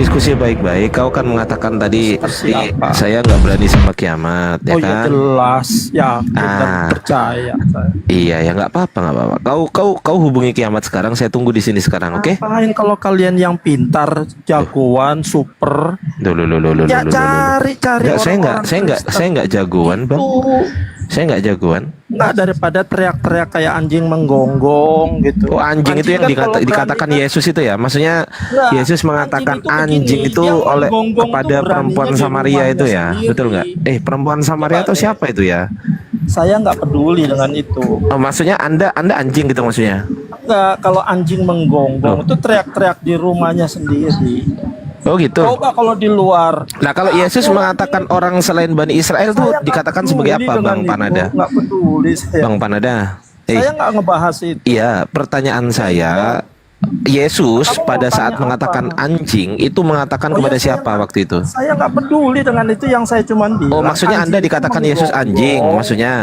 diskusi baik-baik. Kau kan mengatakan tadi Seperti apa? saya nggak berani sama kiamat, ya Oh ya kan? jelas, yakin dan Ah, percaya saya. iya ya nggak apa-apa nggak apa-apa. Kau hubungi kiamat sekarang. Saya tunggu di sini sekarang, oke? Ngapain kalau kalian yang pintar, jagoan, super, Dulu. ya cari Nggak, orang-orang saya nggak jagoan, bang. itu. Saya nggak jagoan. Nggak, daripada teriak-teriak kayak anjing menggonggong gitu. Oh, anjing itu yang kan kalau dikatakan berani kan- Yesus itu ya? Maksudnya Nggak, Yesus mengatakan anjing anjing begini, itu yang oleh menggonggong kepada itu beraninya perempuan di Samaria rumahnya itu ya, sendiri. betul nggak? Perempuan Samaria Coba atau deh. siapa itu ya? Saya nggak peduli dengan itu. Oh, maksudnya Anda anjing gitu maksudnya? Nggak, kalau anjing Loh. menggonggong itu teriak-teriak di rumahnya sendiri. Oh gitu. Coba kalau di luar. Nah kalau Yesus mengatakan orang selain Bani Israel tuh Saya nggak dikatakan peduli sebagai apa, dengan Bang itu. Panada? Nggak peduli saya. Bang Panada. Saya nggak ngebahas itu. Iya, pertanyaan saya, Yesus Kamu mau pada saat tanya mengatakan apa? anjing itu mengatakan Oh, kepada ya, saya siapa nggak- waktu itu? Saya nggak peduli dengan itu, yang saya cuman bilang. Oh, maksudnya Anda anjing itu dikatakan Yesus anjing, menggonggong. maksudnya?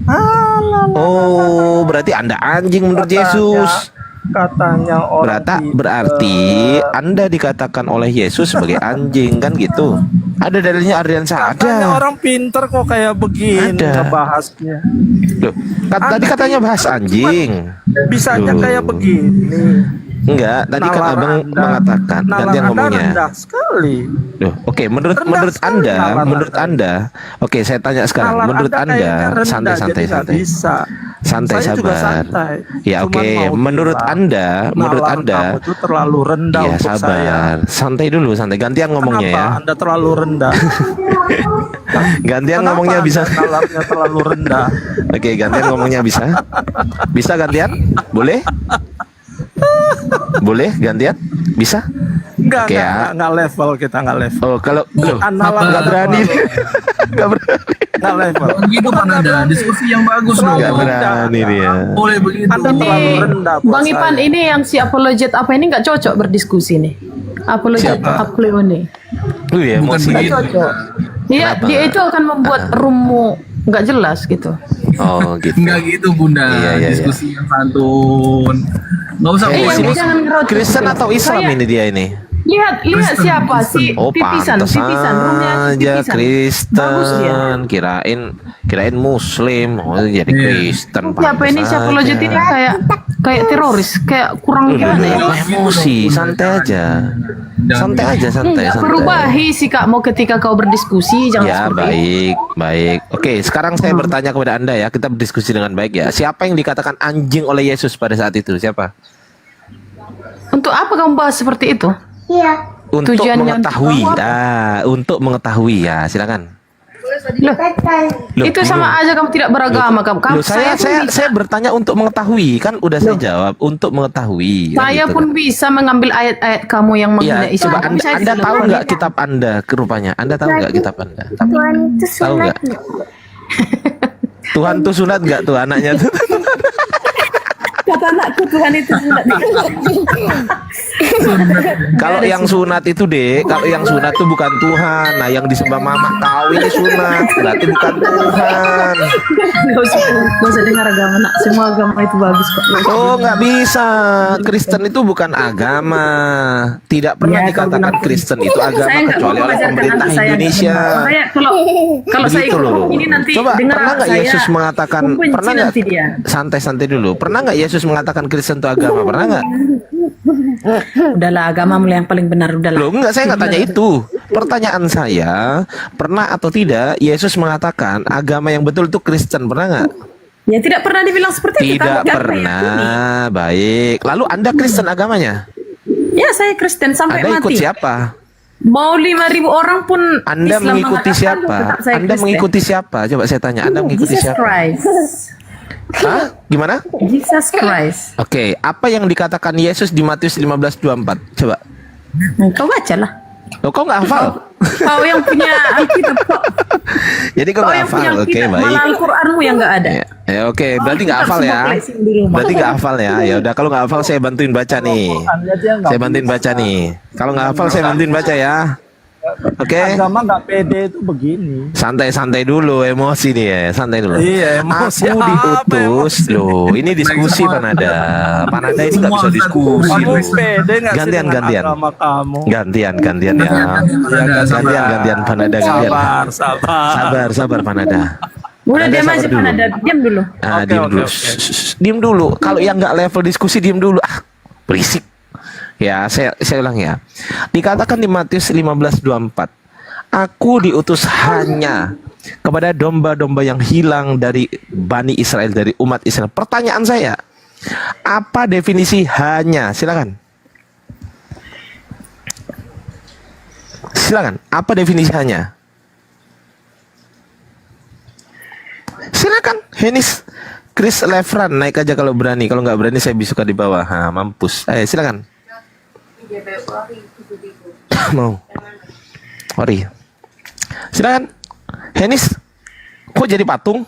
Alah, Oh, berarti Anda anjing menurut Yesus. Katanya orang Berarti Anda dikatakan oleh Yesus sebagai anjing kan gitu. Ada dalilnya Ardiansa? katanya Ada. orang pinter kok kayak begini Ada. ngebahasnya. Loh, tadi katanya bahas anjing. Bisanya Loh. kayak begini. Enggak, tadi kan Nalar Abang Anda- mengatakan nalar gantian Anda ngomongnya. rendah sekali. Loh, oke, menurut Rendah menurut sekali Anda, nalar menurut Anda. Anda, oke, saya tanya sekarang, Nalar menurut Anda Anda, kayaknya rendah, santai, jadi nggak santai, bisa. santai, Saya juga sabar. santai. Ya Cuman oke, mau menurut bilang, Anda, menurut nalar Anda, kamu itu terlalu rendah ya untuk saya. sabar, santai dulu, santai, gantian ngomongnya Kenapa ya, Anda terlalu rendah? gantian Kenapa ngomongnya Anda bisa, nalarnya terlalu rendah? oke, gantian ngomongnya bisa, bisa gantian, boleh, boleh gantian, bisa, Enggak, Oke, ya. enggak level kita, enggak level. oh kalau, loh, Nalar nggak berani, nggak berani, Enggak level. Begitu kan ada diskusi yang bagus dong. nggak berani dia. Boleh begitu. Anda terlalu rendah buat Bang Ipan saya. ini yang si apologet apa ini nggak cocok berdiskusi nih. Apologet Siapa? Apleone. Ya, Bukan emosi. begitu. Cocok. Dia Kenapa? dia itu akan membuat roommu nggak jelas gitu. Oh gitu. Enggak gitu Bunda. Iya, iya, Diskusi yang santun. Enggak usah Eh, Iya, sini jangan ngerocok. Kristen atau Islam Saya- ini dia ini? Lihat Kristen, siapa si Oh pipisan, pantas roomnya si aja pipisan. Bagus dia. Kristen, kirain Muslim, oh jadi Iya. Kristen. Siapa ini si apologet ini kayak teroris, kayak kurang gimana ya? Emosi, santai aja, santai aja, santai, Enggak santai. perubahi sih Kak, mau ketika kau berdiskusi jangan Ya seperti itu. baik, baik. Oke, sekarang saya bertanya kepada Anda ya, kita berdiskusi dengan baik ya. Siapa yang dikatakan anjing oleh Yesus pada saat itu? Siapa? Untuk apa kamu bahas seperti itu? Untuk Tujuannya mengetahui, untuk apa? untuk mengetahui ya, silakan. Loh, Loh, itu sama bingung. aja kamu tidak beragama kamu. Loh, saya pun bisa, saya bertanya untuk mengetahui, kan udah saya jawab untuk mengetahui. kan saya gitu pun kan. bisa mengambil ayat-ayat kamu yang menghina Iya, Islam. coba Tapi anda, saya anda tidak tahu berani. nggak kitab Anda rupanya? Anda tahu nggak kitab Anda? Tuhan itu Tahu nggak? sunatnya. Tuhan tuh sunat nggak tuh anaknya tuh? Kata anakku Tuhan itu sunat. Kalau yang sunat itu deh, kalau yang sunat tuh bukan Tuhan. Nah, yang disembah mama kau ini sunat, berarti bukan Tuhan. Gak usah dengar agama nak. Semua agama itu bagus kok. Oh, nggak bisa. Kristen itu bukan agama. Tidak pernah Ya, dikatakan kau bilang Kristen itu Saya agama nggak kecuali mau oleh mengajarkan pemerintah anak saya Indonesia. Makanya kalau saya Begitu ikut loh. ini nanti Coba dengar pernah nggak saya Yesus mengatakan, membenci pernah nggak? nanti dia. Santai-santai dulu. Pernah nggak Yesus mengatakan Kristen itu agama? Pernah nggak? Udahlah agama yang paling benar udahlah. Loh, enggak, saya nggak tanya itu. Pertanyaan saya, pernah atau tidak Yesus mengatakan agama yang betul itu Kristen? Pernah nggak? Ya tidak pernah dibilang seperti itu. Tidak Kami pernah. Baik. Lalu Anda Kristen agamanya? yakini. Ya saya Kristen sampai Anda ikut mati. siapa? Mau 5.000 orang pun Anda Islam mengikuti mengatakan, siapa? tetap saya Anda Kristen. mengikuti siapa? Coba saya tanya. Anda mengikuti Jesus siapa? Christ. Hah? Gimana? Jesus Christ. Oke, apa yang dikatakan Yesus di Matius 15:24? Coba. Kau bacalah. Loh, kau nggak hafal? Kau yang punya Alkitab kok. Jadi kau Kau nggak yang punya hafal? Oke, Alkitab. baik. Malah Al-Quranmu yang nggak ada. Ya, oke, berarti nggak hafal ya. Berarti nggak hafal ya. Ya udah, kalau nggak hafal saya bantuin baca nih. Anda dia nggak Saya bantuin bisa. baca nih. Kalau nggak hafal saya bantuin baca ya. Oke. Agama nggak pede itu begini. Santai-santai dulu, emosi nih ya, santai dulu. Iya, emosi Aku apa diutus loh. Ini diskusi Panada. Panada ini nggak bisa diskusi. Kamu loh. pede nggak sih Gantian, dengan gantian. agama kamu? Gantian ya. Gantian Panada, gantian. Sabar Panada. Udah Anda diam sabar aja dulu. Panada, diam dulu. Ah, Oke, diem oke, dulu. oke. Diem dulu. Kalau yang nggak level diskusi diem dulu. Berisik. Ya, saya ulang ya. Dikatakan di Matius 15:24, aku diutus hanya kepada domba-domba yang hilang dari Bani Israel, dari umat Israel. Pertanyaan saya, apa definisi hanya? Silakan. Silakan. Apa definisi hanya? Silakan, Henis, Chris Lefran, naik aja kalau berani. Kalau nggak berani saya bisukan di bawah. Mampus. Silakan. Mau. Ori. Silakan. Henis, kok jadi patung?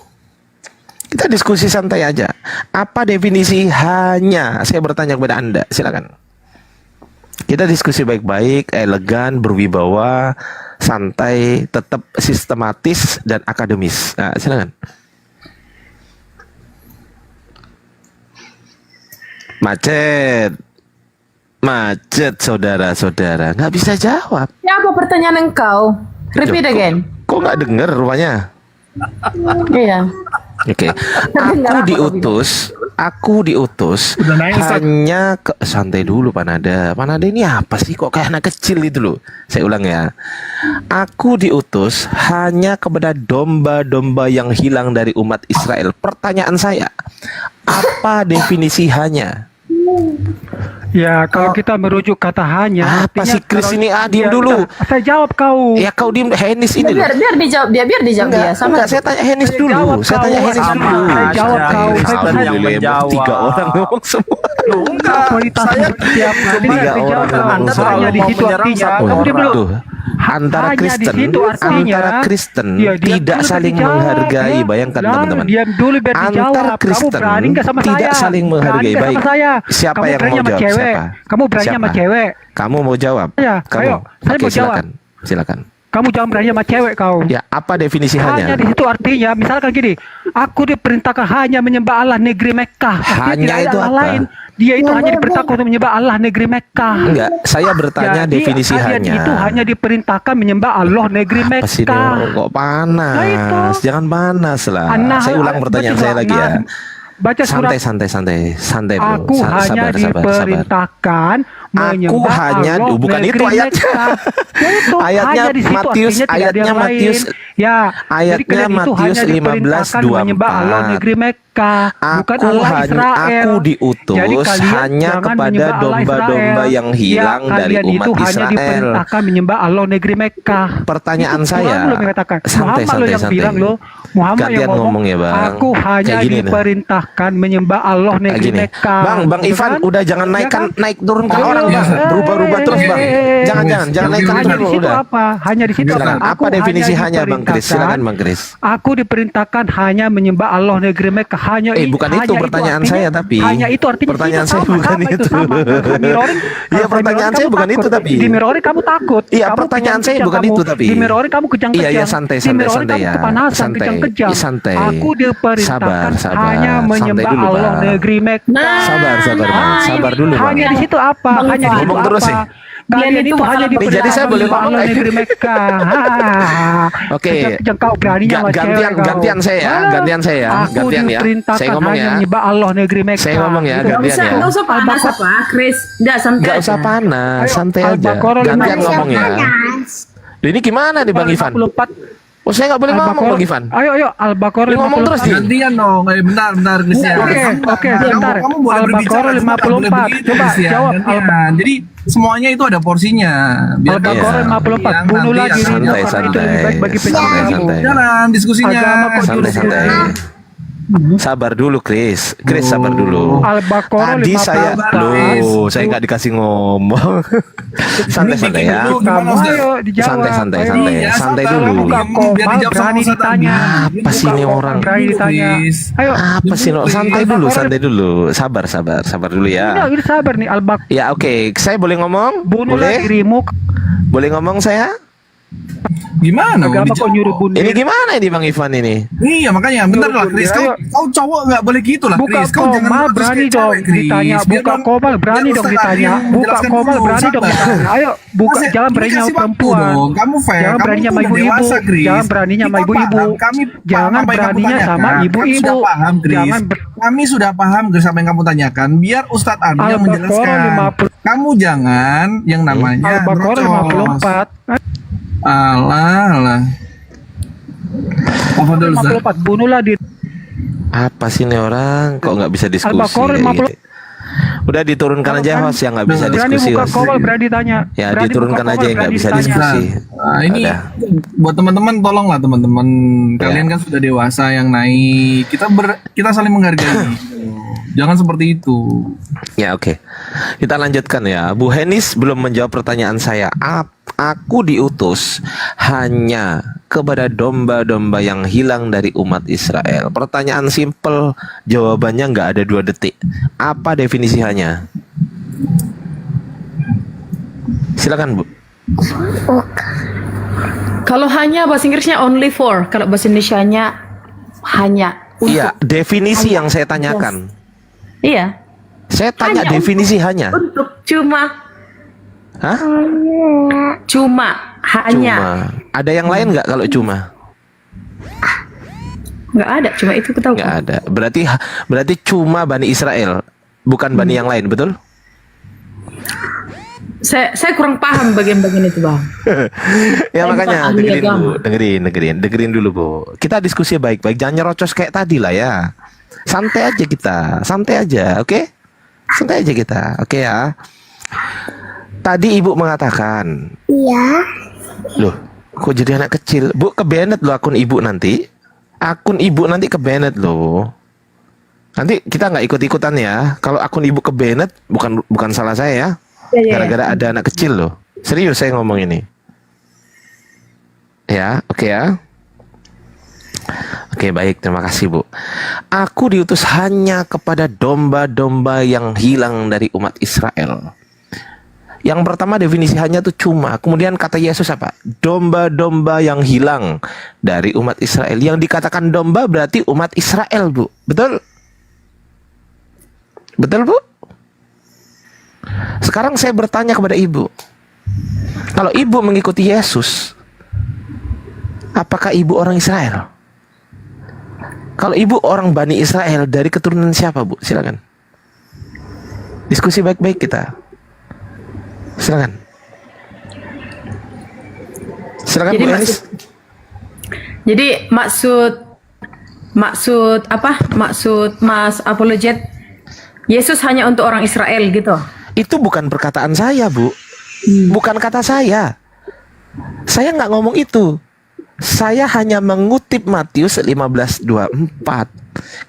Kita diskusi santai aja. Apa definisi hanya? Saya bertanya kepada Anda. Silakan. Kita diskusi baik-baik, elegan, berwibawa, santai, tetap sistematis dan akademis. Nah, silakan. Macet saudara-saudara, nggak bisa jawab. Ya apa pertanyaan engkau? Repeat Loh, again. Kok nggak denger rupanya? Iya. Oke, aku diutus hanya ke santai dulu Panada. Panada ini apa sih kok kayak anak kecil itu loh. Saya ulang ya. Aku diutus hanya kepada domba-domba yang hilang dari umat Israel. Pertanyaan saya, apa definisi hanya? Ya, kalau kita merujuk kata hanya, Apa sih Chris kalau ini? Diem dia- dulu. Saya jawab kau. Ya kau diem, Henis ini loh. Biar dijawab dia sama. Enggak, saya tanya Henis dulu. jawab Saya tanya kau, Henis sama. dulu. Saya jawab kau. Saya yang menjawab. 3 orang ngomong semua. Kualitas seperti apa? Tiga Dijawab orang kau. ngomong Anda semua. hanya di Mau situ menyerang artinya. satu Kamu diam dulu. Tuh, antara Hanya di Kristen, situ artinya, antara Kristen ya, diam tidak dulu saling dijawab, menghargai. ya. Bayangkan Lalu teman-teman. diam dulu biar dijawab. Antar Kamu Kristen berani nggak sama tidak saya? saling Berani menghargai. nggak Baik. sama saya? Siapa Kamu yang berani mau sama jawab? cewek. Siapa? Kamu berani sama Siapa? cewek. Kamu mau jawab? Ya, Kamu. ayo, saya Oke, mau jawab. silakan. Kamu jangan berani sama cewek kau. Ya, apa definisi Hanya hanya? di situ artinya, misalkan gini, aku diperintahkan hanya menyembah Allah negeri Mekkah. Artinya Hanya tidak ada itu Allah apa? lain. Dia itu hanya diperintahkan untuk menyembah Allah negeri Mekkah. Enggak, saya bertanya Jadi, definisi kalian hanya. itu hanya diperintahkan menyembah Allah negeri Apa sih Mekkah. ini? Kok panas? Nah, itu. Jangan panas lah. An-Nahl, Saya ulang pertanyaan baca saya lagi ya. Baca surat. Santai bro. Aku hanya diperintahkan menyembah hanya Allah bukan itu negeri ayatnya. Mekkah. Ya itu, Ayatnya hanya di situ, Matius, artinya tidak ada ayatnya yang Matius, lain. Ya, ayatnya jadi kalian itu Matius hanya diperintahkan 15:24. menyembah Allah negeri Mekkah, bukan Allah Israel. Aku diutus Jadi kalian hanya jangan kepada menyembah Allah domba-domba Israel. yang hilang Ya, dari kalian umat itu hanya Israel. diperintahkan menyembah Allah negeri Mekkah. Pertanyaan Itu saya, Muhammad loh yang mengatakan. santai, Muhammad loh yang santai. bilang loh. Muhammad Gantian yang ngomong ya bang. Aku hanya Kayak gini nih. diperintahkan menyembah Allah Kayak negeri gini. Mekkah. Bang Gitu Ivan, kan? udah jangan Ya naikkan, kan? naik turunkan Ayo, orang bang. Berubah-ubah terus bang. Jangan Jangan naikkan Hanya turun di dulu, situ udah. apa? Hanya di situ Silakan. apa? Apa definisi hanya bang Kris? Silakan bang Kris. Aku diperintahkan hanya menyembah Allah negeri Mekkah. Hanya Bukan hanya itu pertanyaan artinya- saya tapi. Hanya itu artinya Pertanyaan kita saya sama, bukan sama itu. sama. Kalau Mirori, Iya, kalau pertanyaan Mirori saya kamu bukan itu takut. tapi. Di Mirori kamu takut. Iya, Kamu pertanyaan saya kejang-kejang bukan kamu. itu tapi. Di Mirori kamu kejang-kejang. Iya, santai, Di Mirori santai kamu ya. kepanasan, Santai. kejang-kejang. Ih, santai. Aku diperintahkan Sabar. hanya Santai menyembah dulu, Allah Bang. negeri Mekkah. Sabar bang. Sabar dulu bang. Hanya di situ apa? Bang Hanya di Ivan. situ Ngomong terus apa? sih. Kalian Dia itu itu hanya masalah diperintahkan jadi saya boleh menyembah ngomong Allah nggak? negeri Mekkah. Oke. Kejang kau beraninya sama cewek kau. Gantian saya ya. Gantian saya ya. Aku Gantian ya. diperintahkan Saya ngomong hanya ya. menyembah Allah negeri Mekkah. Saya ngomong ya, Gitu. gantian ya. Nggak usah panas apa, Chris. Udah santai Gak aja. usah panas, Ayo, santai aja. Al-Baqarah Gantian 15. ngomong ya. Loh, ini gimana nih Bang Ivan? 54. Oh saya nggak boleh ngomong Al-Baqarah. Bang Ivan. Ayo Al-Baqarah Lu ngomong terus, 54. Di. Gantian dong. Bentar Christian. Oke, bentar. Kamu boleh Al-Baqarah berbicara, cuma nggak boleh 54. begitu, Coba Christian. jawab. Gantian. Jadi semuanya itu ada porsinya. Biar Al-Baqarah Iya. 54. yang Bunuhlah nanti dirimu santai, karena itu lebih santai. baik bagi penyakit Santai, kamu. santai. Jalan diskusinya. Agama kok Santai-santai. Sabar dulu, Chris. Chris sabar dulu. Al-Baqarah Tadi saya 54. saya nggak dikasih ngomong. Santai-santai ya. Dulu, gimana, Kamu Ustaz? ayo dijawab. Santai-santai, Ayo. santai. Iya, Santai sabar, dulu. kamu Buka biar kopal dijawab sama berani Ustaz ditanya. tadi. Apa sih ini orang? Berani ditanya. Chris. Ayo. Apa sih no? Santai dulu, santai dulu. Sabar dulu Udah, ya. udah sabar nih Al-Baqarah. Ya oke, saya boleh ngomong? Bunuhlah Boleh? dirimu. Boleh ngomong saya? Gimana? Agama Dijawab. kok nyuruh bunuh? Ini gimana ini Bang Ivan ini? Iya makanya bentar lah Chris, Ayo. kau cowok nggak boleh gitu lah Buka Chris. Kau jangan koma protes berani kayak dong cewek, Chris. ditanya. Biar Buka dong- koma berani biar dong Ustaz ditanya. Adil Buka menjelaskan koma dulu, berani dong sabar. ditanya. Ayo buka, Masa- jangan ini beraninya kasih sama waktu perempuan. dong. Kamu fair, Jangan kamu beraninya tuh sama udah ibu-ibu. dewasa, Chris. Jangan beraninya sama Kita ibu-ibu. paham, kami paham Jangan apa yang kamu beraninya sama tanyakan. Kami ibu-ibu. sudah paham, Chris. Jangan Kami sudah paham Chris apa yang kamu tanyakan. Biar Ustadz Adil yang Al-Baqarah menjelaskan. 50. Kamu jangan yang namanya Al-Baqarah nerocos. 54. Alah. Apa dulu Ustaz? 54 bunuhlah diri. Apa sih ini orang? Kok nggak bisa diskusi? Al-Baqarah kayak 50. gitu? Udah diturunkan aja host yang nggak bisa Berani diskusi. buka host. koma berani tanya. Ya Berani diturunkan buka aja koma, yang nggak berani bisa ditanya. diskusi. Nah, ini Udah. buat teman-teman tolonglah teman-teman. Kalian kan sudah dewasa yang naik. Kita saling menghargai. Jangan seperti itu. Ya oke. Kita lanjutkan ya. Bu Henis belum menjawab pertanyaan saya. Aku diutus hanya kepada domba-domba yang hilang dari umat Israel. Pertanyaan simpel, jawabannya nggak ada 2 detik. Apa definisi hanya? Silakan Bu. Kalau hanya bahasa Inggrisnya only for, kalau bahasa Indonesianya hanya. Iya, definisi yang saya tanyakan. Iya. Saya tanya Hanya definisi hanya. Untuk cuma Hah? hanya. Cuma. Ada yang lain nggak kalau cuma? Nggak ada, cuma itu ketahuan. Nggak ada. Berarti cuma Bani Israel, bukan Bani yang lain, betul? Saya kurang paham bagian-bagian itu, Bang. Ya Saya makanya bukan ahli dengerin agama. Bu, dengerin dulu Bu. Kita diskusi baik-baik, jangan nyerocos kayak tadi lah ya. Santai aja kita, santai aja, oke? Santai aja kita, oke ya. Tadi Ibu mengatakan, Iya. loh, kok jadi anak kecil? Bu, ke-banned loh akun Ibu nanti. Akun Ibu nanti ke-banned loh. Nanti kita nggak ikut-ikutan ya. Kalau akun Ibu ke-banned, bukan salah saya ya. Gara-gara ada anak kecil loh. Serius saya ngomong ini. Ya, oke ya. Oke, baik, terima kasih Bu. Aku diutus hanya kepada domba-domba yang hilang dari umat Israel. Yang pertama definisi hanya itu cuma. Kemudian kata Yesus apa? Domba-domba yang hilang dari umat Israel. Yang dikatakan domba berarti umat Israel, Bu. Betul? Betul, Bu? Sekarang saya bertanya kepada Ibu. Kalau Ibu mengikuti Yesus, apakah Ibu orang Israel? Kalau Ibu orang Bani Israel, dari keturunan siapa, Bu? Silakan. Diskusi baik-baik kita. Silakan. Silakan Jadi Bu Elis. Jadi maksud apa? Maksud Mas Apologet, Yesus hanya untuk orang Israel gitu. Itu bukan perkataan saya, Bu. Bukan kata saya. Saya nggak ngomong itu. Saya hanya mengutip Matius 15:24.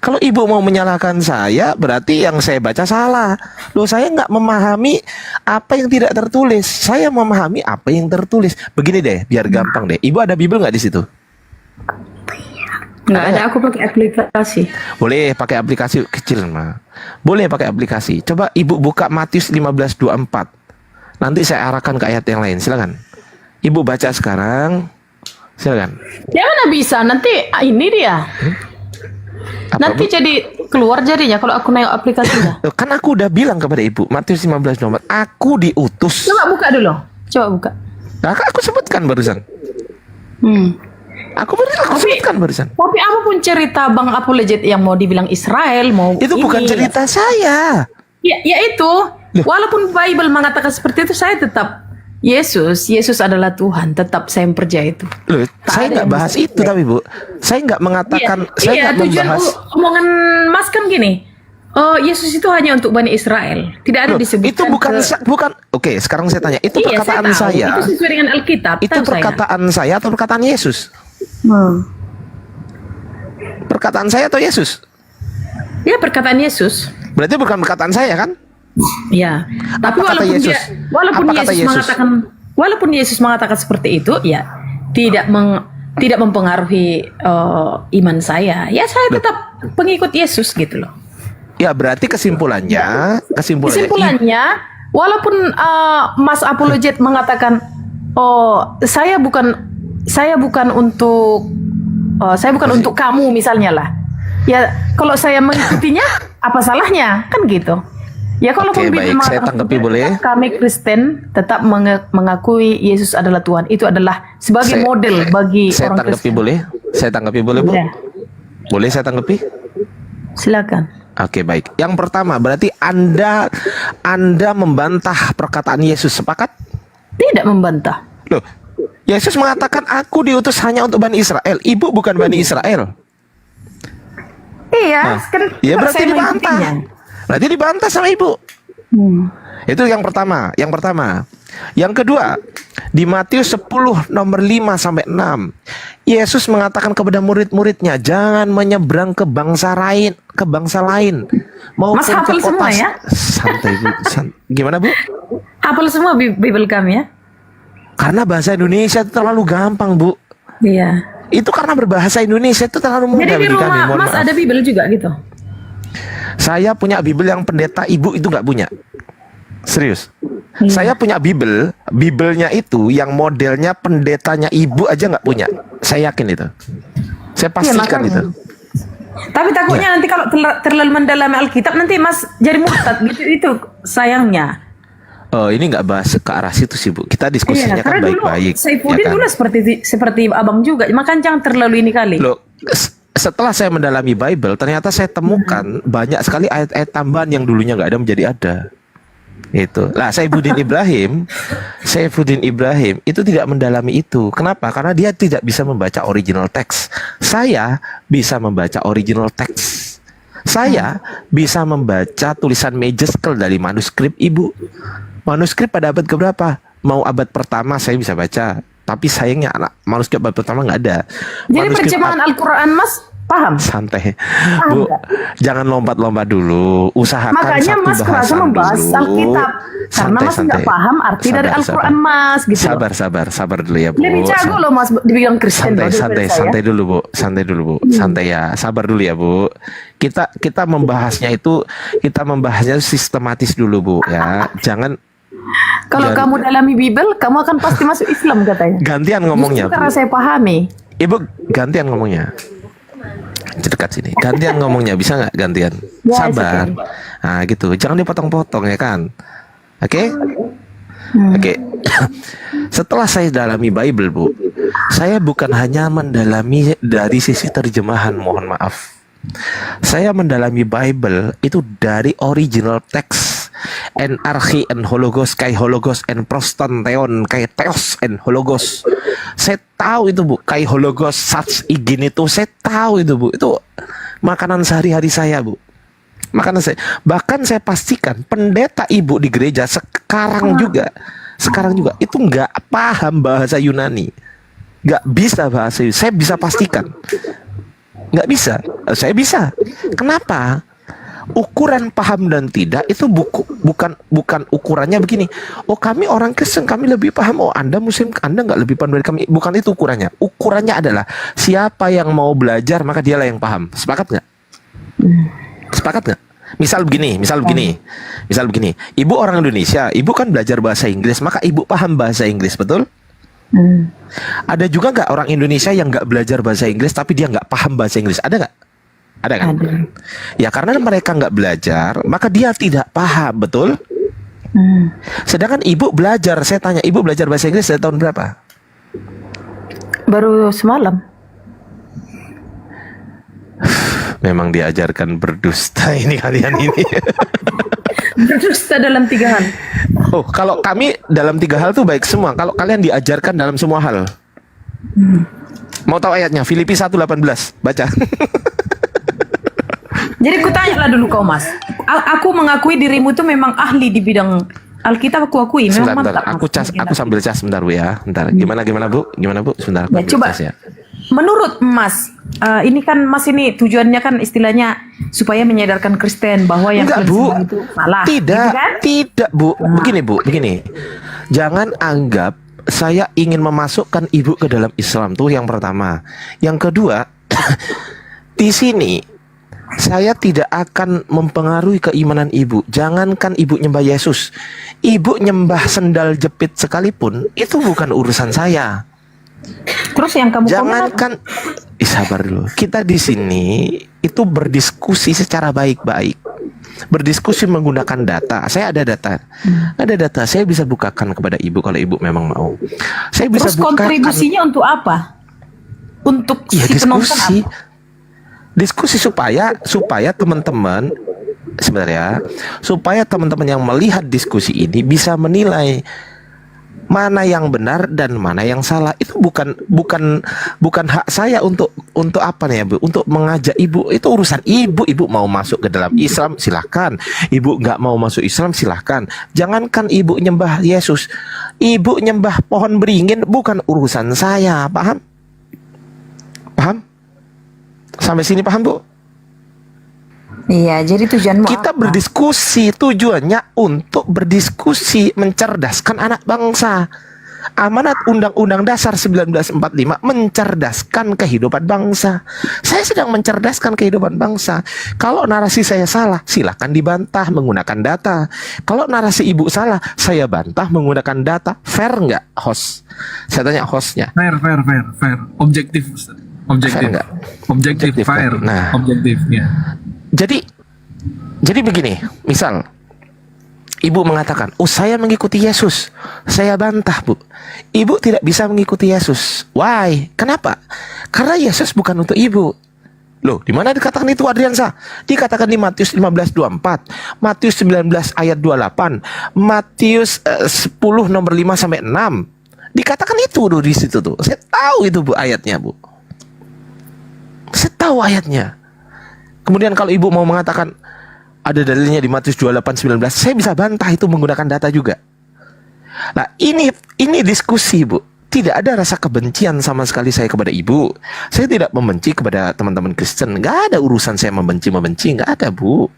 Kalau Ibu mau menyalahkan saya, berarti yang saya baca salah. Loh, saya nggak memahami apa yang tidak tertulis. Saya memahami apa yang tertulis. Begini deh, biar gampang deh. Ibu ada Bible nggak di situ? Nggak ada, aku pakai aplikasi. Boleh pakai aplikasi kecil, Ma. Boleh pakai aplikasi. Coba Ibu buka Matius 15:24. Nanti saya arahkan ke ayat yang lain. Silakan. Ibu baca sekarang. Silakan. Ya mana bisa, nanti ini dia. Apa, Nanti Bu? jadi keluar jadinya kalau aku nengok aplikasinya. Loh, kan aku udah bilang kepada Ibu, Matius 15:24, aku diutus. Coba buka dulu. Coba buka. Nah, kan aku sebutkan barusan. Aku sebutkan barusan. Tapi apapun cerita Bang Apologet yang mau dibilang Israel, mau Itu bukan ini, cerita saya. Ya itu. Walaupun Bible mengatakan seperti itu, saya tetap Yesus adalah Tuhan. Tetap saya percaya itu. Loh, saya ada nggak yang bahas bisa itu tapi Bu. Saya nggak mengatakan, saya Iya, nggak tujuan membahas. omongan Mas kan gini. Oh, Yesus itu hanya untuk Bani Israel. Tidak ada Loh, disebutkan. itu bukan. Oke, sekarang saya tanya, itu Iya, perkataan tahu. saya. Itu sesuai dengan Alkitab. Itu tahu saya. perkataan saya atau perkataan Yesus? Perkataan saya atau Yesus? Ya, perkataan Yesus. Berarti bukan perkataan saya kan? Ya. Tapi Apa kata walaupun Yesus? walaupun Apa kata Yesus, Yesus? Yesus mengatakan seperti itu, ya tidak mempengaruhi iman saya. Ya, saya tetap pengikut Yesus gitu loh. Ya, berarti kesimpulannya Kesimpulannya, walaupun Mas Apologet mengatakan Oh, saya bukan untuk untuk kamu misalnya lah. Ya, kalau saya mengikutinya apa salahnya? Kan gitu. Ya kalau Oke, Bibel baik, saya mengatakan tanggapi boleh? kami Kristen tetap mengakui Yesus adalah Tuhan. Itu adalah sebagai model bagi saya orang tanggapi Kristen. boleh? Saya tanggapi boleh, Bu? Ya, Boleh saya tanggapi? silakan. Oke, baik. Yang pertama, berarti Anda membantah perkataan Yesus, sepakat? Tidak membantah. Loh, Yesus mengatakan aku diutus hanya untuk Bani Israel. Ibu bukan Bani Israel. Iya, kan Ya berarti saya dibantah. mengikutinya. Berarti dibantah sama ibu. Hmm. Itu yang pertama. Yang kedua, di Matius 10 nomor 5 sampai 6, Yesus mengatakan kepada murid-muridnya, jangan menyeberang ke bangsa lain maupun Mas ke hafal kota. semua ya? Santai, Bu. Gimana, Bu? Hafal semua Bibel kami ya? Karena bahasa Indonesia itu terlalu gampang, Bu. Iya. Itu karena berbahasa Indonesia itu terlalu mudah Jadi di bagi kami. rumah Mohon Mas maaf. ada Bibel juga gitu? Saya punya Bibel yang pendeta, ibu itu nggak punya. Serius. Saya punya Bibelnya itu yang modelnya pendetanya ibu aja nggak punya. Saya yakin itu. Saya pastikan makanya. itu. Tapi takutnya nanti kalau terlalu mendalami Alkitab nanti Mas jadi murtad gitu itu sayangnya. Oh, ini nggak bahas ke arah situ sih, Bu. Kita diskusinya kan karena dulu baik-baik. Saifuddin ya kan? dulu seperti abang juga, makanya jangan terlalu ini kali. Loh, setelah saya mendalami Bible, ternyata saya temukan banyak sekali ayat-ayat tambahan yang dulunya nggak ada menjadi ada. Itu. Lah, Saifuddin Ibrahim itu tidak mendalami itu. Kenapa? Karena dia tidak bisa membaca original text. Saya bisa membaca original text. Saya bisa membaca tulisan Majeskel dari manuskrip ibu. Manuskrip pada abad keberapa? Mau abad pertama saya bisa baca. Tapi sayangnya manuskrip abad pertama nggak ada. Jadi Manuskrip terjemahan Al-Quran Mas paham? santai, Bu. Jangan lompat-lompat dulu. Usahakan Makanya satu Mas kerasa bahasan membahas dulu. Alkitab karena Mas nggak paham arti dari Al-Quran Mas gitu. loh. Sabar dulu ya, Bu. Lebih jago loh Mas dibilang Kristen. Santai, loh, santai, daripada saya. santai dulu, Bu. Santai dulu, Bu. Santai ya. Sabar dulu ya, Bu. Kita membahasnya sistematis dulu, Bu, ya. Jangan Kalau kamu dalami Bibel, kamu akan pasti masuk Islam katanya. gantian ngomongnya, Justru Bu. karena saya pahami. Ibu gantian ngomongnya. Dekat sini. Gantian ngomongnya, bisa nggak gantian? Ya, Sabar. it's Nah, gitu. Jangan dipotong-potong ya kan? Oke? Oke. Setelah saya dalami Bible, Bu, saya bukan hanya mendalami dari sisi terjemahan, mohon maaf. Saya mendalami Bible itu dari original text. En archi en hologos kai hologos en prostanteon kai theos en hologos. Saya tahu itu, Bu, kai hologos such igin itu saya tahu itu, Bu. Itu makanan sehari-hari saya, Bu. Makanan saya. Bahkan saya pastikan pendeta ibu di gereja sekarang juga itu nggak paham bahasa Yunani. Nggak bisa bahasa Yunani. Saya bisa pastikan. Nggak bisa. Saya bisa. Kenapa? Ukuran paham dan tidak itu bukan ukurannya begini. Oh, kami orang Kristen, kami lebih paham. Oh, Anda Muslim, Anda nggak lebih paham dari kami. Bukan itu ukurannya. Ukurannya adalah siapa yang mau belajar maka dialah yang paham. Sepakat nggak? Sepakat nggak? Misal begini. Ibu orang Indonesia, ibu kan belajar bahasa Inggris, maka ibu paham bahasa Inggris, betul? Ada juga nggak orang Indonesia yang nggak belajar bahasa Inggris tapi dia nggak paham bahasa Inggris? Ada nggak? Ada kan? Ada. Ya karena mereka nggak belajar, maka dia tidak paham, betul? Sedangkan ibu belajar, saya tanya, ibu belajar bahasa Inggris dari tahun berapa? Baru semalam. Memang diajarkan berdusta ini kalian ini. Berdusta dalam 3 hal. Oh, kalau kami dalam 3 hal tuh baik semua. Kalau kalian diajarkan dalam semua hal. Mau tahu ayatnya? Filipi 1:18. Baca. Jadi kutanya lah dulu kau Mas. Aku mengakui dirimu itu memang ahli di bidang Alkitab, aku akui memang Sebentar, mantap. aku sambil cas sebentar, Bu, ya. Bentar. Gimana Bu? Sebentar, aku Ya, ambil coba. cas ya. Menurut Mas, ini kan Mas ini tujuannya kan istilahnya supaya menyadarkan Kristen bahwa yang Enggak, kalian Bu. sembah itu salah. Tidak, gitu kan? tidak, Bu. Begini. Jangan anggap saya ingin memasukkan ibu ke dalam Islam tuh yang pertama. Yang kedua, di sini Saya tidak akan mempengaruhi keimanan ibu. Jangankan ibu nyembah Yesus, ibu nyembah sendal jepit sekalipun, itu bukan urusan saya. Terus yang kamu komen apa? Jangankan, sabar dulu. Kita di sini itu berdiskusi secara baik-baik, berdiskusi menggunakan data. Saya ada data, Saya bisa bukakan kepada ibu kalau ibu memang mau. Saya bisa Terus bukakan. kontribusinya untuk apa? Untuk Ya, si penonton apa? diskusi supaya teman-teman sebenarnya, supaya teman-teman yang melihat diskusi ini bisa menilai mana yang benar dan mana yang salah. Itu bukan hak saya untuk apa nih ya, Bu? Untuk mengajak ibu. Itu urusan ibu. Ibu mau masuk ke dalam Islam silahkan, ibu nggak mau masuk Islam silahkan. Jangankan ibu nyembah Yesus, ibu nyembah pohon beringin bukan urusan saya. Paham? Sampai sini paham, Bu? Iya, jadi tujuanmu Kita apa? berdiskusi, tujuannya untuk berdiskusi, mencerdaskan anak bangsa. Amanat Undang-Undang Dasar 1945 mencerdaskan kehidupan bangsa. Saya sedang mencerdaskan kehidupan bangsa. Kalau narasi saya salah, silakan dibantah menggunakan data. Kalau narasi ibu salah, saya bantah menggunakan data. Fair nggak, host? Saya tanya hostnya. Fair. Objektif, Ustaz. Objektif. Fair nggak? Objektif, Objektif, fair. nah. Objektif, ya. Jadi begini, misal ibu mengatakan, "Oh, saya mengikuti Yesus." Saya bantah, Bu. Ibu tidak bisa mengikuti Yesus. Why? Kenapa? Karena Yesus bukan untuk ibu. Loh, di mana dikatakan itu, Adriansa? Dikatakan di Matius 15:24, Matius 19 ayat 28, Matius 10 nomor 5 sampai 6. Dikatakan itu tuh di situ tuh. Saya tahu itu, Bu, ayatnya, Bu. Saya tahu ayatnya. Kemudian kalau ibu mau mengatakan ada dalilnya di Matius 28:19, saya bisa bantah itu menggunakan data juga. Nah, ini diskusi, Bu. Tidak ada rasa kebencian sama sekali saya kepada ibu. Saya tidak membenci kepada teman-teman Kristen. Nggak ada urusan saya membenci, nggak ada, Bu.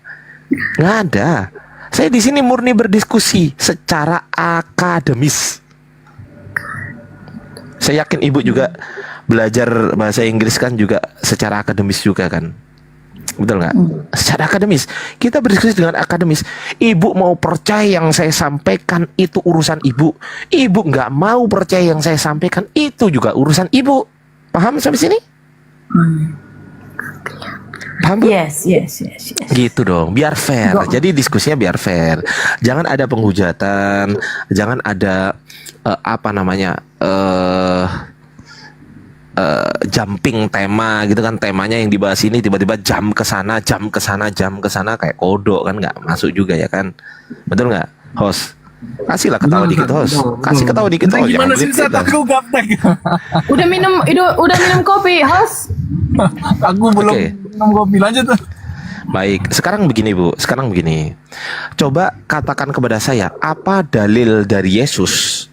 Nggak ada. Saya di sini murni berdiskusi secara akademis. Saya yakin ibu juga belajar bahasa Inggris kan juga secara akademis juga kan. Betul nggak? Secara akademis. Kita berdiskusi dengan akademis. Ibu mau percaya yang saya sampaikan, itu urusan ibu. Ibu nggak mau percaya yang saya sampaikan, itu juga urusan ibu. Paham sampai sini? Paham, Bu? Yes. Gitu dong, biar fair. Go. Jadi diskusinya biar fair. Jangan ada penghujatan, jangan ada apa namanya jumping tema gitu kan. Temanya yang dibahas ini tiba-tiba jam ke sana kayak kodok kan, nggak masuk juga ya kan. Betul nggak, host? Kasihlah ketawa Betul, dikit, host. betul. Kasih ketawa dikit, Nah, host. gimana Jangan sih, begitu, Ustaz? Aku gaptek. Udah minum kopi, host? Aku belum Oke. minum kopi, lanjut. Baik, sekarang begini, Bu. Sekarang begini. Coba katakan kepada saya, apa dalil dari Yesus?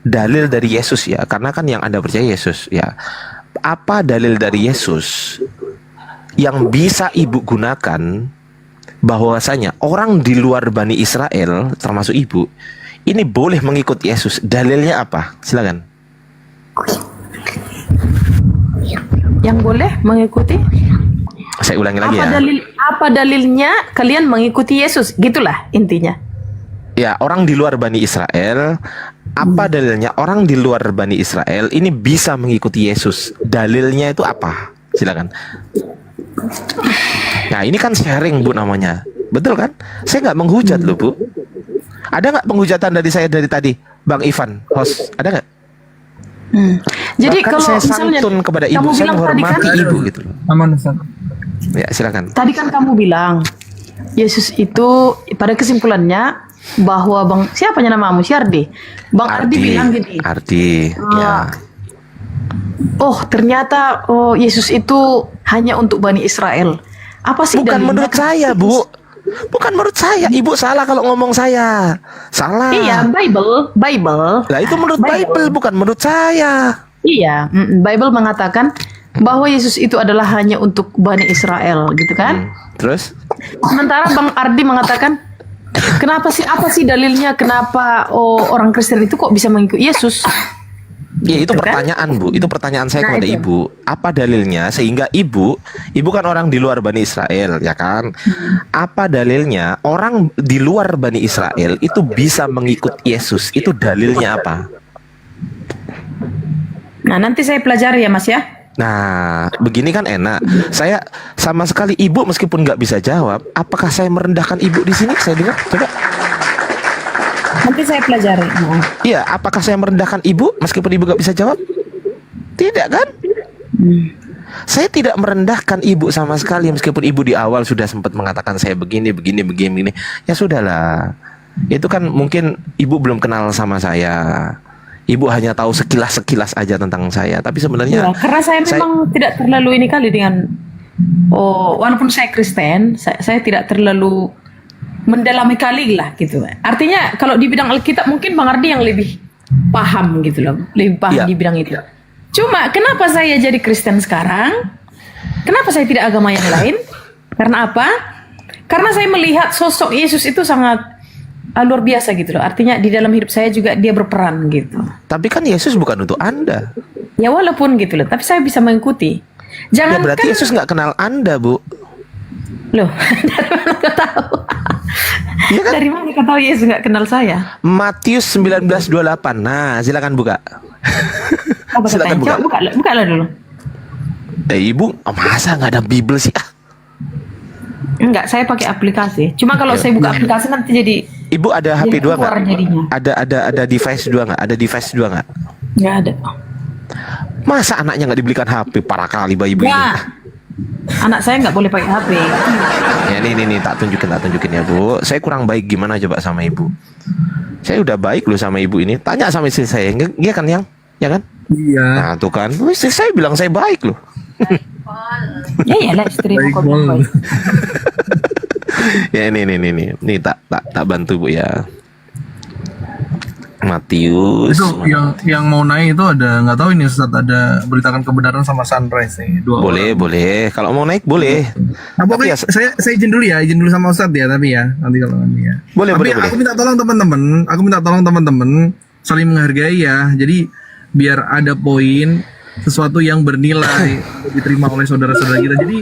Dalil dari Yesus ya, karena kan yang Anda percaya Yesus ya. Apa dalil dari Yesus yang bisa Ibu gunakan bahwasanya orang di luar Bani Israel termasuk Ibu ini boleh mengikut Yesus? Dalilnya apa? Silakan. Yang boleh mengikuti? Saya ulangi lagi ya. Apa dalilnya kalian mengikuti Yesus? Gitulah intinya. Ya, orang di luar Bani Israel, apa dalilnya orang di luar Bani Israel ini bisa mengikuti Yesus? Dalilnya itu apa? Silakan. Nah, ini kan sharing, Bu, namanya. Betul kan? Saya nggak menghujat loh, Bu. Ada nggak penghujatan dari saya dari tadi, Bang Ivan, host? Ada nggak? Jadi Bahkan kalau saya misalnya santun kepada ibu, kamu saya bilang tadi menghormati kan, ibu gitu loh. Aman, Ustaz. Ya, silakan. tadi kan kamu bilang Yesus itu pada kesimpulannya bahwa siapanya namamu? Syardi. Bang Ardi bilang gini. Ardi, ya. Oh, ternyata Yesus itu hanya untuk Bani Israel. Apa sih Bukan dalilnya? menurut saya, Bu. Bukan menurut saya. Ibu salah kalau ngomong saya. Salah. Iya, Bible. Lah itu menurut Bible, bukan menurut saya. Iya, Bible mengatakan bahwa Yesus itu adalah hanya untuk Bani Israel, gitu kan? Terus? Sementara Bang Ardi mengatakan, apa sih dalilnya kenapa orang Kristen itu kok bisa mengikuti Yesus? Iya, itu Gitu kan? pertanyaan, Bu. Itu pertanyaan saya Nah, kepada itu. Ibu. Apa dalilnya sehingga Ibu kan orang di luar Bani Israel, ya kan? Apa dalilnya orang di luar Bani Israel itu bisa mengikut Yesus? Itu dalilnya apa? Nah, nanti saya pelajari ya, Mas ya. Nah, begini kan enak. Saya sama sekali Ibu meskipun nggak bisa jawab, apakah saya merendahkan Ibu di sini? Saya dengar, coba. Nanti saya pelajari. Nah. Iya, apakah saya merendahkan Ibu meskipun Ibu nggak bisa jawab? Tidak kan? Saya tidak merendahkan Ibu sama sekali meskipun Ibu di awal sudah sempat mengatakan saya begini. Ya sudahlah. Itu kan mungkin Ibu belum kenal sama saya. Ibu hanya tahu sekilas aja tentang saya. Tapi sebenarnya Ya, karena saya memang tidak terlalu ini kali dengan walaupun saya Kristen, saya tidak terlalu mendalami kali lah gitu. Artinya kalau di bidang Alkitab mungkin Bang Ardi yang lebih paham gitu loh, lebih paham Iya. di bidang itu. Cuma kenapa saya jadi Kristen sekarang? Kenapa saya tidak agama yang lain? Karena apa? Karena saya melihat sosok Yesus itu sangat luar biasa gitu loh. Artinya di dalam hidup saya juga dia berperan gitu. Tapi kan Yesus bukan untuk Anda. Ya walaupun gitu loh, tapi saya bisa mengikuti. Ya Jangan berarti Yesus nggak kenal Anda, Bu. loh, dari mana kau tahu? Iya kan? Dari mana kau tahu Yesus nggak kenal saya? Matius 19:28. Nah, silakan buka. Apa Silakan katanya? buka. Coba buka lah dulu. Ibu, masa nggak ada Bible sih? Enggak, saya pakai aplikasi. Cuma kalau Ya. saya buka aplikasi nanti jadi Ibu ada HP Jadi 2 nggak? keluar jadinya. Ada device 2 nggak? Ada device 2 nggak? nggak ada. Masa anaknya nggak dibelikan HP? Parah kali bayi ibu ini. Ya, anak saya nggak boleh pakai HP. Ya nih tak tunjukin ya Bu. Saya kurang baik gimana coba sama ibu? Saya udah baik loh sama ibu ini. Tanya sama istri saya, iya kan yang? Ya kan? Iya. Nah tuh kan, istri saya bilang saya baik loh. Ya iyalah istri Baik kok banget. Ya ini tak bantu Bu ya. Matius. Itu yang mau naik itu ada, nggak tahu ini Ustaz, ada beritakan kebenaran sama Sunrise nih. Dua orang. Boleh. Kalau mau naik boleh. Nah, Tapi pokoknya ya, saya izin dulu sama Ustaz ya, tapi ya nanti kalau nanti ya. Boleh. Aku minta tolong teman-teman saling menghargai ya. Jadi biar ada poin sesuatu yang bernilai diterima oleh saudara-saudara kita. Jadi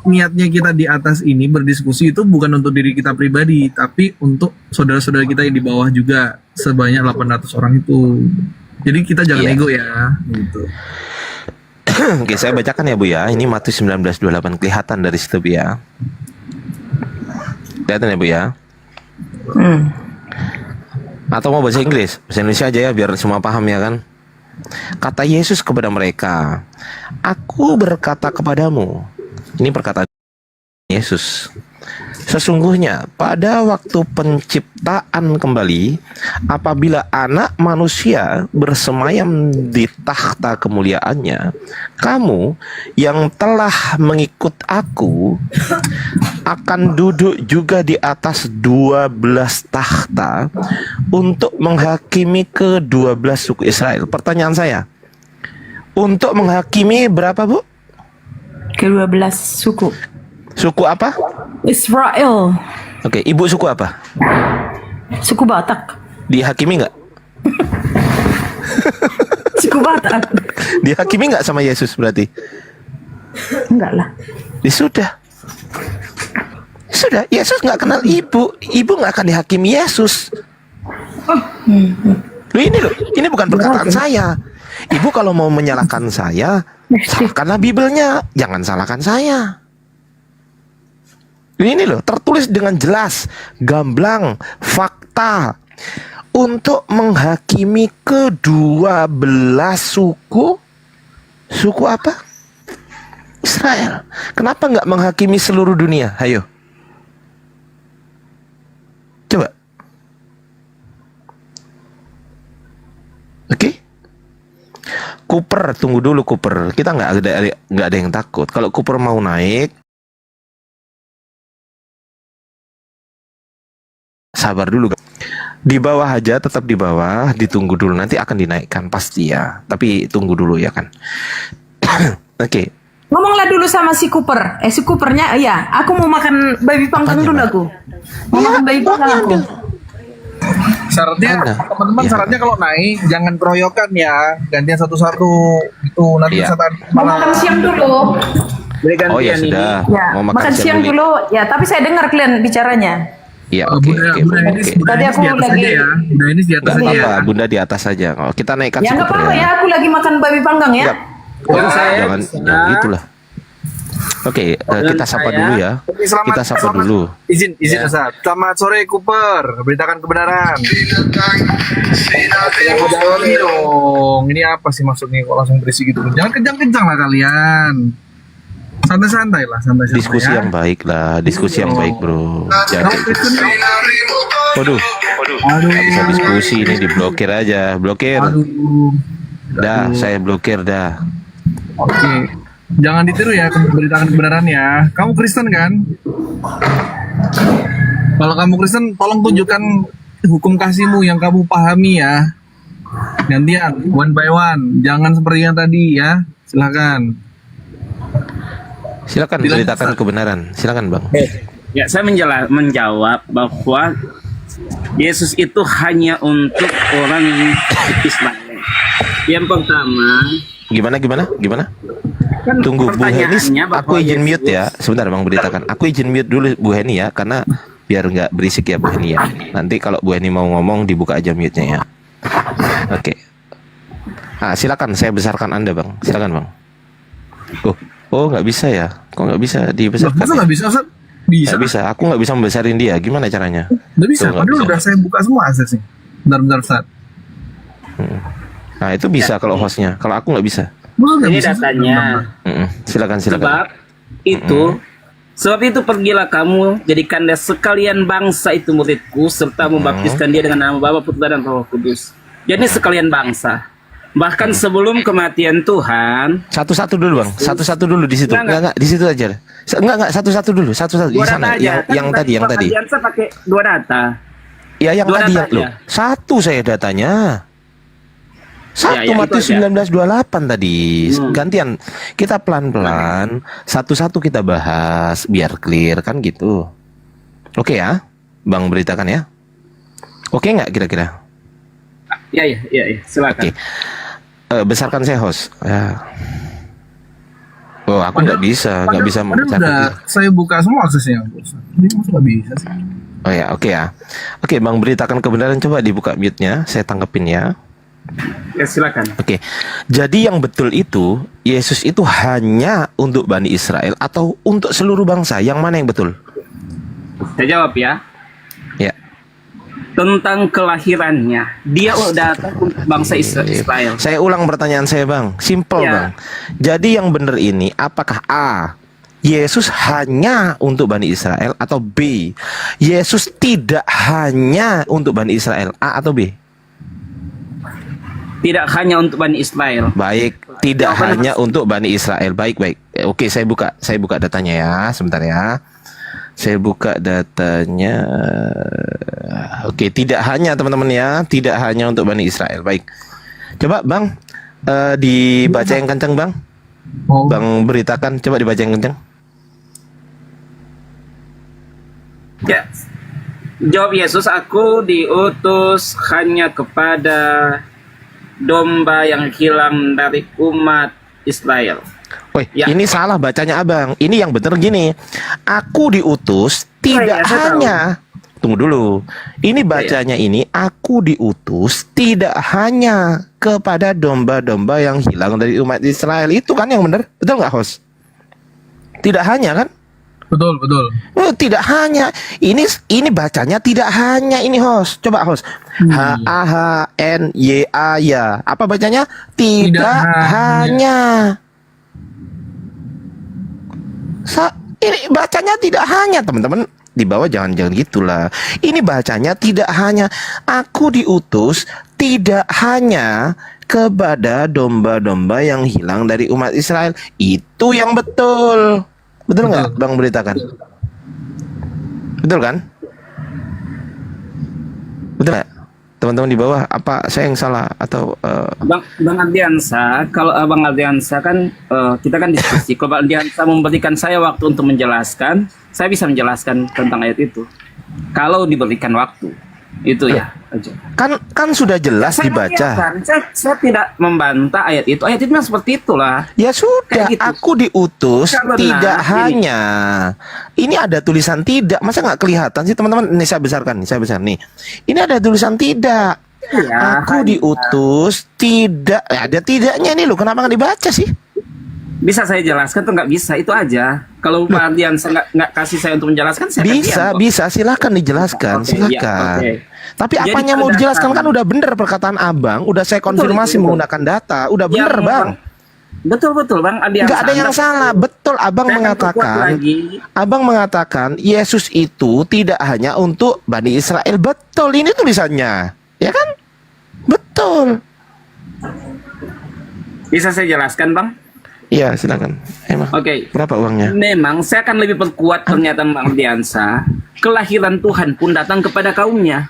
niatnya kita di atas ini berdiskusi itu bukan untuk diri kita pribadi, tapi untuk saudara-saudara kita yang di bawah juga sebanyak 800 orang itu. Jadi kita jangan Iya. ego ya, gitu. Oke, saya bacakan ya Bu ya. Ini Matius 19:28 kelihatan dari situ Bu ya. Kelihatan ya Bu ya. Atau mau bahasa Inggris? Bahasa Indonesia aja ya biar semua paham ya kan. Kata Yesus kepada mereka, "Aku berkata kepadamu." Ini perkataan Yesus. "Sesungguhnya pada waktu penciptaan kembali, apabila Anak Manusia bersemayam di takhta kemuliaannya, kamu yang telah mengikut Aku akan duduk juga di atas 12 takhta untuk menghakimi ke-12 suku Israel." Pertanyaan saya, untuk menghakimi berapa Bu? Ke-12 suku Suku apa? Israel, Oke, Ibu suku apa? suku Batak, Dihakimi nggak? suku Batak. Dihakimi nggak sama Yesus berarti? Enggak lah. Ya sudah. Yesus nggak kenal ibu. Ibu nggak akan dihakimi Yesus. Ini bukan perkataan saya. Ibu kalau mau menyalahkan saya, salahkanlah Bibelnya, jangan salahkan saya. Ini loh, tertulis dengan jelas, gamblang, fakta. Untuk menghakimi ke-12 suku. Suku apa? Israel. Kenapa nggak menghakimi seluruh dunia? Ayo. Coba. Oke. Cooper, tunggu dulu Cooper. Kita nggak ada yang takut. Kalau Cooper mau naik, sabar dulu. Di bawah aja, tetap di bawah. Ditunggu dulu, nanti akan dinaikkan pasti ya. Tapi tunggu dulu ya kan. Oke. Ngomonglah dulu sama si Cooper. Si Coopernya, ya, aku mau makan babi panggang Apanya, dulu Mbak? aku. Mau makan babi panggang aku. Syaratnya Mana? teman-teman Ya. syaratnya kalau naik jangan keroyokan ya, gantian satu-satu itu nanti Iya. setan Mau makan siang dulu. Oh ya sudah. Ya, Mau makan siang dulu. Ya, tapi saya dengar kalian bicaranya. Iya, oke, Bunda, oke, Bunda Enis, oke. Bunda Tadi Enis aku di atas lagi- aja ya. Bunda Enis di atas Nggak aja ya. apa-apa, Bunda di atas saja. Oh, kita naikkan Ya nggak skuter apa-apa ya, aku lagi makan babi panggang ya. Yap. Jangan gitulah. Oke, kita sapa dulu ya. Oke, selamat- Kita sapa selamat- dulu. Izin Ustaz. Selamat sore Cooper, beritakan kebenaran. Selamat sore dong. Ini apa sih maksudnya kok langsung berisi gitu? Jangan kejang-kejang lah kalian. Santai-santai lah, santai-santai. Diskusi ya. yang baik lah, diskusi yang baik, Bro. Jangan Kamu Kristen? Waduh, Aduh. nggak bisa diskusi ini, diblokir aja. Blokir. Aduh. Dah, saya blokir dah. Oke. Jangan ditiru ya beritakan kebenaran ya. Kamu Kristen kan? Kalau kamu Kristen, tolong tunjukkan hukum kasihmu yang kamu pahami ya. Gantian, one by one. Jangan seperti yang tadi ya. Silakan. Silakan beritakan kebenaran. Silakan, Bang. Ya, saya menjawab bahwa Yesus itu hanya untuk orang Israel. Yang pertama, Gimana? kan Tunggu Bu Henis, pertanyaannya bahwa aku izin Yesus- mute ya. Sebentar Bang beritakan. Aku izin mute dulu Bu Heni ya, karena biar nggak berisik ya Bu Heni ya. Nanti kalau Bu Heni mau ngomong dibuka aja mute-nya ya. Oke. Ah, silakan saya besarkan Anda Bang. Silakan Bang. Oh nggak bisa ya? Kok nggak bisa dibesarkan? Masa Ya? nggak bisa, Ustaz? Bisa. Nggak bisa. Aku nggak bisa membesarin dia. Gimana caranya? Nggak bisa. Tuh, nggak Padahal bisa. udah saya buka semua aksesnya. Bentar, Ustaz. Nah itu bisa kalau hostnya. Kalau aku nggak bisa. Wah, nggak ini bisa, Ustaz. datanya. Silakan. Sebab itu pergilah kamu, jadikanlah sekalian bangsa itu muridku, serta membaptiskan dia dengan nama Bapa, Putra, dan Roh Kudus. Jadi sekalian bangsa. Bahkan sebelum kematian Tuhan, Satu-satu dulu Bang. Satu-satu dulu di situ. Enggak, di situ aja. Enggak, satu-satu dulu. Satu-satu di dua sana. data aja. Yang Kan tadi. Pak Adiansa pakai dua data. Ya yang Dua tadi data yang loh. aja. Satu saya datanya. Satu Ya, itu Matius aja. 19:28 tadi. Gantian. Kita pelan-pelan satu-satu kita bahas biar clear kan gitu. Oke ya? Bang beritakan ya. Oke nggak kira-kira? Ya, silakan. Oke. Besarkan saya host. Ya. Oh, aku nggak bisa Padahal membacakan. udah saya buka semua aksesnya. Ustaz. Ini masa nggak bisa sih? Oh ya, oke ya. Oke, Bang beritakan kebenaran, coba dibuka mute-nya, saya tanggepin ya. Ya, silakan. Oke. Jadi yang betul itu Yesus itu hanya untuk Bani Israel atau untuk seluruh bangsa? Yang mana yang betul? Saya jawab ya. Ya. Tentang kelahirannya, dia datang untuk bangsa Israel. Saya ulang pertanyaan saya, Bang. Simple, Ya. Bang. Jadi yang benar ini apakah A, Yesus hanya untuk Bani Israel, atau B, Yesus tidak hanya untuk Bani Israel? A atau B? Tidak hanya untuk Bani Israel. Baik, tidak Jawabannya hanya untuk Bani Israel. Baik. Oke, saya buka datanya ya, sebentar ya. Saya buka datanya. Oke, tidak hanya teman-teman ya, tidak hanya untuk Bani Israel. Baik. Coba Bang, dibaca yang kencang Bang. Oh, Bang beritakan, coba dibaca yang kencang. Ya. Jawab Yesus, aku diutus hanya kepada domba yang hilang dari umat Israel. Woi, Ya. ini salah bacanya Abang. Ini yang benar gini. Aku diutus tidak ya, saya hanya. Tunggu dulu. Ini bacanya ini, aku diutus tidak hanya kepada domba-domba yang hilang dari umat Israel. Itu kan yang benar. Betul nggak, host? Tidak hanya kan? betul. Oh, tidak hanya. Ini bacanya tidak hanya ini, host. Coba host. H-A-H-N-Y-A ya. Apa bacanya? Tidak hanya. Ini bacanya tidak hanya, teman-teman. Di bawah jangan gitulah. Ini bacanya tidak hanya. Aku diutus tidak hanya kepada domba-domba yang hilang dari umat Israel. Itu yang betul. Betul nggak, Bang beritakan? Betul kan? Betul nggak? Teman-teman di bawah, apa saya yang salah atau Bang Ardiansa, kalau Abang Ardiansa kan kita kan diskusi. Kalau Bang Ardiansa memberikan saya waktu untuk menjelaskan, saya bisa menjelaskan tentang ayat itu. Kalau diberikan waktu. Itu ya. Kan sudah jelas Saya dibaca. mengiyakan. Saya tidak membantah ayat itu. Ayat itu memang seperti itulah. Ya sudah, Kayak gitu. aku diutus Karena tidak ini- hanya. Ini ada tulisan tidak. Masa nggak kelihatan sih teman-teman? Ini saya besarkan nih, saya besar nih. Ini ada tulisan tidak. Iya, Aku diutus tidak. Ada tidaknya ini loh. Kenapa nggak dibaca sih? Bisa saya jelaskan tuh nggak bisa, itu aja. Kalau Pak Ardian nggak kasih saya untuk menjelaskan, saya akan diam Bisa, kok. bisa. Silakan dijelaskan. Oke, Silakan. iya, oke. Tapi Jadi apanya mau berdasarkan- dijelaskan kan udah bener perkataan abang. Udah saya konfirmasi betul. menggunakan data. Udah bener Yang- bang. Betul Bang Ardian. Nggak ada yang salah. Betul abang Saya akan perkuat mengatakan. lagi. Abang mengatakan Yesus itu tidak hanya untuk Bani Israel. Betul, ini tulisannya. Ya kan? Betul. Bisa saya jelaskan Bang? Iya, silakan. Emang. Oke. Berapa uangnya? Memang saya akan lebih perkuat pernyataan Bang Ardiansa. Kelahiran Tuhan pun datang kepada kaumnya.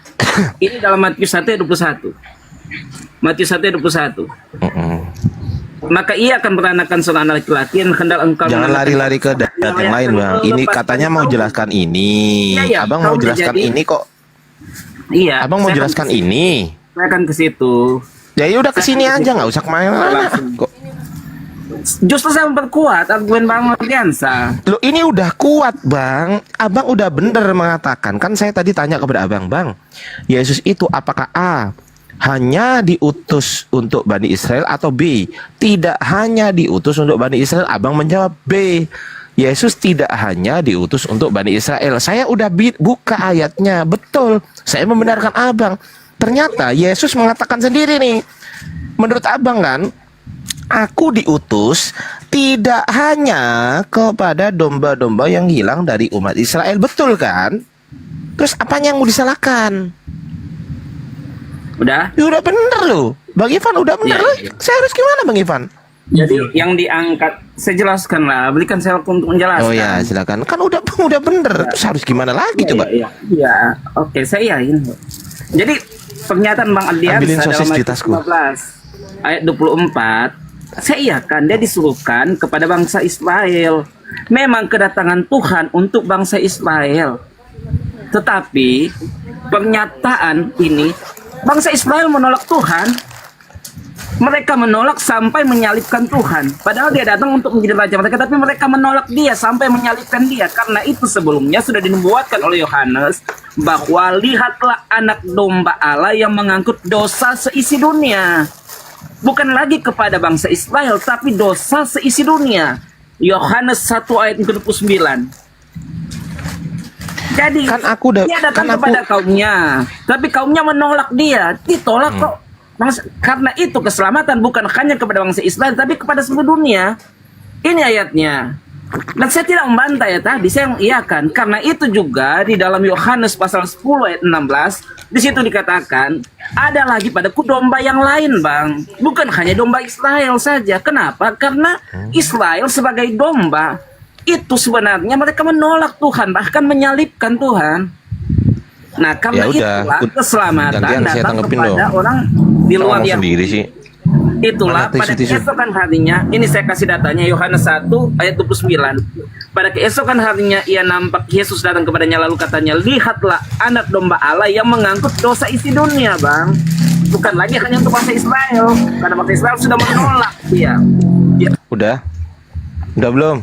Ini dalam Matius 1 ayat 21. Matius 1 ayat 21. Maka ia akan beranakan seorang anak laki-laki yang hendak engkau Jangan menanamkan- lari-lari ke dat yang lain, Bang. Ini katanya mau jelaskan ini. Iya, iya. Abang mau Kamu jelaskan jadi- ini kok. Iya. Abang mau saya akan jelaskan ke situ. ini. Saya akan ke situ. Ya udah kesini aja, nggak usah kemana-mana. Langsung. Kok. Justru saya memperkuat argumen Bang Ardiansa. Loh ini udah kuat bang. Abang udah bener mengatakan. Kan saya tadi tanya kepada abang, Bang, Yesus itu apakah A, hanya diutus untuk Bani Israel, atau B, tidak hanya diutus untuk Bani Israel? Abang menjawab B, Yesus tidak hanya diutus untuk Bani Israel. Saya udah buka ayatnya. Betul, saya membenarkan abang. Ternyata Yesus mengatakan sendiri nih, menurut abang kan, aku diutus tidak hanya kepada domba-domba yang hilang dari umat Israel. Betul kan? Terus apanya yang mau disalahkan? Udah. Ya udah bener loh. Bang Ivan udah bener Iya, loh. iya. Saya harus gimana Bang Ivan? Jadi yang diangkat, saya jelaskan lah. Berikan saya waktu untuk menjelaskan. Oh ya silakan. Kan udah bener. Terus harus gimana lagi coba? Iya. Oke, saya yakin. Jadi pernyataan Bang Ardiansa Ambilin sosis dalam di ayat tasku. 15 ayat 24, saya iakan dia disuruhkan kepada bangsa Israel. Memang kedatangan Tuhan untuk bangsa Israel. Tetapi pernyataan ini, bangsa Israel menolak Tuhan. Mereka menolak sampai menyalibkan Tuhan. Padahal dia datang untuk menjadi raja mereka, tapi mereka menolak dia sampai menyalibkan dia. Karena itu sebelumnya sudah dinubuatkan oleh Yohanes bahwa lihatlah anak domba Allah yang mengangkut dosa seisi dunia. Bukan lagi kepada bangsa Israel, tapi dosa seisi dunia. Yohanes 1 ayat 29. Jadi Kan aku udah- dia datang kan aku- kepada kaumnya, tapi kaumnya menolak dia. Ditolak kok. Karena itu keselamatan bukan hanya kepada bangsa Israel, tapi kepada seluruh dunia. Ini ayatnya. Dan saya tidak membantah ya tadi, saya mengiyakan. Karena itu juga di dalam Yohanes pasal 10 ayat 16, di situ dikatakan, ada lagi padaku domba yang lain, Bang. Bukan hanya domba Israel saja. Kenapa? Karena Israel sebagai domba, itu sebenarnya mereka menolak Tuhan, bahkan menyalibkan Tuhan. Nah, karena Ya udah, itulah keselamatan gantian saya datang tanggepin kepada dong. orang di luar Ngomong yang sendiri sih. Itulah Mana pada tisu-tisu? keesokan harinya, ini saya kasih datanya Yohanes 1 ayat 29. Pada keesokan harinya ia nampak Yesus datang kepadanya, lalu katanya, lihatlah anak domba Allah yang mengangkut dosa isi dunia, Bang. Bukan lagi hanya untuk bangsa Israel, karena bangsa Israel sudah menolak dia. Ya, Udah? Udah belum?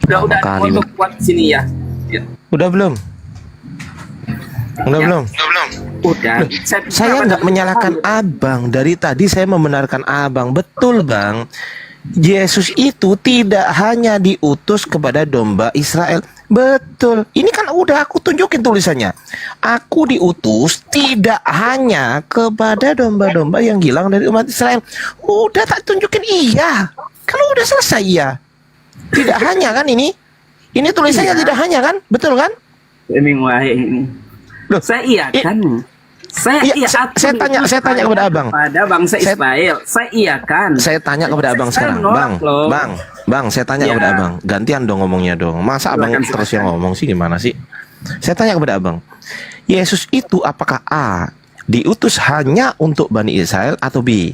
udah Kali, untuk kuat sini ya. Ya. Udah belum? Udah Ya. belum? Udah. Saya nggak menyalahkan abang. Dari tadi saya membenarkan abang. Betul bang. Yesus itu tidak hanya diutus kepada domba Israel. Betul. Ini kan udah aku tunjukin tulisannya. Aku diutus tidak hanya kepada domba-domba yang hilang dari umat Israel. Udah tak tunjukin iya. Kalau udah selesai iya. Tidak hanya kan ini? Ini tulisannya Iya. tidak hanya kan? Betul kan? Ini wahai ini. Loh, Saya iya kan. Saya Iya, iya. saya tanya kepada abang. Pada bangsa Saya- Israel. Saya iya kan. Saya tanya kepada abang Saya sekarang, menolak loh. bang, saya tanya Ya. kepada abang, gantian dong ngomongnya dong. Masa abang Silakan, terus silakan. yang ngomong sih gimana sih? Saya tanya kepada abang, Yesus itu apakah A, diutus hanya untuk Bani Israel, atau B,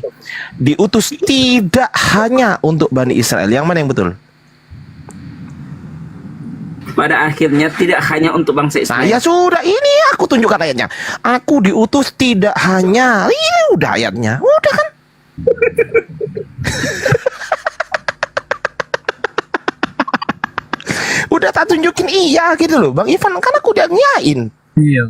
diutus tidak hanya untuk Bani Israel? Yang mana yang betul? pada akhirnya tidak hanya untuk bangsa Nah, Israel. ya sudah, ini aku tunjukkan ayatnya. Aku diutus tidak hanya, ini udah ayatnya, udah kan? Udah tak tunjukin iya gitu loh, Bang Ivan, kan aku udah nyain. Iya.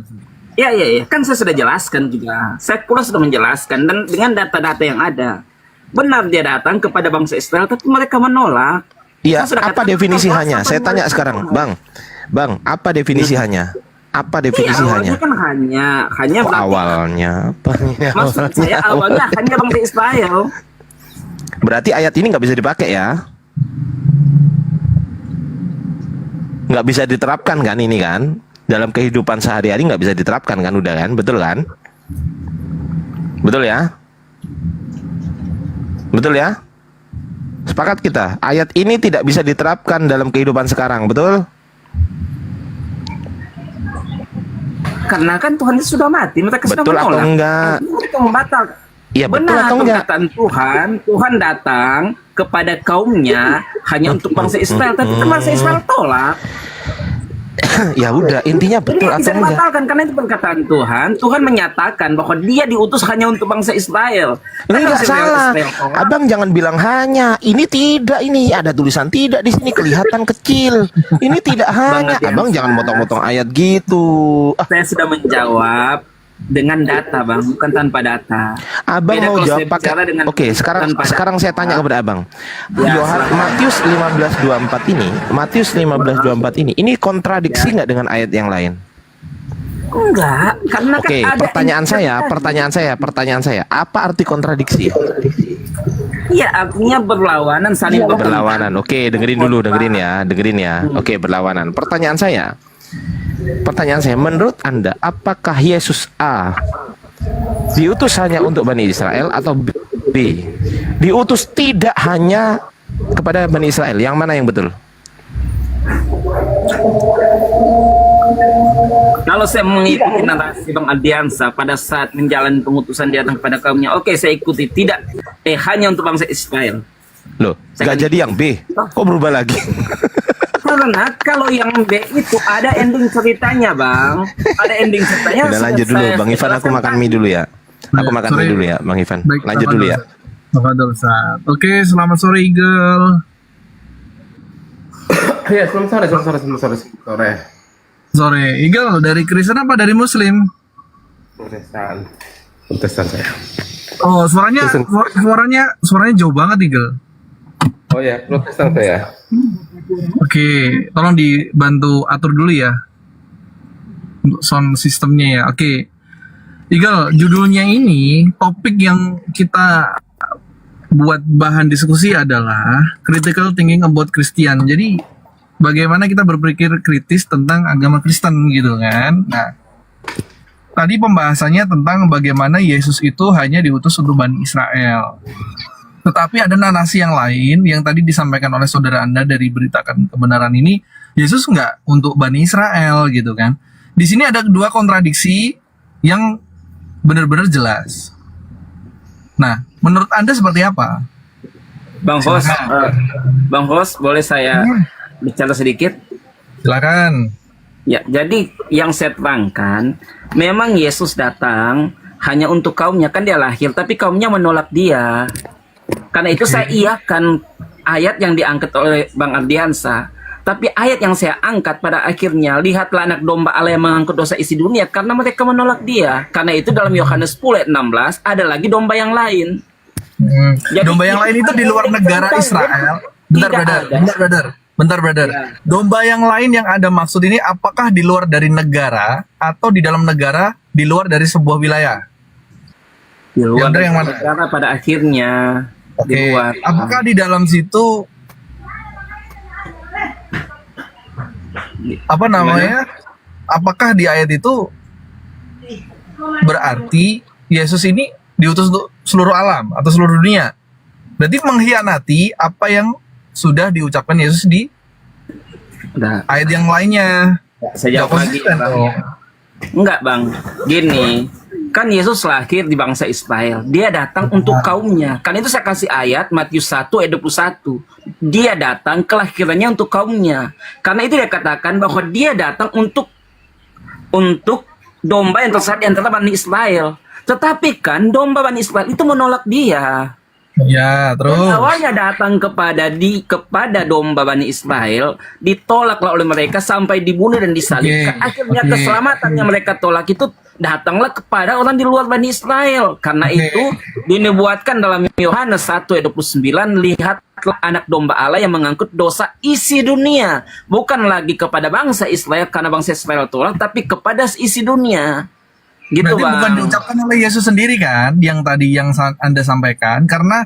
Ya, kan saya sudah jelaskan juga. Saya pula sudah menjelaskan dan dengan data-data yang ada. Benar dia datang kepada bangsa Israel, tapi mereka menolak. Iya, Saya sudah apa katakan, definisi apa hanya? Saya tanya mereka sekarang, menolak. Bang, apa definisi hanya? Apa definisi Iya, hanya? awalnya kan hanya Oh, berarti- awalnya apa? Maksud saya awalnya hanya bangsa Israel. Berarti ayat ini nggak bisa dipakai ya? Nggak bisa diterapkan kan ini kan? Dalam kehidupan sehari-hari nggak bisa diterapkan kan, udah kan? Betul kan? Betul ya? Betul ya? Sepakat kita, ayat ini tidak bisa diterapkan dalam kehidupan sekarang, betul? Karena kan Tuhan itu sudah mati, mereka sudah Betul atau menolak. enggak? Mereka membatalkan. Iya, betul Benar atau enggak? perkataan Tuhan datang kepada kaumnya hanya untuk bangsa Israel, tapi kan bangsa Israel tolak. Ya udah, intinya betul Ini bisa atau enggak? dibatalkan karena itu perkataan Tuhan. Tuhan menyatakan bahwa Dia diutus hanya untuk bangsa Israel. Dan Enggak bangsa salah. Israel tolak. Abang jangan bilang hanya. Ini tidak, ini ada tulisan tidak di sini, kelihatan kecil. Ini tidak hanya. Bang, Abang jangan motong-motong ayat gitu. Ah, Saya sudah menjawab dengan data, Bang, bukan tanpa data. Abang Beda mau kalau jawab saya pakai. bicara dengan Oke, sekarang tanpa data. sekarang saya tanya kepada Abang. Ya, silakan. Matius 15:24 ini, Matius 15:24 ini kontradiksi nggak dengan ayat yang lain? Enggak, karena Oke, kan ada pertanyaan saya, apa arti kontradiksi? Iya, artinya berlawanan, saling bertentangan. Berlawanan. Oke, dengerin ya. Oke, berlawanan. Pertanyaan saya, menurut Anda, apakah Yesus A diutus hanya untuk Bani Israel atau B diutus tidak hanya kepada Bani Israel? Yang mana yang betul? Kalau saya mengikuti narasi Bang Ardiansa pada saat menjalani pengutusan dia kepada kaumnya, oke, saya ikuti tidak hanya untuk bangsa Israel. Loh, Saya nggak kan- jadi yang B. Kok berubah lagi? Karena kalau yang B itu ada ending ceritanya, Bang. Ada ending ceritanya. Udah lanjut dulu, Bang Ivan. Aku makan mie dulu ya. Aku makan mie dulu ya, Bang Ivan. Baik, Lanjut dulu ya. Tafadhol, Ustaz. Oke, selamat sore Eagle. Ya, selamat sore. Sore Eagle, dari Kristen apa dari Muslim? Protestan saya. Oh, suaranya Kristen. suaranya jauh banget Eagle. Oh ya, Protestan saya. Oke, tolong dibantu atur dulu ya untuk sound sistemnya ya. Oke, Eagle, judulnya ini topik yang kita buat bahan diskusi adalah critical thinking about Christian. Jadi bagaimana kita berpikir kritis tentang agama Kristen gitu kan. Nah, tadi pembahasannya tentang bagaimana Yesus itu hanya diutus untuk Bani Israel. Tetapi ada narasi yang lain yang tadi disampaikan oleh saudara Anda dari beritakan kebenaran ini, Yesus nggak untuk Bani Israel gitu kan. Di sini ada dua kontradiksi yang benar-benar jelas. Nah, menurut Anda seperti apa? Bang Hos, boleh saya bicara sedikit? Silakan. Ya, jadi yang saya terangkan, memang Yesus datang hanya untuk kaumnya, kan dia lahir, tapi kaumnya menolak dia. Karena itu saya iakan ayat yang diangkat oleh Bang Ardiansa. Tapi ayat yang saya angkat pada akhirnya, lihatlah anak domba Allah yang mengangkut dosa isi dunia, karena mereka menolak dia. Karena itu dalam Yohanes 10 ayat 16, ada lagi domba yang lain. Jadi Domba yang lain itu di luar negara Israel. Bentar, Tidak brother. ada. Bentar, brother. Domba yang lain yang Anda maksud ini apakah di luar dari negara atau di dalam negara, di luar dari sebuah wilayah? Di luar Yang mana? negara pada akhirnya. Di Oke. luar. Apakah di dalam situ apa namanya? Apakah di ayat itu berarti Yesus ini diutus untuk seluruh alam atau seluruh dunia? Berarti mengkhianati apa yang sudah diucapkan Yesus di Udah. ayat yang lainnya. Saya jawab Nggak lagi. konsisten Bang. dong. Enggak, Bang. Gini, Kan Yesus lahir di bangsa Israel. Dia datang untuk kaumnya. Kan itu saya kasih ayat Matius 1 ayat 21. Dia datang kelahirannya untuk kaumnya. Karena itu dia katakan bahwa dia datang untuk domba yang tersesat di antara Bani Israel. Tetapi kan domba Bani Israel itu menolak dia. Ya, terus. Dan awalnya datang kepada domba Bani Israel, ditolaklah oleh mereka sampai dibunuh dan disalibkan. Akhirnya keselamatan yang mereka tolak itu datanglah kepada orang di luar Bani Israel. Karena itu dinubuatkan dalam Yohanes 1 ayat 29, lihatlah anak domba Allah yang mengangkut dosa isi dunia. Bukan lagi kepada bangsa Israel karena bangsa Israel tolak, tapi kepada isi dunia. Gitu, Berarti Bang. bukan diucapkan oleh Yesus sendiri kan, yang tadi yang Anda sampaikan, karena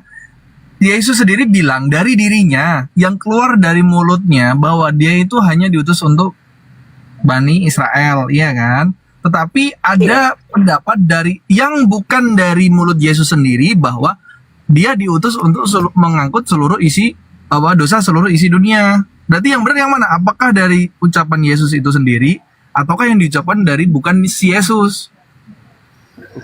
Yesus sendiri bilang dari dirinya, yang keluar dari mulutnya bahwa dia itu hanya diutus untuk Bani Israel, iya kan? Tetapi ada pendapat dari yang bukan dari mulut Yesus sendiri bahwa dia diutus untuk mengangkut seluruh isi dosa seluruh isi dunia. Berarti yang benar yang mana? Apakah dari ucapan Yesus itu sendiri ataukah yang diucapkan dari bukan si Yesus?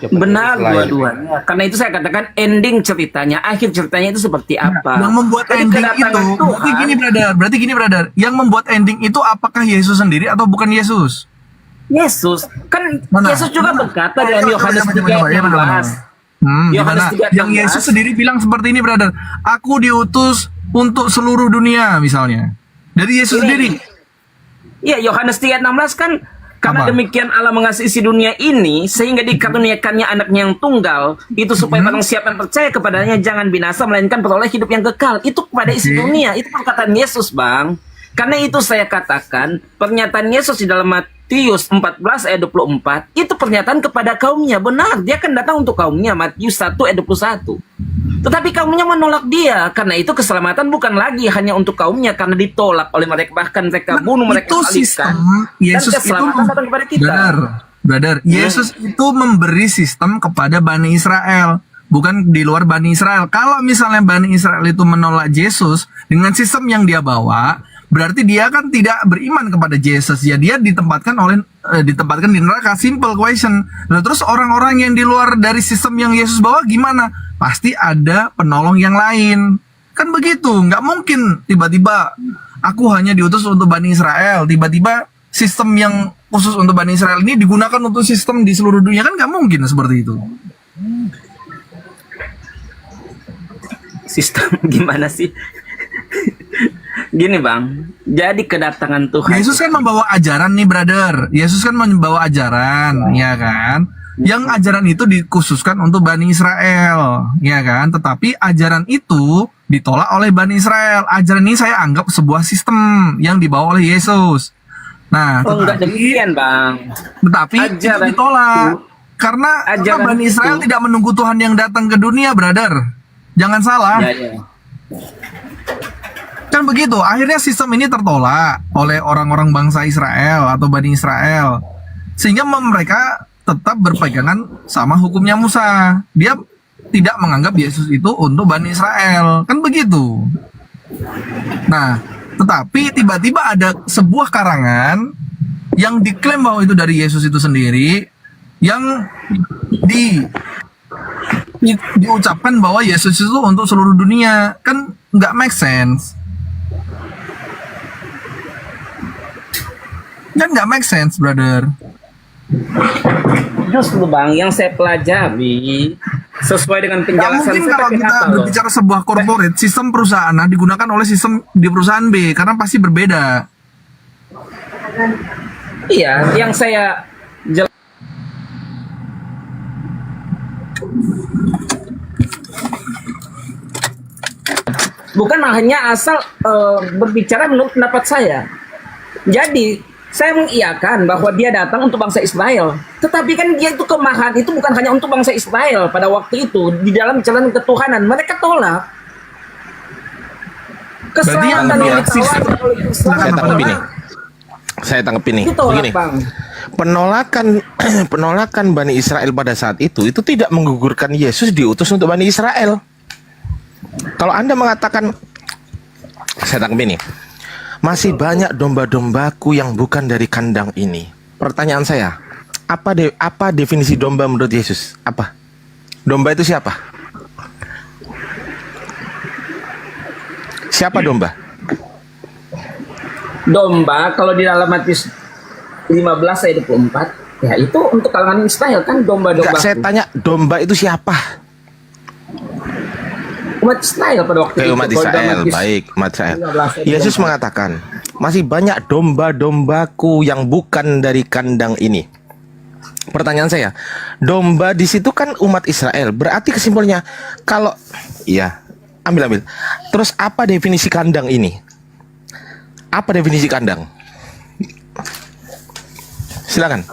Benar dua-duanya. Karena itu saya katakan ending ceritanya, akhir ceritanya itu seperti apa. Yang membuat Jadi ending kedatangan itu, Tuhan, berarti gini brother, yang membuat ending itu apakah Yesus sendiri atau bukan Yesus? Yesus. Kan Mana? Yesus juga berkata dalam Coba, Yohanes coba, 3 coba, ayat mana? 16. Yohanes Gimana? 3 Yang Yesus sendiri bilang seperti ini brother, aku diutus untuk seluruh dunia misalnya. Dari Yesus sendiri. Iya, Yohanes 3 ayat 16 kan, karena Apa? demikian Allah mengasihi isi dunia ini sehingga dikaruniakannya anaknya yang tunggal itu supaya barang siapa yang percaya kepadanya jangan binasa melainkan peroleh hidup yang kekal. Itu kepada isi dunia. Itu perkataan Yesus, Bang. Karena itu saya katakan pernyataan Yesus di dalam Matius 14 ayat 24 itu pernyataan kepada kaumnya. Benar, dia kan datang untuk kaumnya, Matius 1 ayat 21. Tetapi kaumnya menolak dia. Karena itu keselamatan bukan lagi hanya untuk kaumnya, karena ditolak oleh mereka, bahkan mereka bunuh, mereka Itu salibkan. sistem Yesus Dan keselamatan datang kepada kita. Brother, Yesus itu memberi sistem kepada Bani Israel, bukan di luar Bani Israel. Kalau misalnya Bani Israel itu menolak Yesus dengan sistem yang dia bawa, berarti dia kan tidak beriman kepada Yesus. Ya dia ditempatkan di neraka. Simple question. Nah, terus orang-orang yang di luar dari sistem yang Yesus bawa gimana? Pasti ada penolong yang lain. Kan begitu. Nggak mungkin tiba-tiba aku hanya diutus untuk Bani Israel. Tiba-tiba sistem yang khusus untuk Bani Israel ini digunakan untuk sistem di seluruh dunia. Kan nggak mungkin seperti itu. Sistem gimana sih? Gini, Bang, jadi kedatangan Tuhan Yesus kan membawa ajaran nih brother. Yesus kan membawa ajaran, ya kan? Yang ajaran itu dikhususkan untuk Bani Israel, ya kan? Tetapi ajaran itu ditolak oleh Bani Israel. Ajaran ini saya anggap sebuah sistem yang dibawa oleh Yesus. Nah, enggak demikian, Bang. tetapi itu Ajaran ditolak karena ajaran Bani Israel itu- tidak menunggu Tuhan yang datang ke dunia, brother. Jangan salah. Ya. Kan begitu, akhirnya sistem ini tertolak oleh orang-orang bangsa Israel atau Bani Israel. Sehingga mereka tetap berpegangan sama hukumnya Musa. Dia tidak menganggap Yesus itu untuk Bani Israel. Kan begitu. Nah, tetapi tiba-tiba ada sebuah karangan yang diklaim bahwa itu dari Yesus itu sendiri, yang diucapkan bahwa Yesus itu untuk seluruh dunia. Kan nggak make sense. Kan nggak make sense, brother. Justru, Bang, yang saya pelajari sesuai dengan Nggak penjelasan mungkin saya kalau pakai kita apa loh. berbicara sebuah corporate, sistem perusahaan A digunakan oleh sistem di perusahaan B, karena pasti berbeda. Iya, yang saya bukan hanya asal berbicara menurut pendapat saya. Jadi saya mengiyakan bahwa dia datang untuk bangsa Israel. Tetapi kan dia itu kemahan itu bukan hanya untuk bangsa Israel pada waktu itu di dalam jalan ketuhanan mereka tolak. Keselamatan Berarti yang yang ditawarkan oleh Islam Saya tangkap ini. adalah Saya tangkap ini. ditolak, Begini. Bang. Penolakan Bani Israel pada saat itu tidak menggugurkan Yesus diutus untuk Bani Israel. Kalau Anda mengatakan, saya tangkap ini, masih banyak domba-dombaku yang bukan dari kandang ini. Pertanyaan saya, Apa definisi domba menurut Yesus? Apa? Domba itu siapa? Siapa domba? Domba kalau di dalam Matius 15 ayat 24, ya itu untuk kalangan Israel kan domba-domba. Enggak, saya tanya domba itu siapa? Umat Israel pada waktu itu. Umat Kalau dalam Israel, Matius baik, umat Israel. 15 ayat Yesus 24. mengatakan, masih banyak domba-dombaku yang bukan dari kandang ini. Pertanyaan saya, domba di situ kan umat Israel. Berarti kesimpulannya, kalau iya, ambil. Terus apa definisi kandang ini? Apa definisi kandang? Silakan.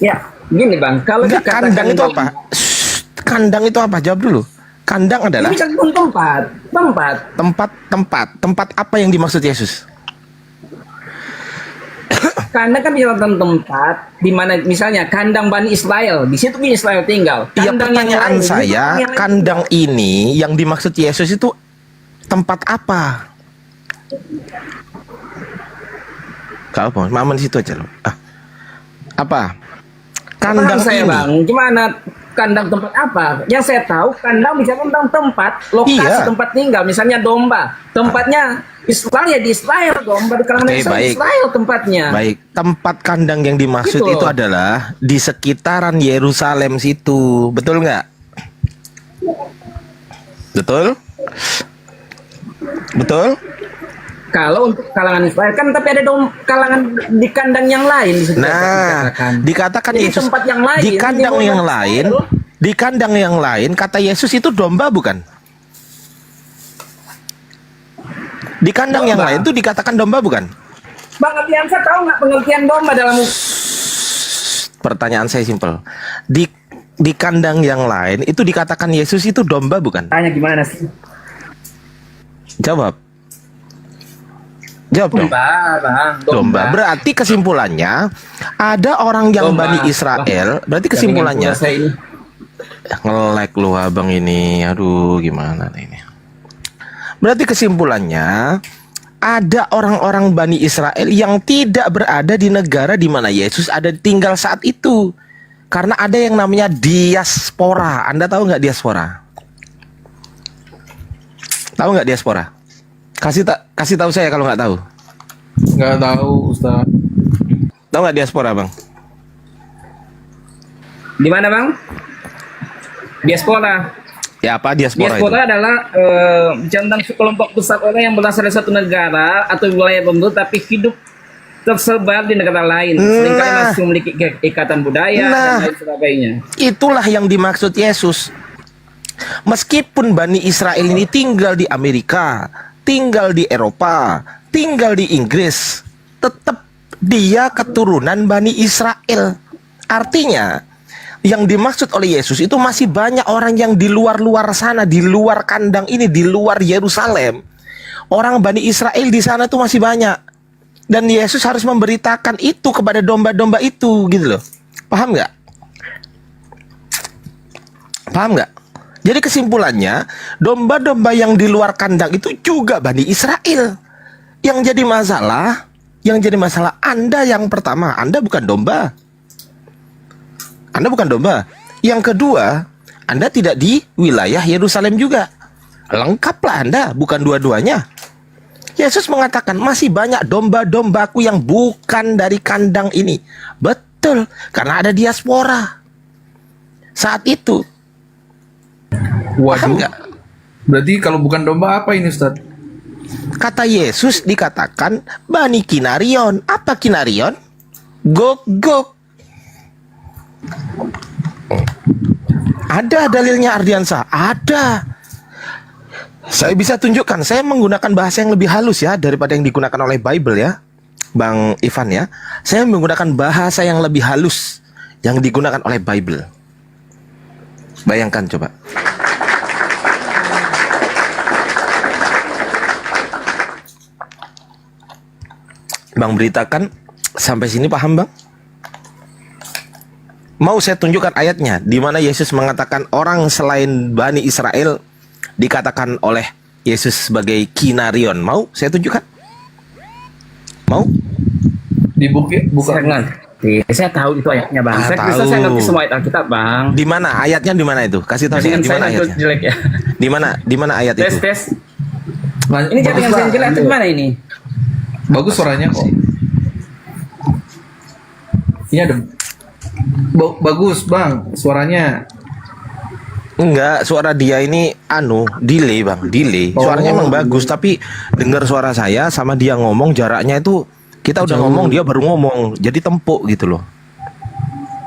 Ya, gini Bang, kalau Enggak, dikatakan kandang itu apa? Kandang itu apa? Jawab dulu. Kandang adalah Ini kan tempat apa yang dimaksud Yesus? Kandang kan misalkan tempat di mana misalnya kandang Bani Israel, di situ Bani Israel tinggal. Iya, Kandang yang pertanyaan lain, saya, yang lain kandang ini yang dimaksud Yesus itu tempat apa? Kau apa? Mama di situ aja loh. Apa? Kandang Paham saya ini. Bang, gimana kandang tempat apa? Yang saya tahu kandang bisa tentang tempat, lokasi Iya. tempat tinggal. Misalnya domba, tempatnya Israel ya di Israel, domba di kalangan Oke, Israel, baik. Israel tempatnya. Baik, tempat kandang yang dimaksud Gitu itu loh. adalah di sekitaran Yerusalem situ. Betul nggak? Betul? Betul? Kalau untuk kalangan Israel kan tapi ada kalangan di kandang yang lain di situ. Nah, dikatakan Jadi Yesus tempat yang lain, di kandang di yang umat lain, Israel. di kandang yang lain kata Yesus itu domba bukan? Di kandang yang Domba. lain itu dikatakan domba bukan? Bang Abiansa tahu nggak pengertian domba dalam Pertanyaan saya simpel. Di kandang yang lain itu dikatakan Yesus itu domba bukan? tanya gimana sih? Jawab. Jawab dong. Domba, Bang. Domba. Berarti kesimpulannya ada orang yang Domba. Bani Israel. Berarti kesimpulannya Jangan dengan pula saya ini. nge-like lu abang ini. Aduh, gimana nih ini. Berarti kesimpulannya ada orang-orang Bani Israel yang tidak berada di negara di mana Yesus ada tinggal saat itu. Karena ada yang namanya diaspora. Anda tahu nggak diaspora? Tahu nggak diaspora? Kasih tahu saya kalau nggak tahu. Nggak tahu, Ustaz. Tahu nggak diaspora, Bang? Di mana, Bang? Diaspora. Ya, apa diaspora, Diaspora itu? adalah tentang sekelompok besar orang yang berasal dari satu negara atau wilayah tertentu tapi hidup tersebar di negara lain. Seringkali Nah. masih memiliki ikatan budaya Nah. dan lain sebagainya. Itulah yang dimaksud Yesus. Meskipun Bani Israel ini tinggal di Amerika, tinggal di Eropa, tinggal di Inggris, tetap dia keturunan Bani Israel. Artinya, yang dimaksud oleh Yesus itu masih banyak orang yang di luar-luar sana, di luar kandang ini, di luar Yerusalem. Orang Bani Israel di sana tuh masih banyak. Dan Yesus harus memberitakan itu kepada domba-domba itu, gitu loh. Paham nggak? Paham nggak? Jadi kesimpulannya, domba-domba yang di luar kandang itu juga Bani Israel. Yang jadi masalah Anda yang pertama, Anda bukan domba. Anda bukan domba. Yang kedua, Anda tidak di wilayah Yerusalem juga. Lengkaplah Anda, bukan dua-duanya. Yesus mengatakan masih banyak domba-dombaku yang bukan dari kandang ini. Betul, karena ada diaspora. Saat itu. Paham Waduh. nggak? Berarti kalau bukan domba apa ini, Ustaz? Kata Yesus dikatakan Bani Kinarion. Apa Kinarion? Gog-gog. Ada dalilnya Ardiansa? Ada. Saya bisa tunjukkan. Saya menggunakan bahasa yang lebih halus ya daripada yang digunakan oleh Bible ya, Bang Ivan ya. Saya menggunakan bahasa yang lebih halus yang digunakan oleh Bible. Bayangkan coba. Bang beritakan sampai sini paham, Bang? Mau saya tunjukkan ayatnya di mana Yesus mengatakan orang selain Bani Israel dikatakan oleh Yesus sebagai Kinarion. Mau saya tunjukkan? Mau? Di bukit bukan. Jangan. ngerti. Saya tahu itu ayatnya bang. Ah, Saya Kristen, tahu. saya ngerti semua ayat Alkitab bang. Di mana ayatnya, di mana itu? Kasih tahu Jaringan saya di saya mana itu ayatnya. jelek ya. Di mana ayat Tes itu? tes. Ini jaringan saya jelek atau gimana ini? Bagus suaranya kok. Ini ada bagus bang suaranya. Enggak, suara dia ini delay bang, delay. Suaranya emang bagus, tapi dengar suara saya sama dia ngomong jaraknya itu kita udah ngomong dia baru ngomong, jadi tempuk gitu loh.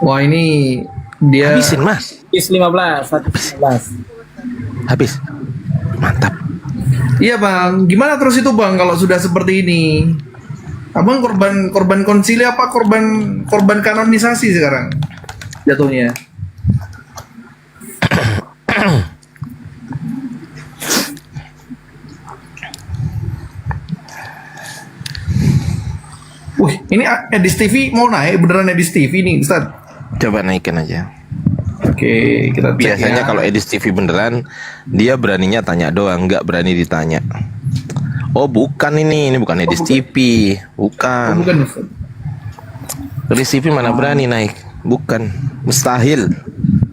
Wah ini dia. Habisin mas, Is 15, 115. habis, mantap. Iya bang, gimana terus itu bang kalau sudah seperti ini? Abang korban konsili apa korban kanonisasi sekarang jatuhnya? Wih, ini Edis TV mau naik beneran Edis TV nih, Ustaz. Coba naikin aja. Oke, kita cek Biasanya ya. kalau Edis TV beneran, dia beraninya tanya doang, nggak berani ditanya. Oh bukan ini bukan Edis TV, Oh, bukan. bukan Ustaz. Edis TV mana berani naik, bukan, mustahil,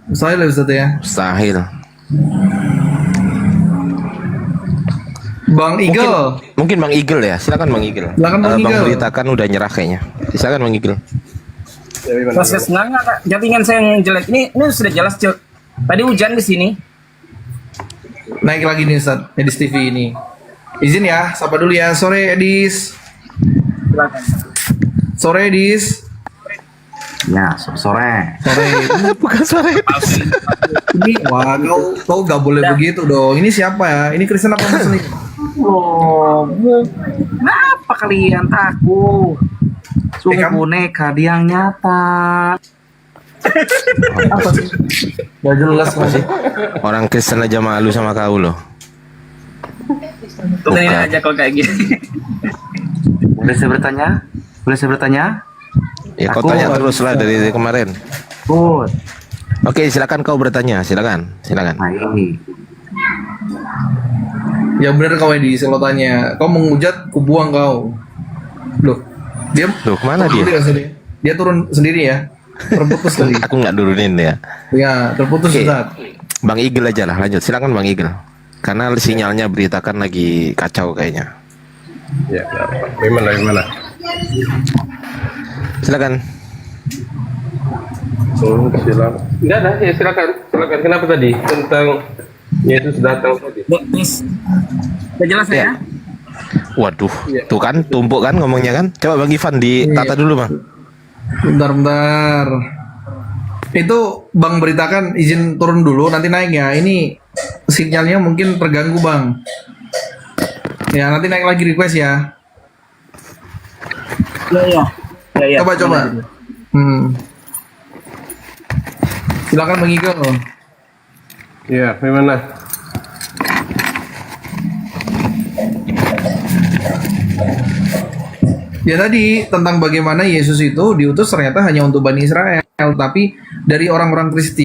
Saya lah Ustaz ya. mustahil. Bang Eagle. Mungkin Bang Igel ya, silakan Bang Igel. Silakan, Bang Bang Igel. beritakan udah nyerah kayaknya. Silakan Bang Igel. Proses nggak Kak. Jaringan saya yang jelek ini sudah jelas Cuk. Tadi hujan di sini. Naik lagi nih Ustaz, Edis TV ini. Izin ya, sapa dulu ya. Sore Edis. Silakan. Sore Edis. Ya, sore. Sore. Bukan suara Ini wah kau gak boleh begitu dong. Ini siapa ya? Ini Kristen apa Muslim? Oh, kenapa kalian takut? Sungguh kamu- boneka dia yang nyata. Apa sih? Gak jelas apa sih? Orang Kristen aja malu sama kau loh. Tuh ini aja kalau kayak gini. Boleh saya bertanya? Boleh saya bertanya? Ya kau Aku tanya nggak terus lah bisa. dari kemarin. Good. Oke, silakan kau bertanya, silakan. Nah ini. Ya bener kau Edis, kalau tanya. Kau menghujat, kubuang kau. Loh, dia Loh, kemana dia? Dia turun sendiri ya. Terputus tadi. Aku nggak nurunin ya. Ya, terputus Oke. Ustaz. Bang Igel aja lah, lanjut. Silakan Bang Igel. Karena sinyalnya beritakan lagi kacau kayaknya. Ya, gimana? Silakan. Silakan. Enggak ada, ya silakan. Kenapa tadi? Tentang Yesus datang tadi. Yes. Udah jelas ya? Waduh, tuh kan tumpuk kan ngomongnya kan. Coba Bang Ivan ditata dulu Bang. Bentar. Itu Bang beritakan izin turun dulu, nanti naik ya. Ini sinyalnya mungkin terganggu Bang. Ya, nanti naik lagi request ya. Iya. Ya. Coba. Silakan Bang Igel. Iya, gimana? Ya tadi tentang bagaimana Yesus itu diutus ternyata hanya untuk Bani Israel, tapi dari orang-orang Kristen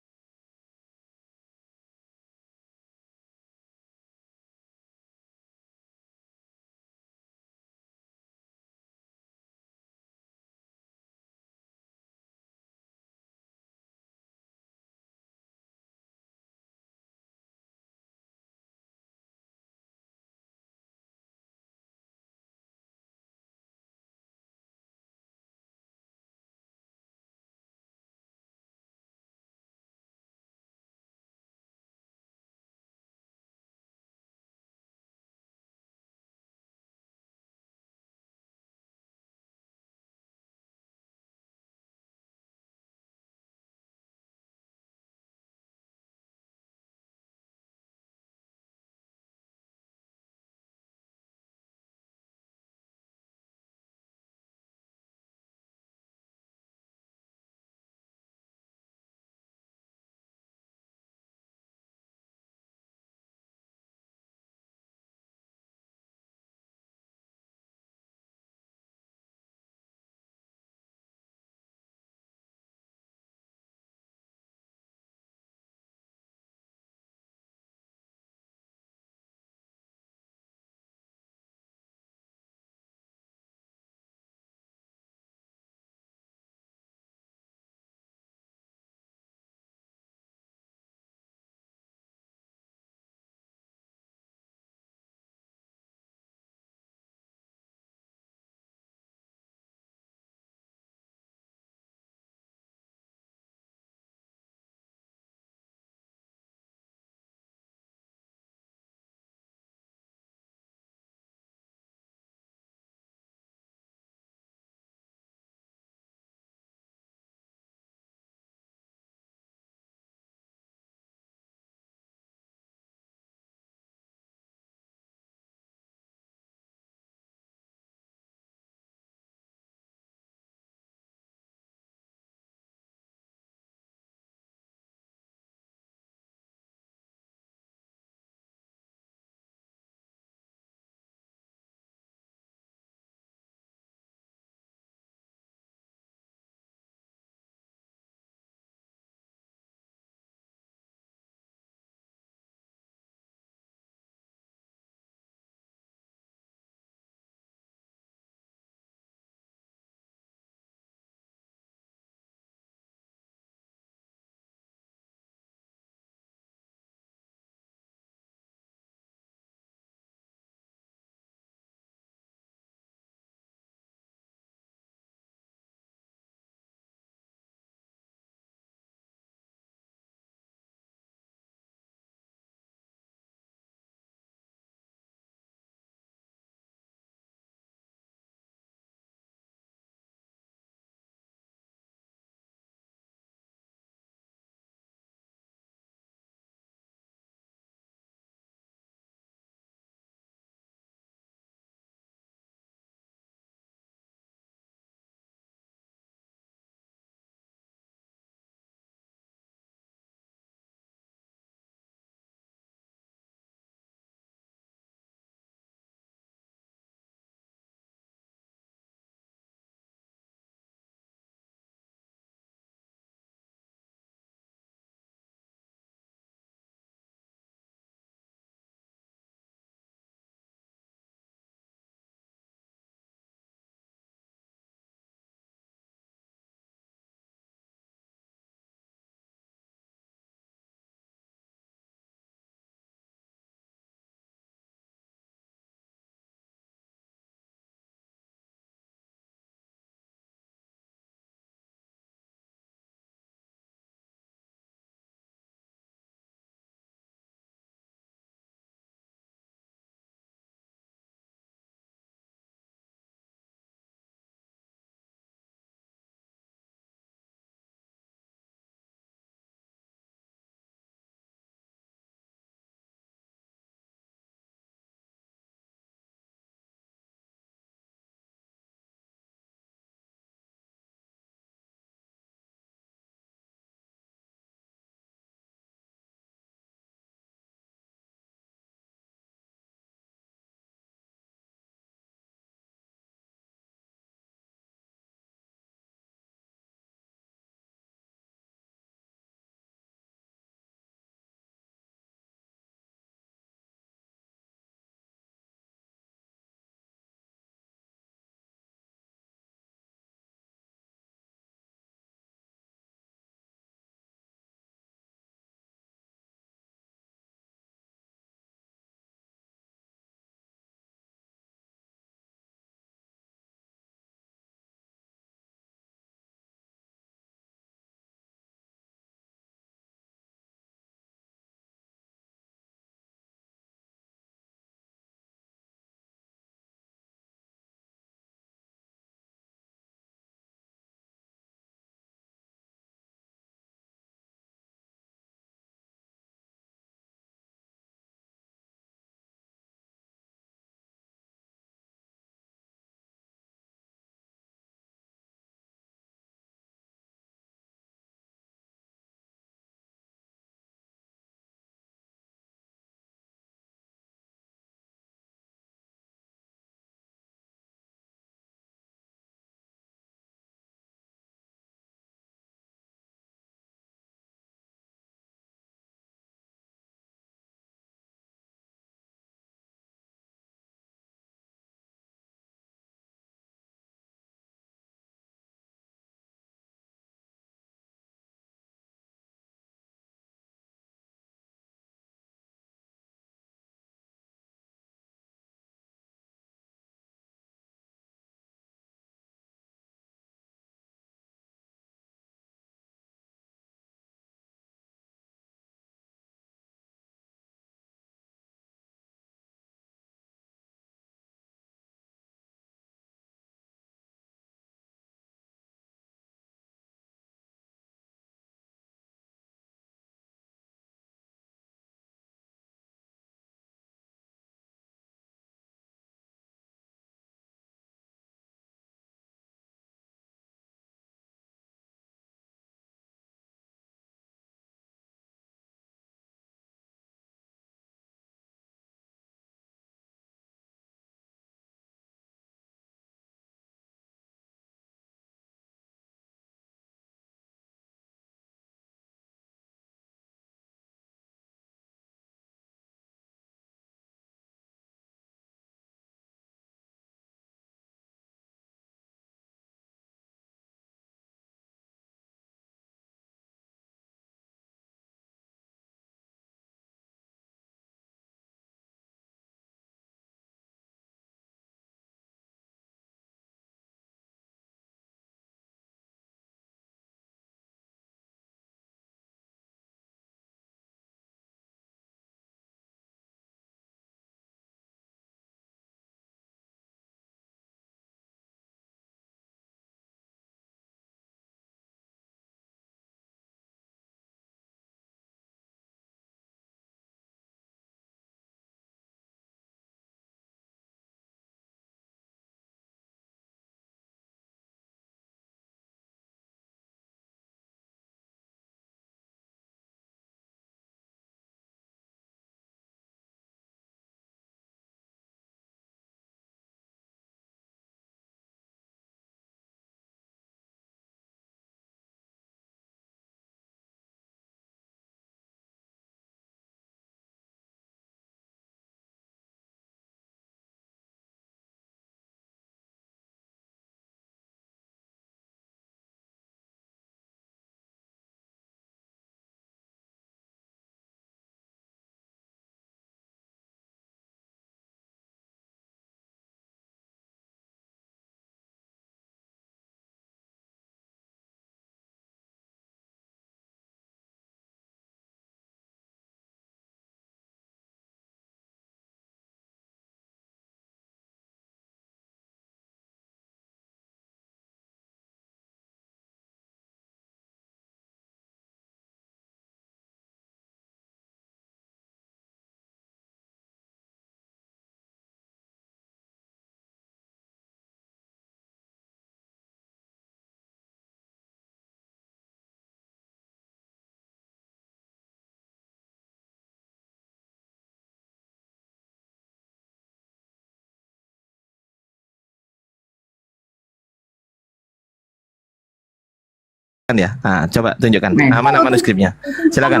ya. Nah, coba tunjukkan. Nih. Mana manuskripnya? Silakan.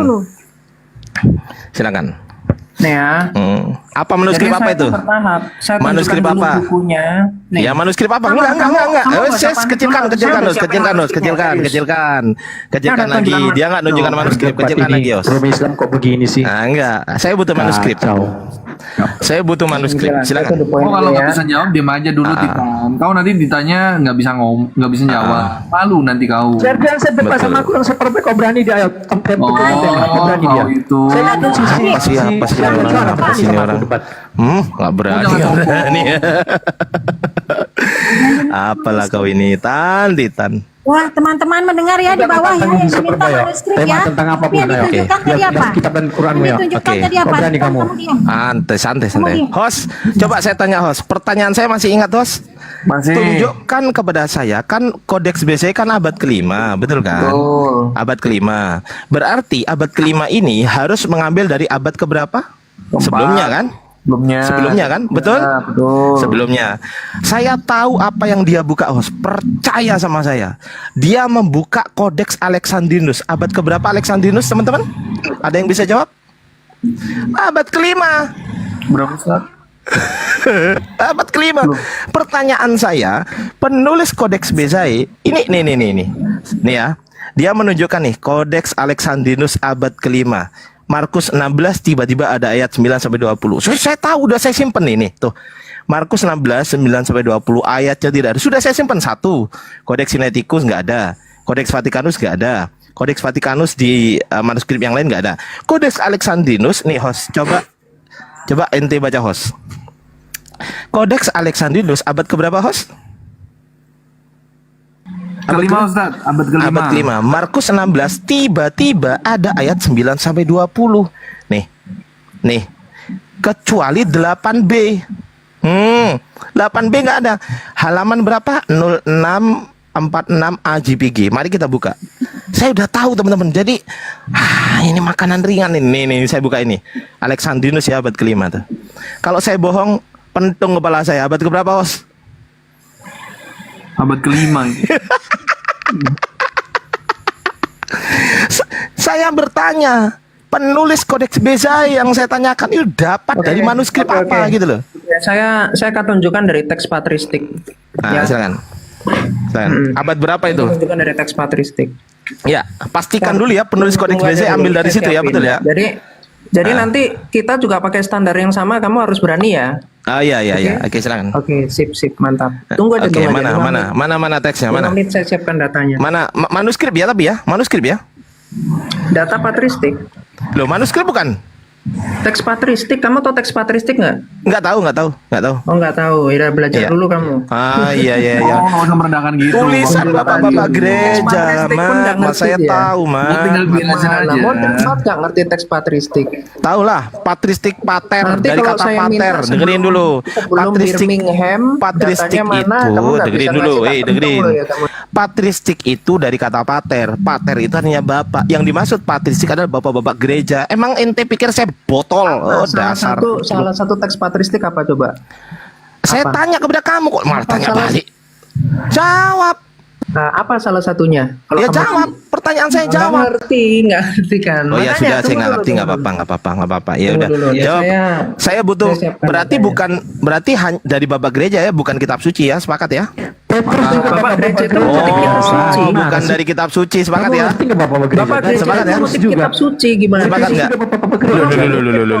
Silakan. Nih ya. Apa manuskrip Jadi apa saya itu? bertahap. Saya Manuskrip tunjukkan dulu apa? bukunya. Nih. Ya manuskrip apa? Kamu- Enggak. kamu baca Kecilkan panik kecilkan dulu. kecilkan Saya Hos, udah kecilkan siapin Hos, kecilkan manuskripnya, kecilkan Ada lagi. tunjukkan Dia nggak nunjukkan manuskrip, kecilkan lagi Hos. Program Islam kok begini sih? Ah, enggak. Saya butuh manuskrip. Saya butuh manuskrip. Silakan. Oh kalau nggak bisa jawab diam aja dulu Titan. Kau nanti ditanya nggak bisa jawab. Malu nanti kau. Biar saya bebas Betul. sama aku yang seperti kok berani dia. Berani dia. kau itu. Saya yakin Apa sih orang? Apa sih ini orang? Nggak berani. Oh, jangan Nggak berani. Apalah kau ini, Titan. Wah, teman-teman mendengar ya di bawah ya yang diminta manuskrip Tema ya. tentang apa, Tapi yang Bunda? ditunjukkan Oke. tadi apa? Kitab dan Quranmu ya. Yang ditunjukkan Oke. tadi apa? Kok berani kamu? diam. Santai. Kemudian. Host, coba saya tanya Host. Pertanyaan saya masih ingat Host? Masih. Tunjukkan kepada saya kan kodeks BC kan abad kelima, betul kan? Betul. Abad kelima. Berarti abad kelima ini harus mengambil dari abad keberapa? Sebelumnya kan? Sebelumnya kan? Betul? Ya, betul. Sebelumnya. Saya tahu apa yang dia buka, Host. Percaya sama saya. Dia membuka kodeks Alexandrinus. Abad keberapa Alexandrinus, teman-teman? Ada yang bisa jawab? Abad kelima. Berapa Ustaz? Abad kelima. Pertanyaan saya, penulis kodeks Bezae ini nih ya. Dia menunjukkan nih kodeks Alexandrinus abad kelima. Markus 16 tiba-tiba ada ayat 9 sampai 20. Saya tahu udah saya simpen ini tuh. Markus 16 9 sampai 20 ayatnya tidak ada. Sudah saya simpen satu. Kodeks Sinaiticus nggak ada. Kodeks Vatikanus nggak ada. Kodeks Vatikanus di manuskrip yang lain nggak ada. Kodeks Alexandrinus nih Host, coba ente baca Host. Kodeks Alexandrinus abad keberapa Host? Kelima Ustaz, abad kelima. Abad kelima. Markus 16 tiba-tiba ada ayat 9 sampai 20. Nih. Kecuali 8B. 8B nggak ada. Halaman berapa? 0646 AJPG. Mari kita buka. Saya udah tahu teman-teman. Jadi ini makanan ringan ini. Nih saya buka ini. Alexandrinus ya abad kelima tuh. Kalau saya bohong, pentung kepala saya. Abad keberapa, Host? Abad kelima. Saya bertanya, penulis kodeks Bezae yang saya tanyakan itu dapat dari manuskrip apa gitu loh. Ya, saya akan tunjukkan dari teks patristik. Nah, silakan. Abad berapa itu? Tunjukkan dari teks patristik. Ya, pastikan dulu ya penulis kodeks Tunggu aja Bezae dulu, ambil dari saya situ ya, siapin betul ya? Jadi nanti kita juga pakai standar yang sama, kamu harus berani ya. Iya. Oke, silakan. Oke, sip, mantap. Tunggu aja, Oke, tunggu aja. mana teksnya? 5 Mana? menit saya siapkan datanya. Mana manuskrip ya tapi ya? Manuskrip ya? Data patristik. Loh, manuskrip bukan? Teks patristik, kamu tahu teks patristik nggak? Nggak tahu. Oh nggak tahu, ya belajar Iya. dulu kamu. Iya. Oh, nggak usah merendahkan gitu. Tulisan bapak-bapak gereja, Patristik pun nggak Mas. ngerti Saya dia. tahu, Mas. Tinggal jelasin aja. Modern nggak ngerti teks patristik. Tahu lah, patristik pater Nanti dari kalau kata saya pater. minta Dengerin sebelum- dulu. sebelum Birmingham, patristik datanya mana, itu, kamu nggak dengerin bisa dulu. ngasih tak Dengerin. pentung loh ya kamu. Patristik itu dari kata pater. Pater itu artinya bapak. Yang dimaksud patristik adalah bapak-bapak gereja. Emang ente pikir saya botol? Oh, dasar. Salah satu teks patristik apa coba? Saya apa? tanya kepada kamu kok malah Apa tanya salah- balik. Jawab. Nah, apa salah satunya? Ya kamu- jawab. Pertanyaan saya Nggak jawab. nggak ngerti kan? Oh ya Makanya, sudah, saya tunggu nggak dulu, ngerti, nggak tunggu apa-apa. Ya Tunggu udah, dulu. Ya, jawab. Saya butuh. saya siapkan Berarti datanya. berarti dari bapak gereja ya, bukan kitab suci ya, sepakat ya? Bapak gereja itu ngutip kitab suci. Oh, bukan dari kitab suci, sepakat ya? Bapak gereja Sepakat ya? itu ngutip kitab suci gimana? Sepakat nggak? Loh,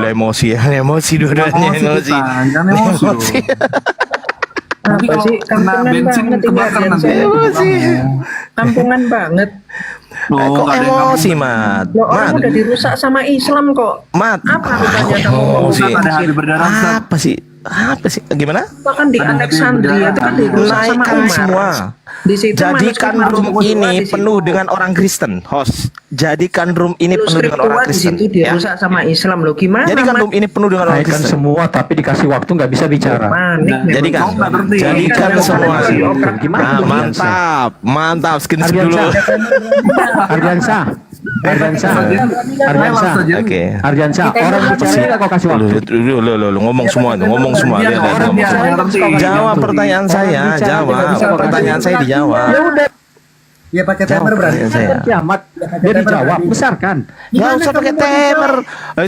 emosi dua-duanya emosi. Jangan emosi. Apa sih? Kena Kampungan bensin banget ini kebakar Ardian nanti. saya. Emosi. Kampungan banget. Kok nggak ada yang emosi, Mat? Lo orang Mat, udah dirusak sama Islam kok. Mat. Apa rupanya kamu mau Emosi. Ustaz, ada hati berdarah Ustaz. Apa sih? Apa sih? Gimana? Bahkan di Ada Alexandria itu kan dirusak sama Naikkan Umar. semua. Di situ Jadikan manuskrip room manuskrip ini tua di situ. penuh dengan orang Kristen, host. Jadikan room ini penuh Manuskrip dengan orang tua di Kristen. situ Ya. dirusak sama Islam lo gimana? Jadikan room ini penuh dengan orang Naikkan Kristen. semua tapi dikasih waktu nggak bisa bicara. Panik. Jadikan, Kau nggak ngerti. jadikan Jadikan semua. semua. Gimana Nah, tuh, mantap, screenshot dulu. Ardiansa. Oke. Ardiansa, orang bicara nggak kau kasih waktu. Lu ngomong semua tuh, ngomong semua. Dia Lihat, orang ngomong biasa semua. ngerti. Jawab pertanyaan saya, jawab. Pertanyaan saya dijawab. Dia pakai Jawab timer berarti. pertanyaan saya. Kiamat. Dia dijawab, besarkan. Nggak usah pakai timer.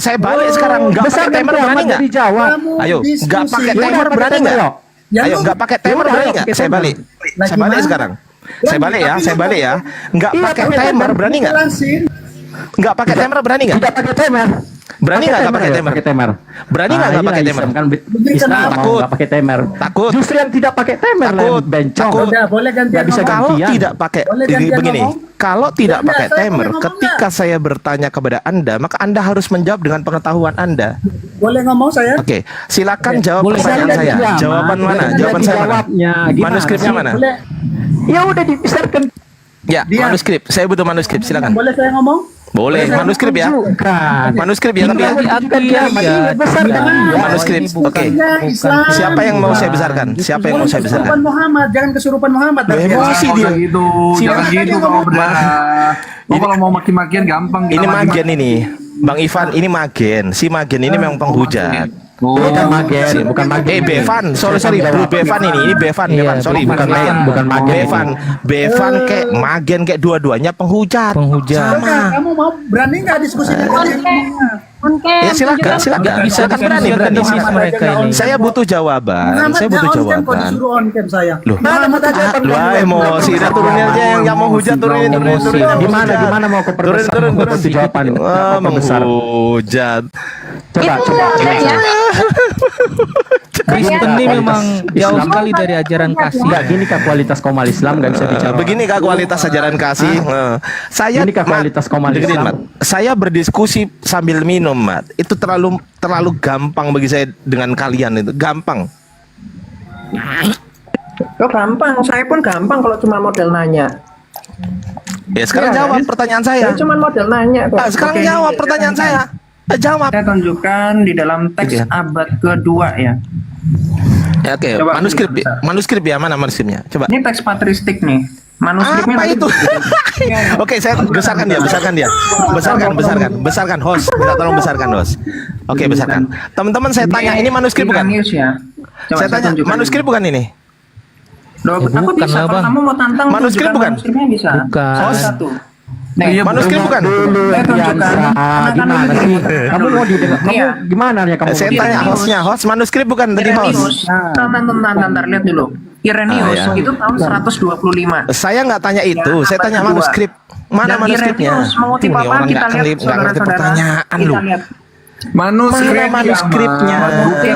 Saya balik sekarang. Nggak pakai timer berani nggak? Dia dijawab. Ayo, nggak pakai timer berani nggak? Ayo, nggak pakai timer berani nggak? Saya balik. Saya balik sekarang. Saya balik ya. Saya balik ya. Nggak pakai timer berani nggak? Nggak pakai timer berani nggak? Tidak pakai timer. Berani nggak pakai timer? Pakai timer. Berani nggak pakai timer? Kan Islam mau Takut. nggak pakai timer. Takut. Justru yang tidak pakai timer lah Takut. yang bencong. Takut. Udah, boleh gantian Nggak bisa ngomong. Kalau gantian. tidak pakai Boleh gantian begini, ngomong? kalau tidak Udah, pakai saya timer, boleh ngomong ketika saya bertanya kepada Anda, maka Anda harus menjawab dengan pengetahuan Anda. Boleh ngomong saya? Oke, silakan jawab Boleh pertanyaan saya saya. gantian, Jawaban Mas. mana? Boleh Jawaban saya mana? dijawabnya. Gimana Manuskripnya sih? mana? Boleh. Ya udah dibesarkan. Ya, manuskrip. Saya butuh manuskrip. Silakan. Boleh saya ngomong? Boleh, manuskrip ya. Bukan. Manuskrip ya, tapi ya. Besarkan. Manuskrip. Oke. Siapa yang mau saya besarkan? Siapa yang mau saya besarkan? Kesurupan Muhammad, jangan kesurupan Muhammad. Emosi dia. Gitu, jangan gitu kalau berdarah. Kalau mau maki-makian gampang. Ini magen ini. Bang Ivan, ini magen. Si magen ini memang penghujat. Bukan magen, bukan magen. Bevan, sorry bro, Bevan ini Bevan, Bevan, sorry, bukan magen, bukan magen. Bevan kayak magen kayak dua-duanya penghujat. Sama. Kamu mau berani nggak diskusi dengan dia? Ya silakan. Bisa kan berani. mereka ini. Saya butuh jawaban. Saya butuh jawaban. Disuruh on cam saya. Loh, Muhammad aja Wah, emosi. Udah turunin aja yang mau hujat turunin. Gimana mau kau perbesar? Turun. Itu jawaban. Wah, Mau perbesar. menghujat. Coba. Kristen ini memang jauh sekali dari ajaran kasih. Enggak, gini kah kualitas kaum Islam nggak bisa bicara. Begini kak kualitas ajaran kasih. Saya Ini kah kualitas kaum dengerin, Islam? Mat. Saya berdiskusi sambil minum, Mat. Itu terlalu gampang bagi saya dengan kalian itu. Gampang. Oh gampang, saya pun gampang kalau cuma model nanya. Ya sekarang Iya, jawab kan? pertanyaan saya. Saya cuma model nanya kok. Sekarang Oke, jawab ini pertanyaan saya saya. Jawab. Saya tunjukkan di dalam teks Iya. abad kedua ya. Ya, oke, Coba, manuskrip. bisa. Manuskrip ya, mana manuskripnya? Coba. Ini teks patristik nih. Manuskripnya Apa nanti itu? Oke, saya besarkan dia. Besarkan host. Minta tolong besarkan host. Oke, besarkan. Teman-teman saya tanya, ini manuskrip bukan? Iranius ya. Coba Saya tanya, tunjukkan. manuskrip bukan ini? Loh, aku bukan bisa lah, kalau Bang. kamu mau tantang Manuskrip tunjukkan bukan? manuskripnya bisa. Bukan. Salah satu. Nih, Iya, Manuskrip bukan? saya tunjukkan. Gimana sih? Kamu mau didengar? Kamu Iya. gimana ya kamu? Saya mau tanya didengar? hostnya, host manuskrip bukan tadi Irenius, host. Bentar, lihat dulu. Irenius Ah, ya. itu tahun 125. Saya nggak tanya itu, Ya, saya abad tanya kedua. manuskrip. Mana Dan manuskripnya? Irenius mengutip Tuh, nih apa? orang Kita nggak lihat ngerti saudara-saudara. pertanyaan Kita lu. lihat. Mana manuskripnya?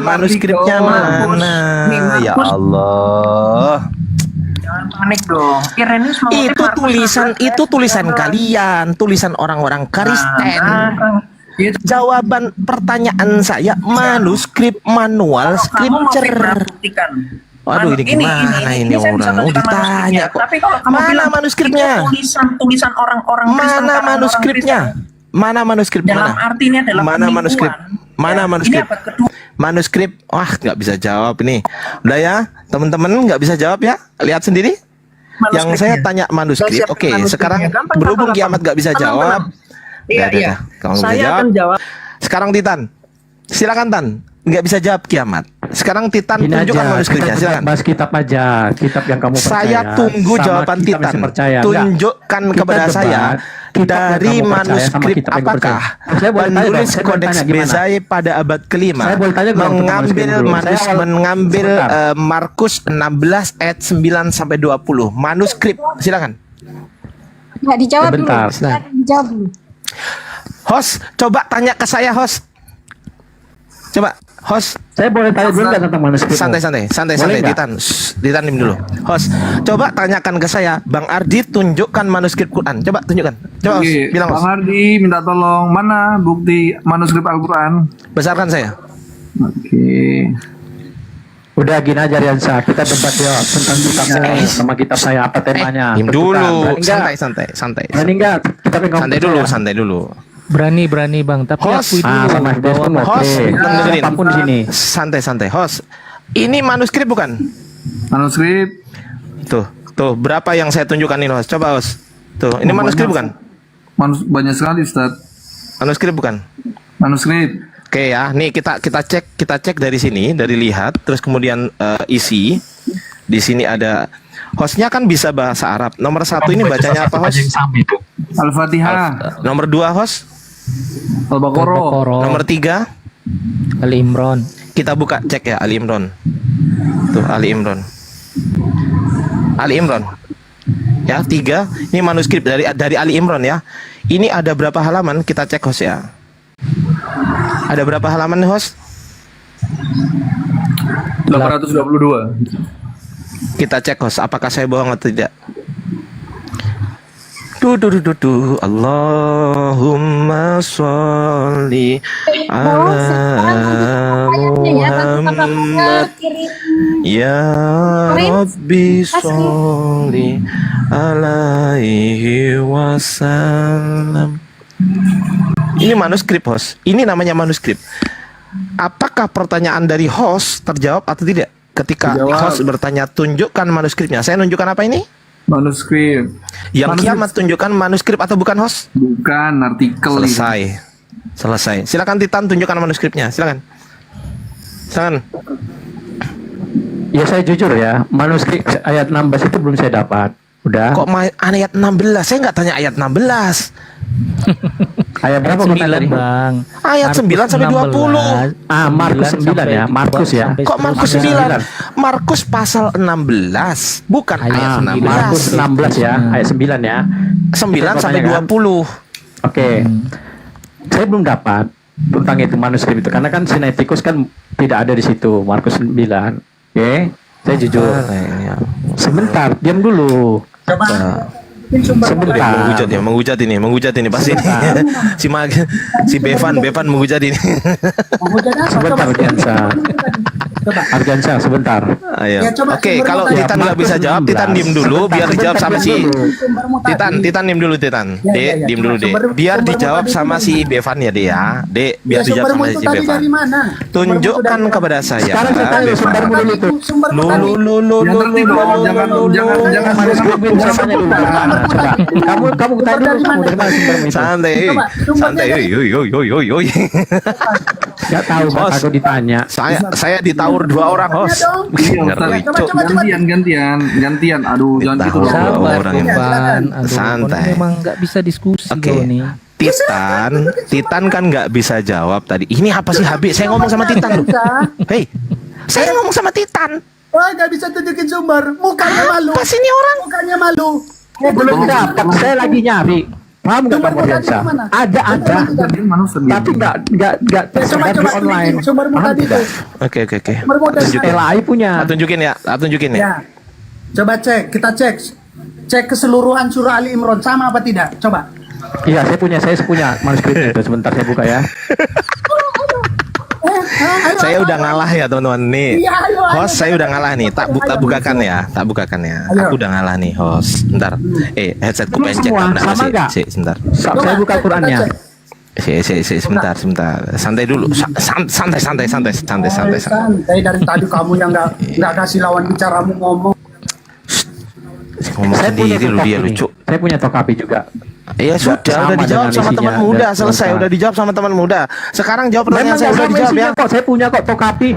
Manuskripnya mana? Ya Allah. Jangan panik dong. Irenius mengutip Itu tulisan kalian, tulisan orang-orang Kristen. Jawaban pertanyaan saya manuskrip manual scripture. Buktikan. Waduh, ini gimana ini saya bisa orang? Oh, tunjukkan ditanya manuskripnya. kok. Tapi kalau kamu Mana bilang manuskripnya? itu tulisan orang-orang Kristen, Mana orang-orang manuskripnya? Kristen. Mana manuskrip Dalam mana? artinya dalam Mana penipuan. manuskrip? Mana Ya, manuskrip? ini abad kedua. Manuskrip, wah nggak bisa jawab ini. Udah ya, teman-teman nggak bisa jawab ya. Lihat sendiri. Yang saya tanya manuskrip. Saya siapkan Oke, manuskripnya. sekarang Gampang, berhubung gampang, kiamat nggak bisa gampang. jawab. Iya, Udah, iya. kamu nggak bisa Saya jawab. akan jawab. Sekarang Titan, silakan Tan. Nggak bisa jawab kiamat. Sekarang Titan Gini tunjukkan aja, manuskripnya. kita Silakan. bahas kitab aja, kitab yang kamu percaya. Saya tunggu sama jawaban kitab yang Titan. saya percaya. Tunjukkan Enggak. kepada Kita saya debat, kitab yang dari kamu percaya sama manuskrip kitab yang apakah percaya. Saya boleh tanya, Bang? penulis Saya boleh Kodeks tanya gimana? Bezai pada abad kelima Saya boleh tanya nggak untuk manuskrip dulu? Saya awal- mengambil sebentar. Markus 16 ayat 9 sampai 20. Manuskrip, silakan. Nggak dijawab dulu. Sebentar. Nggak dijawab dulu. Host, coba tanya ke saya, host. Coba, host. Saya boleh tanya dulu nggak tentang manuskrip? Santai, Boleh nggak? Titan. Shh, Titan diam dulu. Host, coba tanyakan ke saya, Bang Ardi tunjukkan manuskrip Quran. Coba tunjukkan. Coba, host, Oke, bilang Bang host. Hardi minta tolong mana bukti manuskrip Al-Quran? Besarkan saya. Oke. Udah gini aja Riansa, kita debat ya tentang kitabnya sama kitab saya apa temanya. Diam Tentukan. dulu. Berani nggak? Santai. Berani nggak? Kitab yang kamu Santai percaya? dulu. Berani Bang, tapi Host. akui dulu Sama bahwa Desmond, oke. Host, dengerin. Apapun di sini. Santai, host. Ini manuskrip bukan? Manuskrip Tuh, berapa yang saya tunjukkan ini, host? Coba, host. Tuh, ini manuskrip bukan? banyak sekali Ustaz. Manuskrip bukan? Manuskrip. Oke ya, nih kita cek dari sini, dari lihat, terus kemudian isi. Di sini ada Hostnya kan bisa bahasa Arab. Nomor 1 ini bacanya apa, host? Al-Fatihah, Nomor 2, host? Al-Baqarah, Nomor 3? Ali Imran. Kita buka cek ya Ali Imran. Tuh Ali Imran. Ali Imran. Ya, 3. Ini manuskrip dari Ali Imran ya. Ini ada berapa halaman? Kita cek, host ya. Ada berapa halaman nih, host? 822. Kita cek, host, apakah saya bohong atau tidak. Allahumma sholli ala Muhammad ya Rabbi sholli alaihi wasallam. Ini manuskrip, host. Ini namanya manuskrip. Apakah pertanyaan dari host terjawab atau tidak? Ketika host bertanya, tunjukkan manuskripnya. Saya nunjukkan apa ini? Manuskrip. Yang kiamat tunjukkan manuskrip atau bukan, host? Bukan artikel. Selesai. Silakan Titan tunjukkan manuskripnya. Silakan. Ya saya jujur ya, manuskrip ayat 16 itu belum saya dapat. Udah. Kok ayat 16? Saya nggak tanya ayat 16. Ayat berapa kok tadi? Bang. Ayat 9 sampai 20. Markus 9 ya, Markus ya. Kok Markus 9? Markus pasal 16, bukan ayat 16. Markus 16 ya, ayat 9 ya. 9 sampai 20. Oke. Saya belum dapat tentang itu manuskrip itu karena kan Sinaiticus kan tidak ada di situ, Markus 9. Oke. Saya jujur. Sebentar, diam dulu. Sebentar. Menghujat ini pasti. si Bevan menghujat ini. Sebentar, Argansa, sebentar. Ayo. Oke, kalau Titan nggak bisa jawab, Titan diem dulu, biar dijawab sama si Titan diem dulu, Titan. Dek, diem dulu, Dek. Biar dijawab sama si Bevan ya, Dek ya. Dek, biar dijawab sama si Bevan. Tunjukkan kepada saya. Sekarang saya tanya sumbermu dulu tuh. Kamu tanya dulu dari mana sumbermu itu. Santai. Yoi. Gak tahu, aku ditanya. Saya ditaur 2 orang, host. Gantian. Aduh, jangan gitu dong. Sabar, orang ini. Tuhan. Aduh, Santai. Memang nggak bisa diskusi Oke. nih. Titan kan nggak bisa jawab tadi. Ini apa sih Habib? Saya ngomong sama Titan loh. Hei, saya ngomong sama Titan. Wah, gak bisa tunjukin sumber. Mukanya malu. Pas ini orang. Mukanya malu. Belum dapat, saya lagi nyari. Paham nggak Bang Biasa? Ada. Tapi nggak tersebar di online. Sumbermu tadi tuh. Oke. Tunjukin. LAI punya. Tunjukin ya. Ya. Coba kita cek. Cek keseluruhan surah Ali Imran sama apa tidak? Coba. Iya, saya punya manuskripnya itu. Sebentar saya buka ya. Saya udah ngalah ya teman-teman nih. Host saya udah ngalah nih. Tak bukakan ya. Aku udah ngalah nih host. Bentar. Headsetku pengen cek. Sama nggak? Sebentar. Saya buka Qurannya. Sebentar. Santai dulu. Santai. Santai dari tadi kamu yang nggak kasih lawan bicaramu ngomong. Ngomong sendiri lu dia lucu. Saya punya tokapi juga. Ya sudah dijawab sama teman muda. Selesai, udah dijawab sama teman muda. Sekarang jawab pertanyaan saya, udah dijawab ya. Saya punya kok tokapi.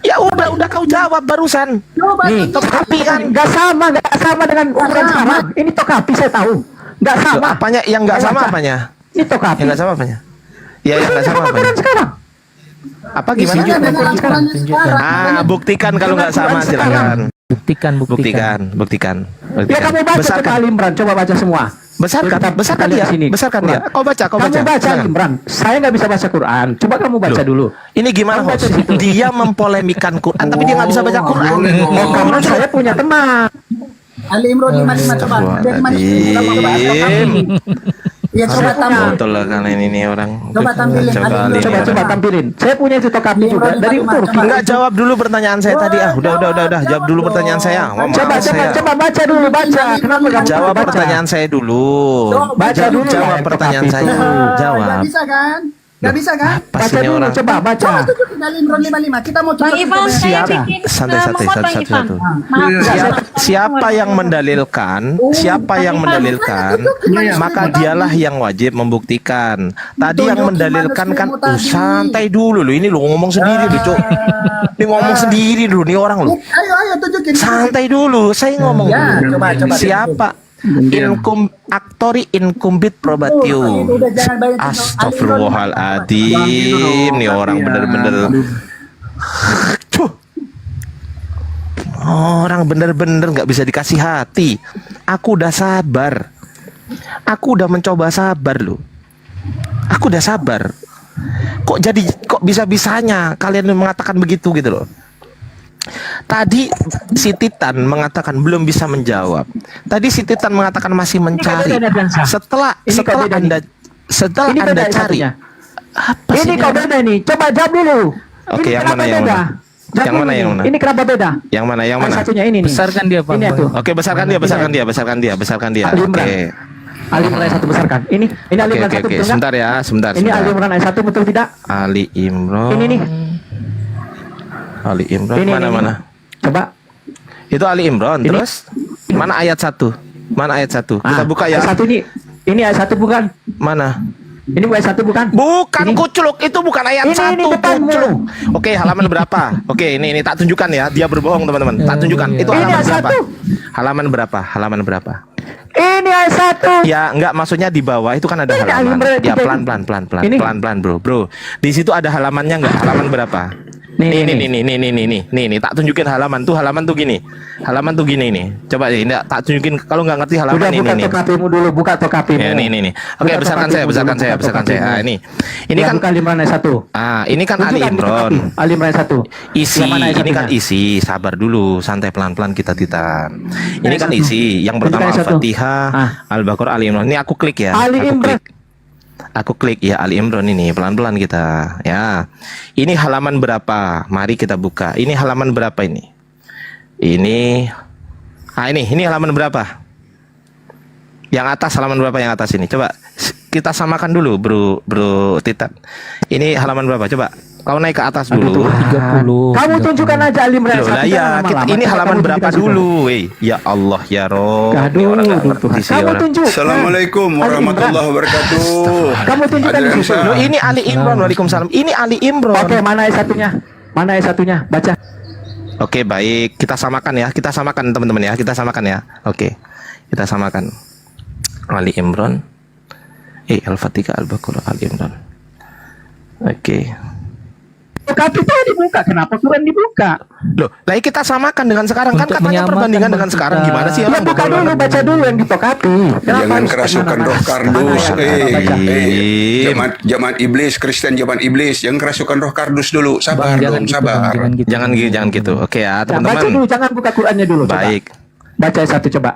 Ya udah kau jawab barusan. Nih, tokapi kan nggak sama dengan ukuran sekarang. Ini tokapi saya tahu. Nggak sama. Apanya yang nggak sama apanya? Ini tokapi. Yang nggak sama apanya? Ya yang nggak sama apanya? Sekarang. Apa gimana? Buktikan kalau nggak sama, silakan. Buktikan. Ya kamu baca ke Ali Imran, coba baca semua. Besarkan dia. Kau baca. Kamu baca Imran. Saya nggak bisa baca Quran. Coba kamu baca dulu. Ini gimana host? Dia mempolemikan Quran, tapi dia nggak bisa baca Quran. Karena saya punya teman. Ali Imran 55 coba. Iya coba tampilin. Betul lah kalian ini orang. Coba tampilin. Coba tampilin. Saya punya itu tokapi juga dari Turki. Enggak, jawab dulu pertanyaan saya tadi. Udah. Jawab dulu pertanyaan saya. Coba baca dulu. Kenapa kamu jawab pertanyaan saya dulu? Baca dulu. Jawab pertanyaan saya. Jawab. Gak bisa kan? Baca dulu, orang. Coba baca. Ali Imran 55. Kita mau coba. Bang Ivan, saya bikin Santai, satu. Maaf. Siapa yang mendalilkan? Maka dialah yang wajib membuktikan. Tadi yang mendalilkan kan santai dulu loh. Ini lo ngomong sendiri loh, Cok. Ini ngomong sendiri dulu nih orang lo. Ayo tunjukin. Santai dulu, saya ngomong Ya, dulu. coba. Siapa? Aktori incumbit probatio. Itu udah jangan banyak Astagfirullahaladzim, nih orang bener-bener. Cuh. Orang bener-bener nggak bisa dikasih hati. Aku udah sabar. Aku udah mencoba sabar loh. Aku udah sabar. Kok bisa-bisanya kalian mengatakan begitu gitu loh. Tadi si Titan mengatakan belum bisa menjawab. Tadi si Titan mengatakan masih mencari. Setelah Anda cari. Apa sih Ini kau beda nih. Coba jawab dulu. Oke, Ini yang kenapa mana yang beda? mana? Jawab Yang dulu mana nih. yang mana? Ini kenapa beda? Yang mana? Yang Yang mana? satunya ini nih. Besarkan dia, Bang. Ini tuh. Oke, besarkan dia. Ali Imran. Oke. Ali Imran ayat 1 besarkan. Ini Ali Oke, Imran oke, 1 oke. betul Sebentar ya, sebentar. Ini Ali Imran ayat 1 betul tidak? Ali Imran. Ini nih. Ali Imran Ini, mana ini. mana? Coba. Itu Ali Imran. Ini. Terus mana ayat 1? Mana ayat 1? Kita buka ya. Ayat 1 ini. Ini ayat 1 bukan? Mana? Ini ayat 1 bukan? Bukan Ini. kuculuk, itu bukan ayat Ini 1 depanmu. kuculuk. Oke, halaman berapa? Oke, ini tak tunjukkan ya. Dia berbohong, teman-teman. Tak tunjukkan. Itu Ini halaman ayat berapa? 1. Halaman berapa? Halaman berapa? Ini ayat 1. Ya, enggak, maksudnya di bawah itu kan ada Ini halaman. Imran Ya, tiga. pelan-pelan, Ini. Bro. Di situ ada halamannya enggak? Halaman berapa? Nih, Nih, tak tunjukin halaman tuh gini. Halaman tuh gini nih. Coba ini tak tunjukin kalau nggak ngerti halaman Udah ini buka nih. tokapimu dulu, buka tokapimu. Ya, nih. Oke, Buka besarkan saya. tokapimu dulu, buka tokapimu. Ah, ini Ya, kan buka Ali Imran ayat 1. ini kan Ali Tunjukkan di Imran. tokapi. Ali Imran ayat 1. Isi, Yang mana ayat ini kan satunya? isi, sabar dulu, santai pelan-pelan kita Titan. Ini kan satu. isi, yang pertama Tunjukkan ayat satu. Al-Fatihah, Ah. Al-Baqarah, Ali Imran. Ini aku klik ya. Ali Imran. Aku klik ya Ali Imran ini, pelan-pelan kita. Ya. Ini halaman berapa? Mari kita buka. Ini halaman berapa ini? Ini halaman berapa? Yang atas halaman berapa yang atas ini? Coba kita samakan dulu, Bro Titan. Ini halaman berapa? Coba kau naik ke atas dulu. 30. Kamu tunjukkan aja Ali Imran Loh, ayat 1. lah ya, Lama-lama. ini Coba halaman kamu berapa tunjukkan situ. dulu? Weh, ya Allah ya Rob. Ini Aduh, orang nggak ngerti Tuhan. sih Kamu orang. tunjuk. Assalamualaikum warahmatullahi wabarakatuh. Kamu tunjukkan di situ. Loh, ini Ali Imran. Waalaikumsalam. Ini Ali Imran. Oke, mana ayat satunya? Mana ayat satunya? Baca. Oke, baik. Kita samakan ya. Kita samakan teman-teman ya. Kita samakan ya. Oke. Kita samakan. Ali Imran. Al-Fatihah, Al-Baqarah, Ali Imran. Oke. Tokapi tadi dibuka. Kenapa Quran dibuka? Loh, lah kita samakan dengan sekarang kan Untuk katanya menyamakan perbandingan dengan Bang sekarang Titan. gimana sih? Ya orang buka bohong? dulu, baca dulu yang di tokapi. Jangan harus kerasukan kemana-mana? roh kardus. Mana ya? Baca. Zaman iblis, Kristen zaman iblis. Jangan kerasukan roh kardus dulu. Sabar Bang, jangan dong, gitu, sabar. Bang, jangan gitu. Jangan gitu. Oke ya, Nah, baca teman-teman. dulu, jangan buka Qurannya dulu. Coba. Baik. Baca ayat 1 coba.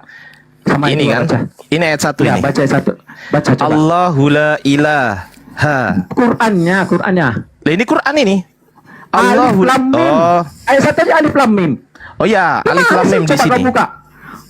Sama Ini itu, kan. baca. Ini ayat 1 Ya, ini. baca ayat 1. Baca coba. Allahu la ilaha. Qurannya. Lah ini Quran ini. Alif Allahu Lam Mim. Oh. Ayat 1 aja Alif Lam Mim. Oh ya, Alif Mana Lam sih? Mim di Coba sini. kau buka.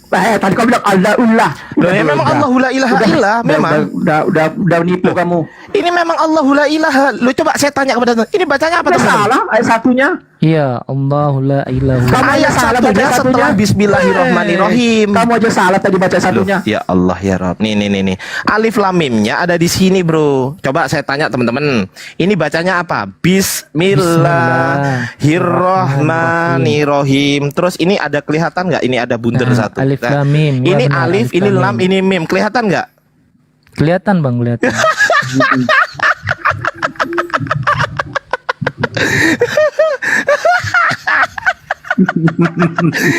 Tadi kau bilang Allahullah. Loh, ya memang Allahu la ilaha illa, memang. Udah nipu kamu. Ini memang Allahu la ilaha. Lu coba saya tanya kepada teman. Ini bacanya apa Udah teman? salah ayat satunya. Iya, Allahu la ilaha. Kamu aja Ayat salah baca satunya satunya. setelah Bismillahirrahmanirrahim. Kamu aja salah tadi baca satunya. Ya Allah ya Rob. Nih. Alif Lam Mimnya ada di sini, Bro. Coba saya tanya teman-teman. Ini bacanya apa? Bismillahirrahmanirrahim. Terus ini ada kelihatan nggak? Ini ada bundar Nah, satu. Alif Lam Mim. Ya, Ini benar, alif, Alif ini Lam lam, Mim. ini mim. Kelihatan nggak? Kelihatan, Bang, kelihatan.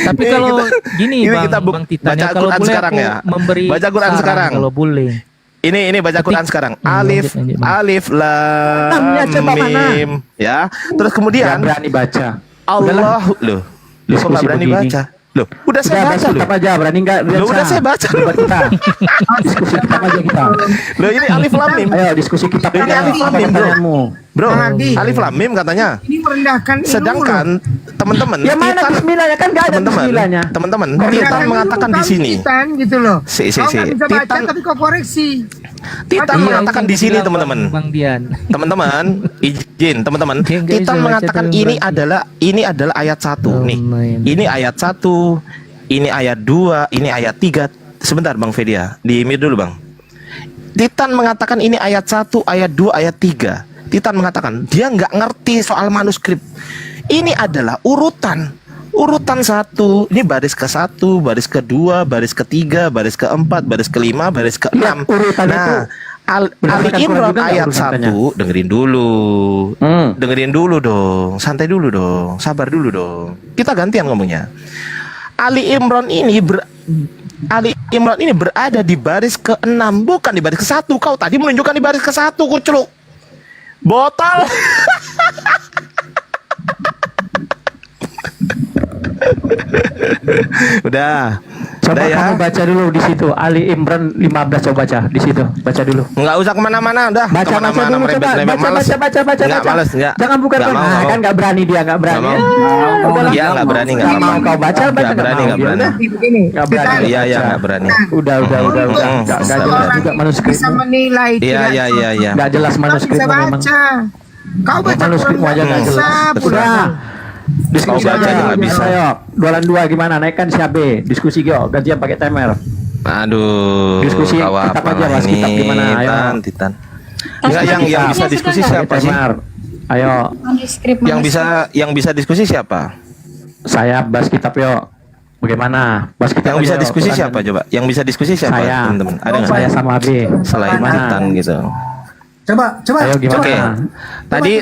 Tapi kalau gini, ini Bang, kita Bang Titan, baca ya, kalau Quran boleh sekarang aku ya. memberi Baca Quran saran sekarang. kalau boleh. Ini baca Quran sekarang. Alif, lanjut, Bang. alif, lam, Lamnya coba mana? mim. Ya. Terus kemudian Jangan berani baca. Allah, loh. Lu kok nggak Diskusi berani begini. baca? Loh, udah saya Udah baca baca loh. apa aja berani enggak? Loh, udah saya baca loh. Debat kita. Diskusi kita aja kita. Loh, ini alif lam mim. Ayo diskusi kita. Ini alif lam mim, bro. pertanyaanmu. Bro, alif lam mim katanya. Ini merendahkan ilmu Sedangkan teman-teman, Ya mana Titan, bismillahnya kan enggak ada bismillahnya. teman-teman, loh. Titan Merendahkan mengatakan ilmu di kami, sini. Titan, gitu loh. Si. Kau nggak bisa baca Titan, tapi kau koreksi. Titan Iya, mengatakan itu di sini, bilang, teman-teman. Bang Dian. Teman-teman, izin teman-teman. Dia nggak Titan bisa mengatakan baca ini tuh, adalah ayat 1 Oh, nih. main. Ini ayat 1, ini ayat 2, ini ayat 3. Sebentar Bang Fedia, di mute dulu Bang. Titan mengatakan ini ayat 1, ayat 2, ayat 3. Titan mengatakan dia nggak ngerti soal manuskrip. Ini adalah urutan urutan 1. Ini baris ke-1, baris ke-2, baris ke-3, baris ke-4, baris ke-5, baris ke-6. Ya, urutan itu Ali berdasarkan Imran Quran juga ayat urutannya. 1, dengerin dulu. Dengerin dulu dong, santai dulu dong, sabar dulu dong. Kita gantian ngomongnya. Ali Imran ini berada di baris ke-6, bukan di baris ke-1. Kau tadi menunjukkan di baris ke-1, kucluk. Botol. Udah. Coba Udah ya. kamu baca dulu di situ. Ali Imran 15 coba baca di situ. Baca dulu. Nggak usah kemana-mana, udah. Baca Kemana-mana, dulu coba. merembet-merembet, males. Baca. Males, nggak. Jangan buka Nggak kan. mau. Kan nggak berani dia, nggak berani. Nggak mau. Iya, nggak berani, nggak Nggak mau mau. kau baca, Nggak berani, nggak berani. Nggak berani. Iya, nggak berani. Udah. Nggak jelas juga manuskripmu. menilai. Iya. Nggak jelas manuskripmu memang. Kau baca Manuskripmu aja nggak Hmm. jelas. Betul. Udah. Diskusi Kau baca aja nggak bisa. Ayo, 2 gimana? Naikkan si AB. Diskusi Gio, gantian pakai timer. Aduh, Diskusi kau kitab apa aja, bahas ini? kitab gimana? Ayo. Titan. Enggak, yang bisa diskusi Pakai siapa sih? timer. Ayo, Yang bisa diskusi siapa? saya bahas kitab yuk. Bagaimana? Bahas kitab Yang bisa aja, yuk. diskusi Bukan- siapa coba? Yang bisa diskusi siapa, Saya. teman-teman? Ada nggak? Saya sama AB. Selain Gimana? Titan gitu. Coba. Ayo gimana? Oke.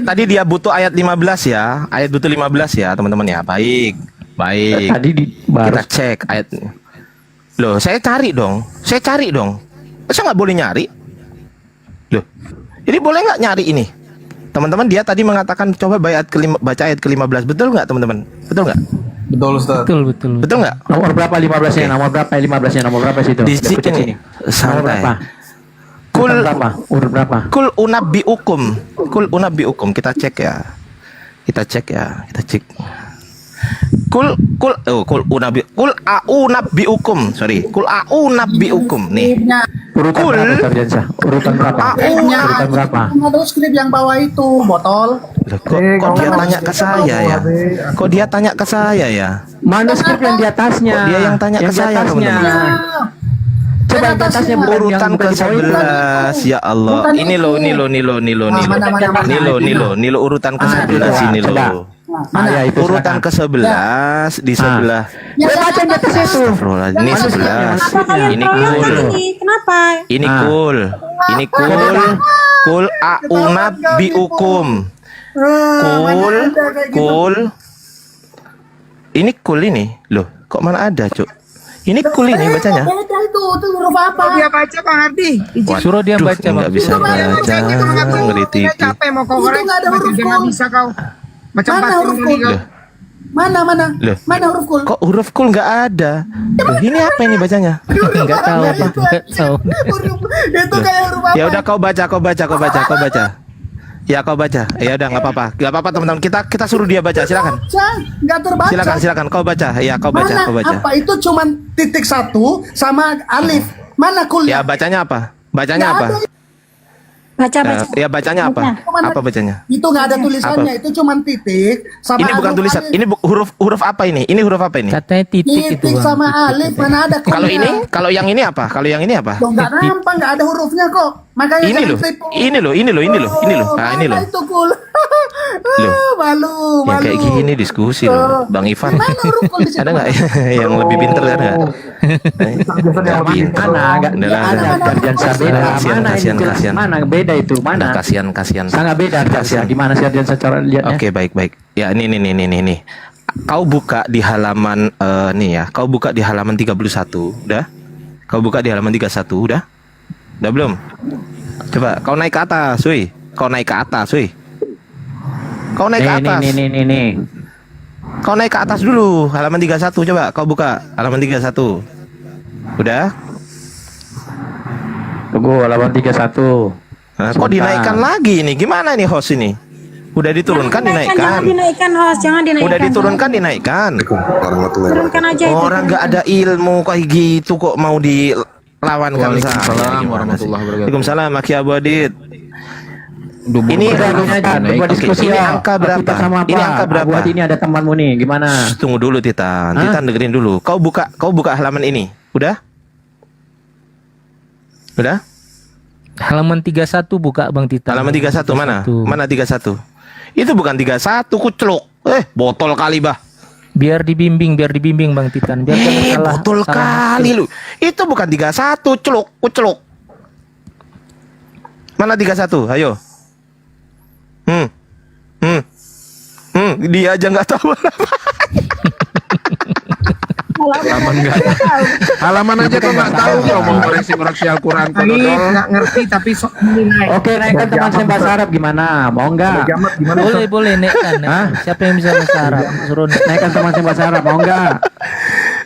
Tadi dia butuh ayat 15 ya. Ayat butuh 15 ya, teman-teman ya. Baik. Tadi baru Kita cek ayat. Loh, saya cari dong. Masa nggak boleh nyari? Loh, ini boleh nggak nyari ini? Teman-teman, dia tadi mengatakan coba baca ayat ke-15. Betul nggak, teman-teman? Betul nggak? Betul, Ustaz. Betul. Betul nggak? nomor berapa 15-nya? Nomor berapa 15-nya? Nomor berapa situ? Di Lihat pencet sini. Nomor Santai. berapa? Kul Urutan berapa? Urut berapa? Kul unabbi ukum. Kita cek ya. Kita cek. Kul unabbi ukum. Sorry. Kul unabbi ukum. Nih. Urutan Kul. berapa Sarjansa? Urutan berapa? Urutan berapa? Ada skrip yang bawah itu, botol. Loh, kok dia tanya ke saya ya? Kok dia tanya ke saya ya? Manuskrip yang di atasnya. Kok dia yang tanya ke di saya, atasnya. teman-teman? Coba yang di atasnya bukan yang Urutan bukan di bawah itu. ke-11. Ya Allah. Ini lo urutan ke-11 ini Coba. lo. Ya, itu Urutan silakan. ke-11 di sebelah. Baca di atasnya itu. Astagfirullahaladzim. Ini 11. Ini Kenapa? kul. Kenapa? Ini Ah. kul. Ini kul. Kul a'unabbi ukum. Kul. Ini kul ini. Loh, kok mana ada, Cuk? Ini kul ini bacanya. Beda itu huruf apa? Dia baca Bang Ardi. Suruh dia baca, Bang. Nggak bisa baca. Ngeri TV. Capek mau kau korek. nggak ada huruf Dia kul. nggak bisa kau. Macam Mana patung huruf tadi kul? kau. Loh. Mana? Loh. Mana huruf kul? Kok huruf kul nggak ada? Loh, ini apa ini bacanya? Enggak tahu, Bang. Enggak tahu. Itu kayak huruf apa? Ya udah kau baca. Ya kau baca. Ya udah nggak apa-apa teman-teman. Kita suruh dia baca. Silakan. Nggak terbaca. Silakan kau baca. Ya kau baca. Apa itu cuman titik 1 sama alif? Mana kul? Ya bacanya apa? Bacanya Nggak apa? ada. Baca. Ya bacanya apa? Apa bacanya? Itu nggak ada tulisannya. Itu cuman titik sama Ini bukan alif, tulisan. alif. Ini huruf apa ini? Ini huruf apa ini? Katanya titik itu, Titik Bang. sama alif mana ada kulnya? Kalau yang ini apa? Loh, nggak nampak, nggak ada hurufnya kok. Makanya Ini jangan loh. tipu. Ini loh. Nah, ini Mana loh. itu kul? Loh. Malu. Yang kayak gini diskusi loh, Bang Ivan. Mana huruf kul di situ? Ada nggak yang lebih pinter ada nggak? Nggak pinter. Mana? Enggak Udah lah, ada udah. Sarjansa beda. Kasihan, Mana ini kasihan, jelas? kasihan. Mana beda itu? Udah, Mana? kasihan. Sangat beda Sarjansa. Gimana Sarjansa cara lihatnya? Oke, baik. Ya, ini. Kau buka di halaman nih ya. Kau buka di halaman 31, udah? Kau buka di halaman 31, udah? Udah belum? Coba kau naik ke atas, woi. Kau naik ke atas. Kau naik ke atas dulu, halaman 31 coba. Kau buka halaman 31. Udah? Tunggu halaman 31. Nah, kok dinaikkan lagi ini? Gimana ini host ini? Udah diturunkan dinaikkan. Jangan dinaikkan host, jangan dinaikkan. Udah diturunkan dinaikkan. Turunkan aja itu. Orang nggak ada ilmu kayak gitu kok mau dilawan kan Waalaikumsalam warahmatullahi wabarakatuh. Waalaikumsalam Maki Abu Adit. Ini Buat diskusi ini ya. angka berapa? Kita sama apa? Ini angka berapa? Buat ini ada temanmu nih, gimana? Tunggu dulu Titan. Titan dengerin dulu. Kau buka halaman ini. Udah? Udah? Halaman 31 buka, Bang Titan. Halaman 31 mana? Mana 31? Itu bukan 31 kucluk. Botol kali bah. Biar dibimbing Bang Titan. Biar jangan salah. Betul kali lu. Itu bukan 31, celuk. Mana 31? Ayo. Dia aja nggak tahu. Halaman aja kok nggak tahu kok mau koreksi Al-Quran kok dodol. Nggak ngerti tapi sok menilai. Oke, naikkan teman saya bahasa Arab gimana? Mau enggak? Boleh naikkan. Siapa yang bisa bahasa Arab? Suruh Naikkan teman saya bahasa Arab, mau enggak?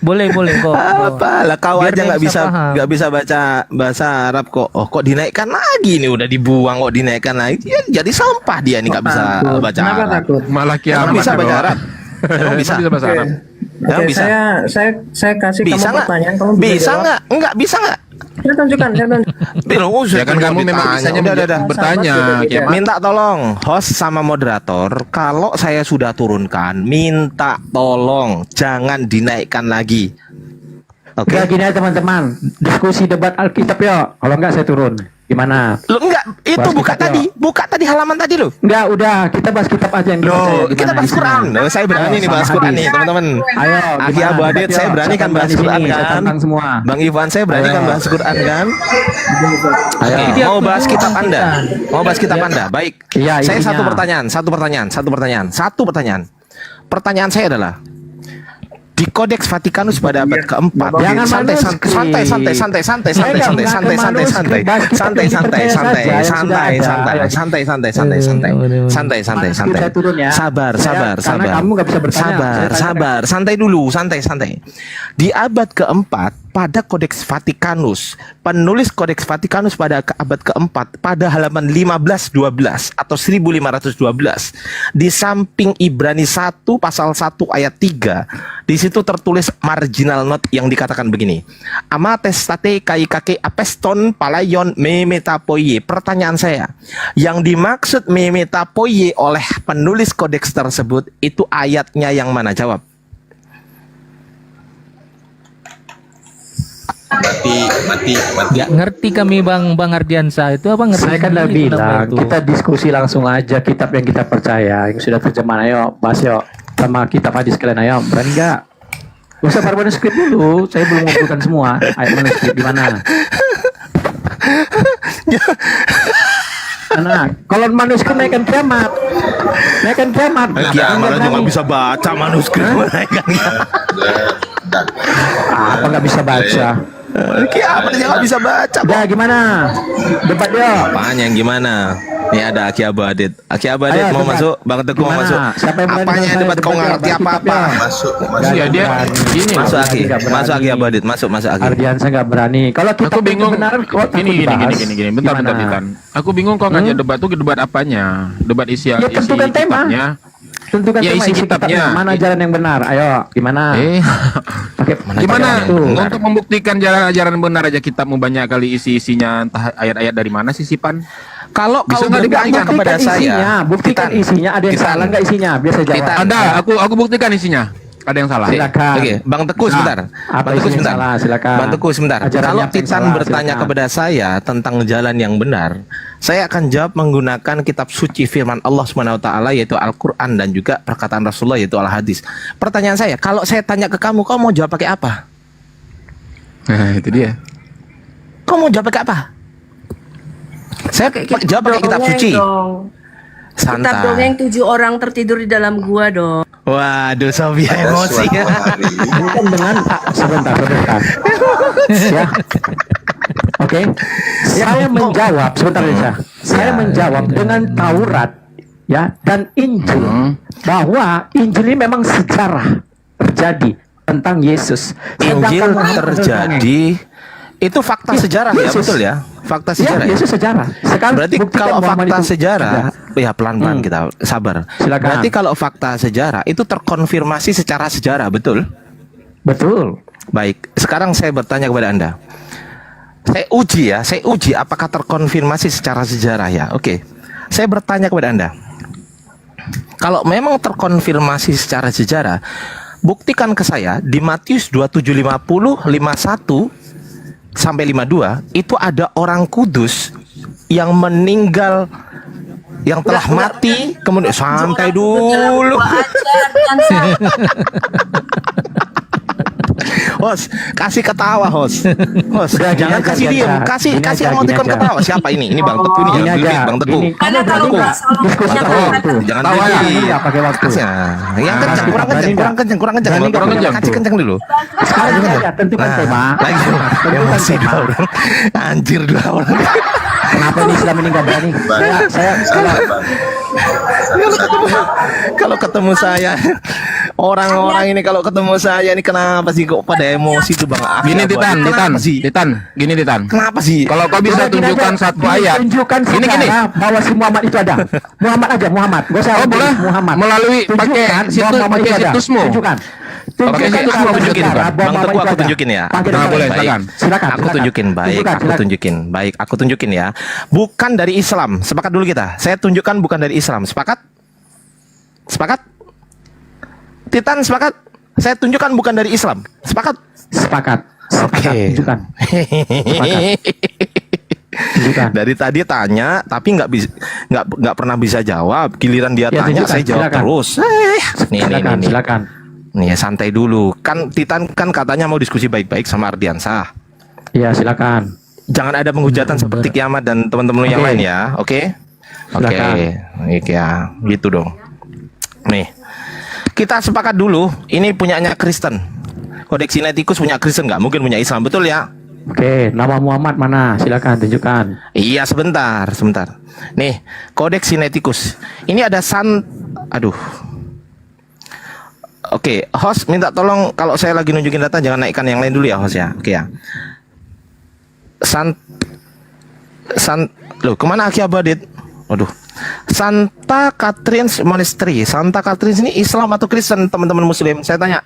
boleh kok. Apalah kau Biar aja dia nggak bisa baca bahasa Arab kok. Oh, kok dinaikkan lagi nih, udah dibuang kok dinaikkan lagi. Dia jadi sampah dia nih nggak bisa baca Kenapa Arab. takut? Malah Emang kiamat. bisa baca Arab? Emang bisa? Bisa bahasa Arab. Emang Oke, bisa? saya kasih Bisa kamu nggak? pertanyaan, kamu Bisa jawab. nggak? Enggak bisa nggak? Saya tunjukkan. Ya kan kamu memang bisanya bertanya. Kiamat. Minta tolong host sama moderator, kalau saya sudah turunkan, minta tolong jangan dinaikkan lagi. Oke. Udah gini aja teman-teman, diskusi debat Alkitab ya. Kalau enggak saya turun. Gimana? Lo enggak, itu Bahas buka kitab, tadi, buka tadi halaman tadi lo. Enggak, udah kita bahas kitab aja yang dipercaya. Loh, kita Gimana bahas isinya? Quran. Loh, saya berani nih bahas sama Quran hadis. nih, teman-teman. Ayo, Aki gimana? Abu Adit, Debat saya yuk. berani kan Siapa bahas berani Quran sini? Saya kan. tantang semua. Bang Ivan, saya berani Ayo. kan bahas Quran kan. Ayo. Oke, mau bahas kitab Anda. Mau bahas kitab Anda. Baik. Iya, Saya isinya. satu pertanyaan. Pertanyaan saya adalah di Kodeks Vatikanus pada abad keempat. Jangan Santai. Kita turun ya. Sabar. Karena kamu nggak bisa bertanya. Sabar. Santai dulu. Di abad keempat pada Kodeks Vatikanus, penulis Kodeks Vatikanus pada abad keempat pada halaman 1512 atau 1512 di samping Ibrani 1 pasal 1 ayat 3, di situ tertulis marginal note yang dikatakan begini: Amatestate kai kake apeston palayon me metapoie. Pertanyaan saya, yang dimaksud me metapoie oleh penulis kodeks tersebut itu ayatnya yang mana? Jawab. Mati. Gak ngerti kami Bang Ardiansa itu apa ngerti? Saya kan udah sendiri kenapa bilang itu. kita diskusi langsung aja kitab yang kita percaya yang sudah terjemahan. Ayo bahas yuk sama kitab hadis kalian. Ayo, berani nggak? Usah manuskrip dulu, saya belum ngumpulkan semua. Ayo manuskrip di mana? Nah, kalau manuskrip naikkan kiamat. Kiamat aja nggak bisa baca manuskrip. Apa nggak bisa baca? Kiamat aja nggak bisa baca. Udah gimana? Debat yuk. Apanya yang gimana? Ini ada Aki Abu Adit. Aki Abu Adit Ayo, mau debat. masuk? Bang Teguh mau Gimana? masuk? Siapa yang berani Apanya dengan debat saya? kau Debat ngerti ya, apa-apa? Alkitab Masuk. Iya dia gini. Masuk Aki. Nggak berani. Masuk Aki Abu Adit. Masuk Aki. Ardiansa nggak berani. Kalau kita Aku bingung. kebenaran kok takut Gini. dibahas? Bentar, Gimana? Titan. Aku bingung kok ngajak debat tuh debat apanya? Debat isi Ya, tentukan tema. kitabnya. Tentukan Ya, tema isi kitabnya. Mana jalan yang benar? Ayo, gimana? Pakai Gimana tuh? untuk membuktikan jalan ajaran benar aja kitabmu banyak kali isi-isinya entah ayat-ayat dari mana sih Sipan? Kalau Bisa kau nggak bertanya dibuktikan kepada saya, Buktikan isinya. Ada yang Titan. salah nggak isinya? Biasa jawab. Titan. Ada, aku buktikan isinya. Ada yang salah. Silakan. Oke, Bang Teguh sebentar. Apa Bang Teguh isinya sebentar. salah? Silakan. Bang Teguh sebentar. Ajarannya Kalau apa yang Titan salah? bertanya Silakan. kepada saya tentang jalan yang benar, saya akan jawab menggunakan kitab suci firman Allah Subhanahu wa taala yaitu Al-Qur'an dan juga perkataan Rasulullah yaitu Al-Hadis. Pertanyaan saya, kalau saya tanya ke kamu, kau mau jawab pakai apa? Nah, itu dia. Kau mau jawab pakai apa? Saya jawab pakai kitab suci. Kitab Santai. dongeng 7 orang tertidur di dalam gua dong. Waduh, Sofia emosi. Ini kan dengan sebentar. Ya. Oke. Saya menjawab sebentar ya. Saya menjawab dengan Taurat ya dan Injil bahwa Injil ini memang sejarah terjadi tentang Yesus. Injil Sedangkan Muhammad terjadi itu fakta sejarah ya, Yesus. betul ya? Fakta Ya, sejarah. Yesus sejarah. Sekarang Berarti buktikan kalau Muhammad fakta itu sejarah, ada. ya pelan-pelan kita sabar. Silakan. Berarti kalau fakta sejarah itu terkonfirmasi secara sejarah, betul? Betul. Baik, sekarang saya bertanya kepada Anda. Saya uji apakah terkonfirmasi secara sejarah ya. Oke. Saya bertanya kepada Anda. Kalau memang terkonfirmasi secara sejarah, buktikan ke saya di Matius 27:50, 51 sampai 52 itu ada orang kudus yang meninggal yang telah mati, kemudian santai dulu. Host, kasih ketawa, host. Host, Udah, jangan gini kasih aja, diem, Jack. kasih Gini kasih aja, emoticon gini aja. ketawa. Siapa ini? Ini Bang Teguh ini, Gini jangan aja. dulu, Bang Teguh. Gini, kamu berani nggak diskusi pakai waktu? Jangan Tawa dulu. ya, pakai waktu. Yang kencang, kurang kencang, kurang kencang, kurang kencang. Berani nggak? Kasih kencang dulu. Sekarang gini aja, tentukan tema. Lagi Tentukan emosi tema. dua orang. Anjir dua orang. Kenapa ini Islam ini nggak berani? Saya Kalau ketemu saya, orang-orang ini kalau ketemu saya ini kenapa sih kok pada emosi tuh Bang? Gini Titan, Kenapa sih? gini Titan. Kenapa sih? Kalau kau bisa Udah, gini tunjukkan aja. satu ayat. Tunjukkan Gini gini. bahwa si Muhammad itu ada. Muhammad aja, Muhammad. Gak usah Oh boleh. Muhammad. Melalui Tunjukkan pakai bahwa situs, Muhammad pakai itu ada. situsmu. Tunjukkan. Oke, Tunjukkan aku tunjukin bahwa Bang. Bang Muhammad Teguh itu aku ada. tunjukin ya. Panggil Nah, aja. boleh, Baik. silakan. Silakan. Aku silakan. tunjukin, baik. Tunjukkan, Aku silakan. tunjukin, baik. Aku tunjukin ya. Bukan dari Islam. Sepakat dulu kita. Saya tunjukkan bukan dari Islam. Sepakat? Sepakat? Titan sepakat? Saya tunjukkan bukan dari Islam. Sepakat? Sepakat. Oke. Tunjukkan. Tunjukkan. Dari tadi tanya, tapi nggak pernah bisa jawab. Giliran dia Ya, tanya, tunjukkan, saya jawab silakan. terus. Nih, Silakan, nih. silakan. Nih, santai dulu. Kan Titan kan katanya mau diskusi baik-baik sama Ardiansah. Iya, silakan. Jangan ada penghujatan seperti Kiamat dan teman-teman yang Oke. lain ya. Oke? Oke. Silakan. Oke ya, gitu dong. Nih. Kita sepakat dulu, ini punyanya Kristen. Kodeks Sinaiticus punya Kristen nggak? Mungkin punya Islam, betul ya? Oke, nama Muhammad mana? Silakan tunjukkan. Iya, sebentar. Nih, Kodeks Sinaiticus. Ini ada aduh. Oke, host minta tolong kalau saya lagi nunjukin data jangan naikkan yang lain dulu ya, host ya. Oke ya. Loh, kemana Aki Abadit? Waduh. Santa Catherine's Monastery. Santa Catherine ini Islam atau Kristen, teman-teman Muslim? Saya tanya.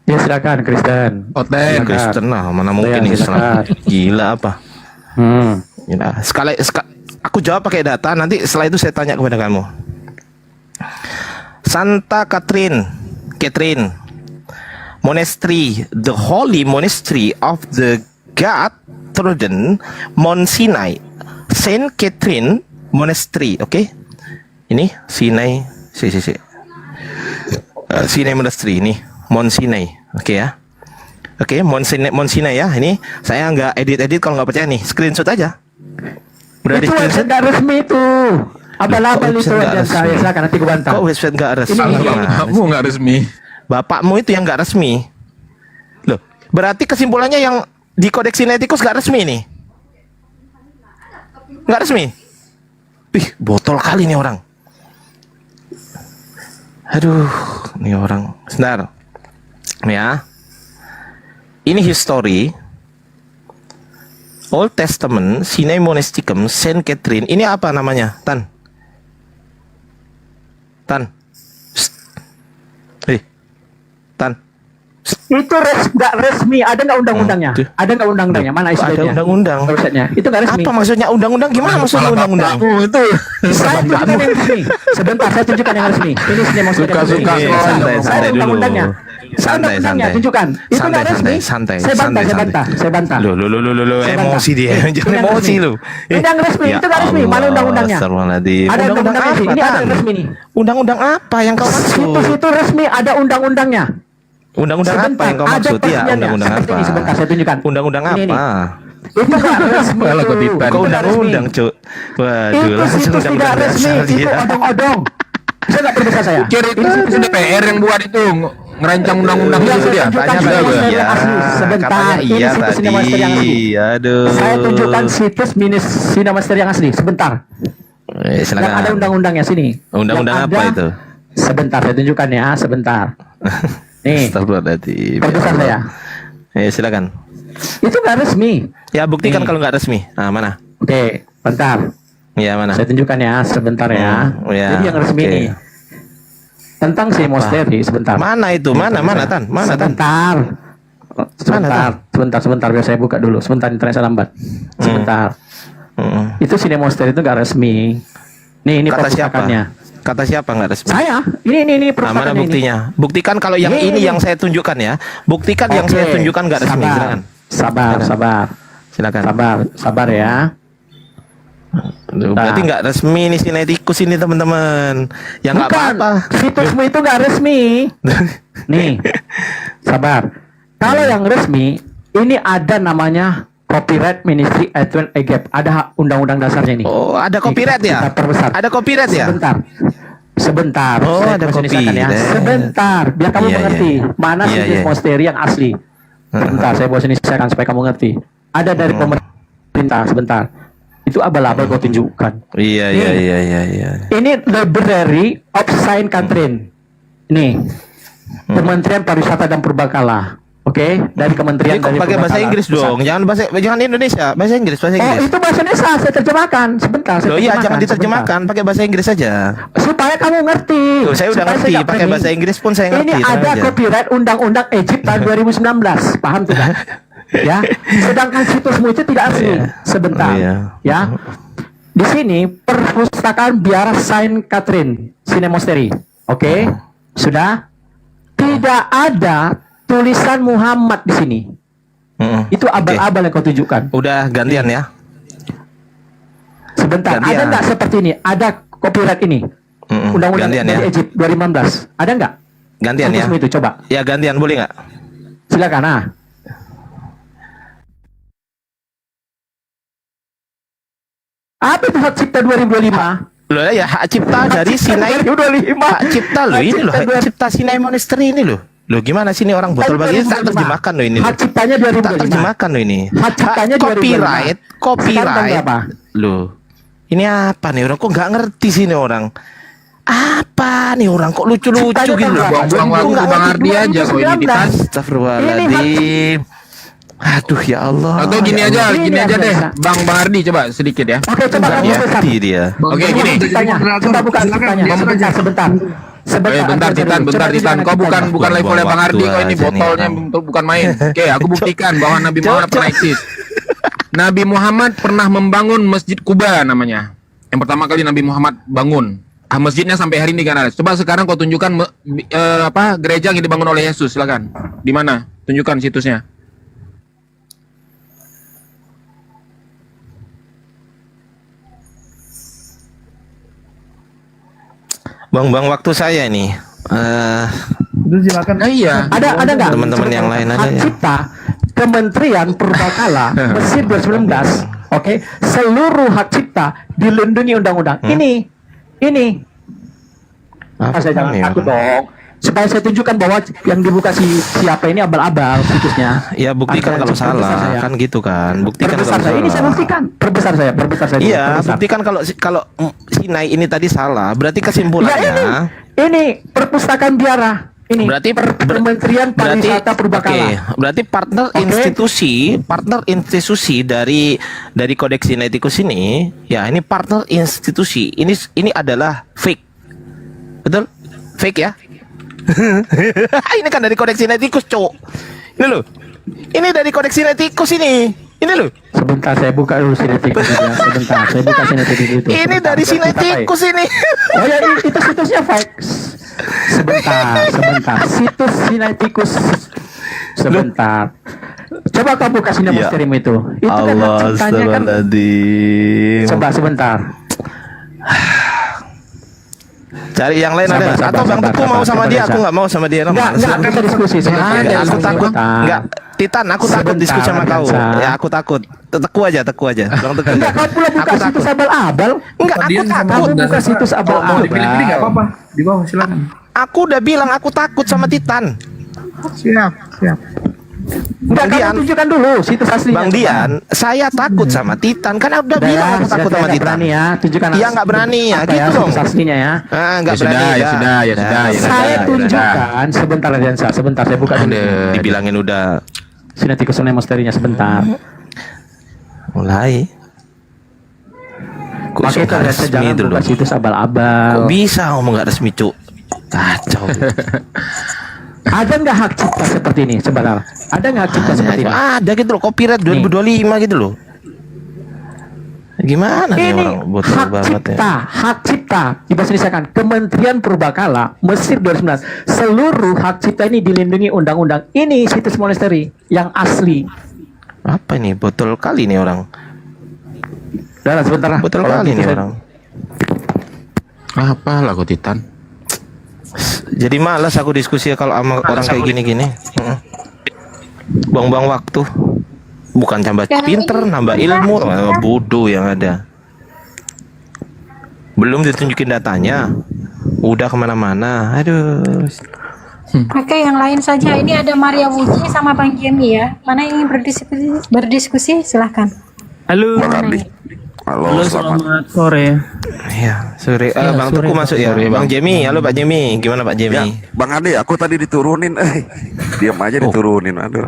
Ya silakan Kristen. Hotel Kristen lah, mana mungkin Ya, Islam? silakan. Gila apa? Hmm. Gila. Aku jawab pakai data. Nanti setelah itu saya tanya kepada kamu. Santa Catherine Monastery, the Holy Monastery of the God Trodden, Mount Sinai, Saint Catherine Monastery. Oke, ini Sinai, Sinai Monastery ini, Mount Sinai. Oke ya. Oke, Mount Sinai ya. Ini saya nggak edit kalau nggak percaya nih, screenshot aja. Udah di Itu screenshot. website nggak resmi itu. Abal-abal Kok itu website nggak aja saya. resmi? Silakan nanti gue bantah. Kok website nggak resmi? Ini. Kamu nggak resmi. Bapakmu itu yang nggak resmi. Loh, berarti kesimpulannya yang di Kodeks Sinaiticus nggak resmi nih? Nggak resmi? Ih, botol kali nih orang. Aduh, nih orang. Sebentar. Nih ya. Ini history. Old Testament, Sinai Monasticum, Saint Catherine. Ini apa namanya, Tan? Tan. Itu nggak resmi. Ada nggak undang-undangnya? Tuh. Ada nggak undang-undangnya? Mana Ada istilahnya? undang-undang. Websitenya. Itu nggak resmi. Apa maksudnya undang-undang? Gimana maksudnya undang-undang? Itu. Saya tunjukkan yang resmi. Sebentar, saya tunjukkan yang resmi. Ini sini mau Suka-suka. Oke, santai dulu. Undang-undangnya. Santai, santai. Tunjukkan. Itu nggak resmi. santai. Saya bantah. Loh, Saya emosi bantah. dia. Jangan Itu yang emosi resmi. lu. Itu yang resmi, itu nggak resmi. Mana undang-undangnya? Astagfirullahaladzim. Ada Undang-undang undang-undang apa? resmi. Ini ada Tan? yang resmi nih. Undang-undang apa yang kau maksud? Situs itu resmi, ada undang-undangnya. Undang-undang apa yang kau Sebentar, maksud? ada Ya, perjanjiannya. undang-undang Seperti apa? ini, sebentar, saya tunjukkan. Undang-undang Ini, apa? Itu nggak resmi. Kalau kau itu. Titan. Kau Itu nggak undang-undang, resmi. Cuk. Waduh, Itu langsung situs tidak undang-undang resmi, dasar itu dia. odong-odong. Saya nggak perlu saya. Kira itu DPR yang buat itu ngerancang undang-undang Iya, itu saya dia. tunjukkan Tanya situs dulu. yang Iya, asli. Sebentar, katanya ini iya situs tadi. Sinemaster yang asli. Aduh. Saya tunjukkan situs Sinemaster yang asli. Sebentar. Yang Silakan. ada undang-undangnya sini. Undang-undang Yang apa ada- itu? Sebentar, saya tunjukkan ya. Sebentar. Nih, Astagfirullahaladzim. terbesar saya. Silakan. Itu nggak resmi. Ya buktikan Nih. kalau nggak resmi. Nah, mana? Oke, bentar. Ya, mana? Saya tunjukkan ya. Sebentar ya. Ya, Jadi yang resmi oke. nih. Tentang si Mosteri, sebentar. Mana itu? Mana Tan? Mana Tan? Sebentar. Sebentar, biar saya buka dulu. Sebentar, internet saya lambat. Sebentar. Itu Sinemonster itu nggak resmi. Nih, ini Kata siapa? perpustakaannya. Kata siapa nggak resmi? Saya. Ini Nah, mana perpustakaannya ini. buktinya? Buktikan kalau yang ini yang saya tunjukkan ya. Buktikan yang Oke, saya tunjukkan nggak resmi. sabar. Silakan. Sabar. Silakan. Sabar ya. Loh, berarti nggak resmi nih Sinetikus ini teman-teman. Ya nggak Bukan, apa-apa. situsmu itu nggak resmi. Nih, sabar. Kalau yang resmi, ini ada namanya Copyright Ministry Advent Egypt. Ada undang-undang dasarnya ini. Oh, ada copyright ya? Kita perbesar. Ada copyright ya? Sebentar. Oh, Saya ada bahasa Indonesia kan ya. copyright. Sebentar, biar kamu Iya, mengerti iya. mana Iya, situs iya. monsteri yang asli. Sebentar, saya bahasa Indonesia kan supaya kamu ngerti. Ada dari pemerintah. Sebentar. Itu abal-abal kau tunjukkan. Iya, iya, iya, iya, iya. Ini Library of Saint Catherine. Nih, Kementerian Pariwisata dan Purbakala. Oke, dari Kementerian Ini kok dari pakai bahasa Purbakala Inggris Pusat. dong. Jangan Indonesia, bahasa Inggris, bahasa Oh, Inggris. itu bahasa Indonesia, saya terjemahkan. Sebentar, saya Loh iya, terjemahkan, jangan diterjemahkan, pakai bahasa Inggris saja. sebentar. Supaya kamu ngerti. Tuh, saya udah Supaya ngerti, nggak pakai panik. bahasa Inggris pun saya ngerti. Ini tenang ada aja. copyright Undang-Undang Egypt tahun 2019. Paham tidak? Ya. Sedangkan situsmu itu tidak asli. Sebentar. Iya. Ya. Di sini perpustakaan biara Saint Catherine Sinemosteri. Oke? Sudah? Tidak ada tulisan Muhammad di sini. Itu abal-abal yang kau tunjukkan. Udah gantian ya. Sebentar, Gantian. ada nggak seperti ini? Ada copyright ini? Undang-undang Gantian dari ya. Egypt 2015. Ada nggak? Gantian ya. Situsmu itu coba. Ya gantian boleh nggak? Silakan. Ah. Apa itu hak cipta 2025? Loh ya hak cipta dari Sinai 2025. Hak cipta loh ini loh, hak cipta Sinai Monastery ini loh. Loh gimana sih ini orang botol bagi tak terjemahkan loh ini loh. Hak ciptanya Tak 2025. terjemahkan loh ini. Hak ciptanya 2025. copyright, Sekarang copyright. berapa? Loh. Ini apa nih orang kok nggak ngerti sih nih orang. Apa nih orang kok lucu-lucu Ciptanya gitu loh. berapa? Buang-buang Kok waktu nggak Bang ngerti Ardi aja kok ini Titan. Astagfirullahaladzim. Aduh ya Allah. Atau gini ya aja, Allah. gini Ini aja yang deh. biasa. Bang Ardi coba sedikit ya. Oke, coba Nggak kamu pesan. ngerti dia. Oke, gini. Ciptanya. Coba buka ciptanya. Sebentar, sebentar. Oke, bentar Titan, bentar Titan. Kau bukan levelnya Bang Ardi, kau ini botolnya bukan main. Oke, aku buktikan bahwa Nabi Muhammad pernah eksis. Nabi Muhammad pernah membangun Masjid Kuba namanya. Yang pertama kali Nabi Muhammad bangun. Masjidnya sampai hari ini kan ada. Coba sekarang kau tunjukkan gereja yang dibangun oleh Yesus, silakan. Di mana? Tunjukkan situsnya. Bang waktu saya ini. Itu silakan. Iya. Ada nggak? Teman-teman yang lain ada Hak ya? cipta Kementerian Purbakala Mesir 2019. Oke, seluruh hak cipta dilindungi undang-undang. Ini. Saya jangan nih, takut Bang? dong. Supaya saya tunjukkan bahwa yang dibuka siapa ini abal-abal situsnya. Ya buktikan Angka kalau perbesar salah saya. kan gitu kan. Buktikan Perbesar kalau saya. Ini saya salah. buktikan. Perbesar saya. Iya, Perbesar. buktikan kalau Sinai ini tadi salah. Berarti Ya kesimpulannya ini perpustakaan biara. Ini berarti Kementerian Pariwisata Purbakala. Oke, berarti partner institusi dari Kodeks Sinaiticus ini, ya ini partner institusi. Ini adalah fake. Betul? Fake ya? Ini kan dari Kodeks Sinaiticus, Cok. Ini loh. Ini dari Kodeks Sinaiticus ini. Ini loh. Sebentar saya buka dulu Sinaiticus ya. Sebentar saya buka Sinaiticus itu. Ini dari Sinaiticus ini. Oh ya itu situsnya fake. Sebentar. Situs Sinaiticus. Sebentar. Coba kau buka Sinemosterium itu. Itu kan hak ciptanya kan. Coba sebentar. Cari yang lain ada. Atau Bang Teguh mau sama dia, aku nggak mau sama dia. Enggak kita diskusi. Aku takut. Enggak. Titan, aku takut diskusi sama kau. Ya, aku takut. Teku aja. Bang Teguh. Enggak, kau pula buka situs abal-abal. Enggak, aku takut. Kamu buka situs Mau abal-abal. dipilih-pilih nggak apa-apa. Di bawah silakan. Aku udah bilang aku takut sama Titan. Siap. Enggak, kamu tunjukkan dulu situs aslinya. Bang Dian, saya takut sama Titan. Kan udah bilang aku takut sama Titan. Berani ya, tunjukkan. Iya, nggak berani ya, apa gitu dong. situs aslinya ya. Nggak berani. Ya sudah. Saya tunjukkan sebentar Diansa, sebentar saya buka dulu. Dibilangin udah. Sinaiticus Sinemosterinya sebentar. Mulai. Kok Makanya nggak kalau saya resmi jangan dulu? buka situs abal-abal. Kok bisa ngomong nggak resmi, Cuk? Kacau. Ada nggak hak cipta seperti ini? Sebentar. Ada nggak hak cipta seperti ini? Ada gitu loh, copyright 2025 gitu loh. Gimana nih Ini orang botol hak banget ya? cipta, hak cipta di bahasa Indonesia kan Kementerian Purbakala Mesir 2019. Seluruh hak cipta ini dilindungi undang-undang. Ini situs monasteri yang asli. Apa ini botol kali nih orang? Udah, sebentar lah. Betul Kalau kali gitu nih saya- orang. Apalah kau Titan. Jadi malas aku diskusi kalau sama orang kayak gini-gini. Buang-buang waktu. Bukan tambah pinter, nambah ilmu, bodoh yang ada. Belum ditunjukin datanya, udah kemana-mana. Aduh. Oke, yang lain saja. Ini ada Maria Wuji sama Bang Jemi ya. Mana yang ingin berdiskusi silahkan. Halo. Halo, Selamat sore. Ya, sore. Ya, Bang sore, Teguh Pak. masuk ya. Bang Jemi, halo Pak Jemi. Gimana Pak Jemi? Ya, Bang Ade, aku tadi diturunin, diam aja diturunin, aduh.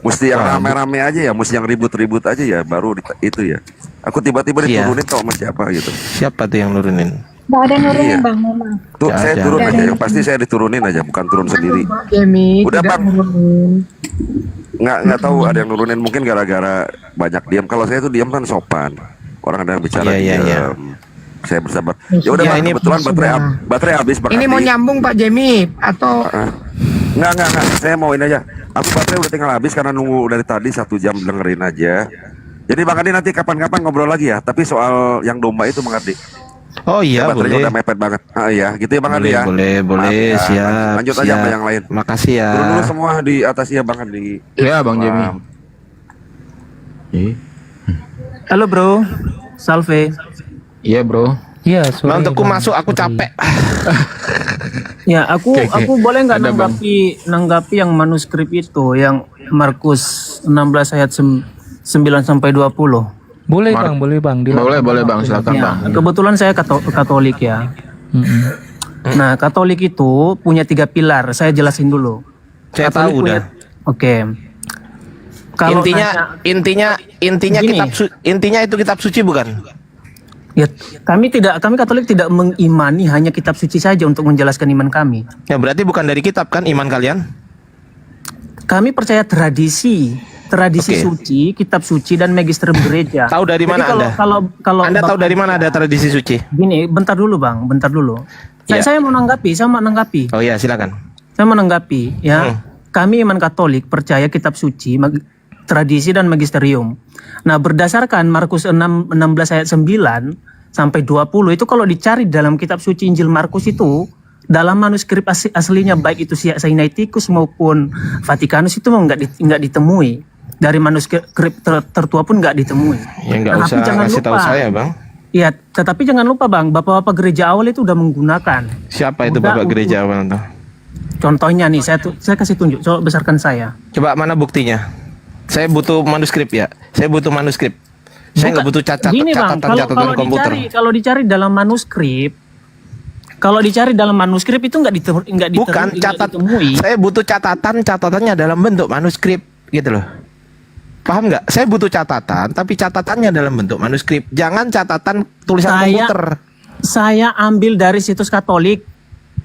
Mesti yang rame-rame aja ya, mesti yang ribut-ribut aja ya, baru itu ya. Aku tiba-tiba diturunin tau sama siapa gitu. Siapa tuh yang nurunin? Nggak ada nurunin Iya. Bang, memang. Tuh Ya, saya ada. turun Nggak aja, ada. yang pasti saya diturunin aja, bukan turun sendiri. Udah Bang, nggak tahu ada yang nurunin mungkin gara-gara banyak diam. Kalau saya tuh diam kan sopan, orang ada yang bicara Iya, iya, diam. Saya bersabar. Ya udah Ya, Bang, ini kebetulan baterai habis Bang. Ini mau Andi. nyambung Pak Jemi atau Nggak. Saya mau ini aja. Aku baterai udah tinggal habis karena nunggu dari tadi 1 jam dengerin aja. Jadi Bang Adi nanti kapan-kapan ngobrol lagi ya. Tapi soal yang domba itu Bang Adi. Oh iya, Baterainya boleh. udah mepet banget. Ah iya, gitu ya Bang Adi ya. Boleh, Maaf ya. siap. Lanjut aja siap. sama yang lain. Makasih ya. Turun dulu semua di atas ya Bang Adi. Ya Bang Jemi. Halo bro. Salve. Iya bro. Iya, sore. Bang Teguh masuk, aku capek. Ya, aku Oke. boleh nggak Ada, Bang. nanggapi yang manuskrip itu yang Markus 16 ayat 9 sampai 20. Boleh Bang, boleh Bang. Boleh Bang, silakan Bang. Ya, kebetulan saya Katolik ya. Nah, Katolik itu punya 3 pilar. Saya jelasin dulu. Saya Katolik tahu punya- udah. Oke. Kalau Intinya Gini. intinya itu kitab suci bukan? ya, kami Katolik tidak mengimani hanya kitab suci saja untuk menjelaskan iman kami. Ya berarti bukan dari kitab kan iman kalian? Kami percaya tradisi Oke. suci, kitab suci dan magisterium gereja. Tahu dari Jadi mana Anda? Kalau Anda tahu dari mana ada tradisi suci? Gini, bentar dulu Bang, bentar dulu. Ya. Saya mau menanggapi. Oh iya, silakan. Saya menanggapi ya. Kami iman Katolik percaya kitab suci, tradisi dan magisterium. Nah, berdasarkan Markus 16 ayat 9 sampai 20 itu kalau dicari dalam kitab suci Injil Markus itu dalam manuskrip aslinya baik itu Sinaiticus maupun Vatikanus itu nggak ditemui. Dari manuskrip tertua pun nggak ditemui. Ya nggak Tetapi usah jangan ngasih tahu lupa. saya, Bang. Iya, tetapi jangan lupa Bang, bapak-bapak gereja awal itu udah menggunakan. Siapa itu Udah, Bapak gereja awal itu? Contohnya nih, saya kasih tunjuk. Coba besarkan saya. Coba mana buktinya? Saya butuh manuskrip ya. Saya butuh manuskrip. Saya nggak butuh Gini Bang, catatan komputer. kalau dicari dalam manuskrip, itu nggak Bukan ditemui. Saya butuh catatannya dalam bentuk manuskrip gitu loh. Paham nggak? Saya butuh catatan, tapi catatannya dalam bentuk manuskrip. Jangan catatan tulisan komputer. Saya ambil dari situs Katolik.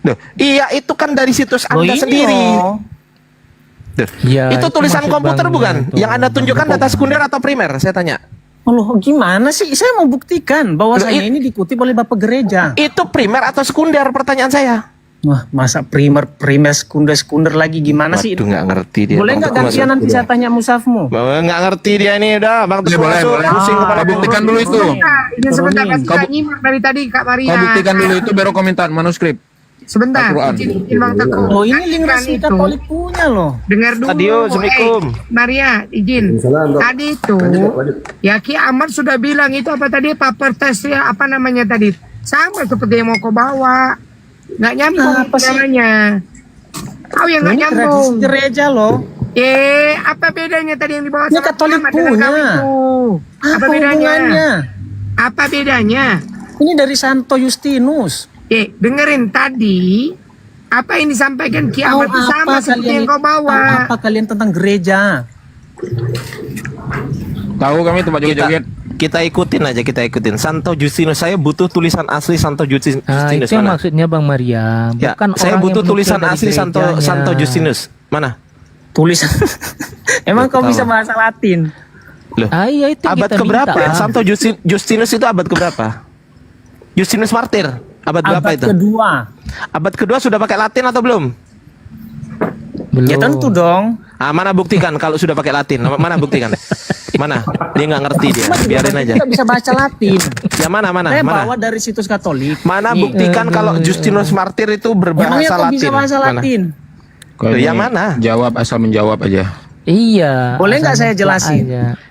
Loh, iya itu kan dari situs Anda ini sendiri. loh. Duh, Ya, itu tulisan maksud komputer Bang bukan? itu. Yang Anda tunjukkan data sekunder atau primer? Saya tanya. Oh, loh, gimana sih? Saya mau buktikan bahwa Loh, saya ini dikutip oleh Bapak Gereja. Itu primer atau sekunder pertanyaan saya? Wah, masa primer, sekunder lagi gimana sih? Waduh, nggak ngerti dia. Boleh nggak Bang, gantian nanti saya tanya musafmu? nggak ngerti dia ini udah Bang Teguh Boleh, masuk. boleh. Pusing kepala Kau gua. buktikan dulu itu. ini sebentar Turunin. kasih saya nyimak dari tadi Kak Maria. Kau buktikan dulu itu baru komentar manuskrip. Sebentar, Al-Quran. izin Bang Teguh. Oh, ini Tadi link kan resmi itu, Katolik punya loh. dengar dulu. Adio, Assalamualaikum. Maria, izin. Tadi itu, ya Ki Ahmad sudah bilang itu apa tadi paper test ya apa namanya tadi sama seperti yang mau kau bawa, nggak nyambung Apa sih? namanya. Kau yang nggak Ini tradisi nyambung. gereja loh. Apa bedanya tadi yang dibawa Ini sama Katolik Ki Ahmad dengan kau punya. itu? Apa hubungannya? Apa bedanya? Ini dari Santo Justinus. Dengerin tadi apa yang disampaikan Ki Ahmad itu sama seperti yang kau tahu bawa. apa kalian tentang gereja? Tahu kami tempat joget-joget. Kita ikutin. Santo Justinus, saya butuh tulisan asli Santo Justinus. Nah, itu yang Mana? maksudnya Bang Maria. Ya, Bukan saya orang butuh yang tulisan menukil dari asli gerejanya. Santo Justinus. Mana? Tulisan. Emang kau bisa bahasa Latin? Loh, Iya itu yang abad kita keberapa? minta. Santo Justinus itu abad keberapa? Justinus Martir, abad berapa Abad itu? kedua. Abad kedua sudah pakai Latin atau belum? Belum. Ya tentu dong. Mana buktikan kalau sudah pakai Latin? Mana buktikan? Mana? Dia nggak ngerti dia. Biarin aja. Kita bisa baca Latin. Ya mana? Saya bawa dari situs Katolik. Mana Nih. buktikan kalau Justinus Martir itu Emangnya berbahasa kok Latin? bisa bahasa Latin? Kalau Yang ini mana? Jawab asal menjawab aja. Iya. Boleh nggak saya jelasin?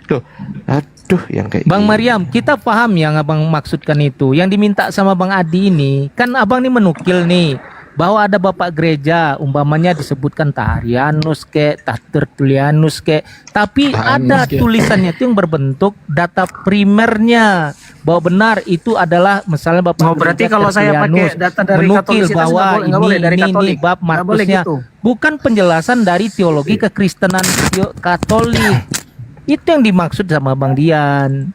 Tuh, aduh, yang kayak Bang Mariam, kita paham yang abang maksudkan itu. Yang diminta sama Bang Adi ini, kan abang nih menukil nih bahwa ada bapak gereja, umpamanya disebutkan Taharianus kek, Tertullianus kek, tapi ada tulisannya itu yang berbentuk data primernya bahwa benar itu adalah misalnya bapak. Oh, berarti gereja kalau saya pakai Tertullianus data dari menukil Katolisitas bahwa nggak boleh dari Katolik. ini bab Nggak boleh Markusnya gitu. bukan penjelasan dari teologi kekristenan Katolik. Itu yang dimaksud sama Bang Dian.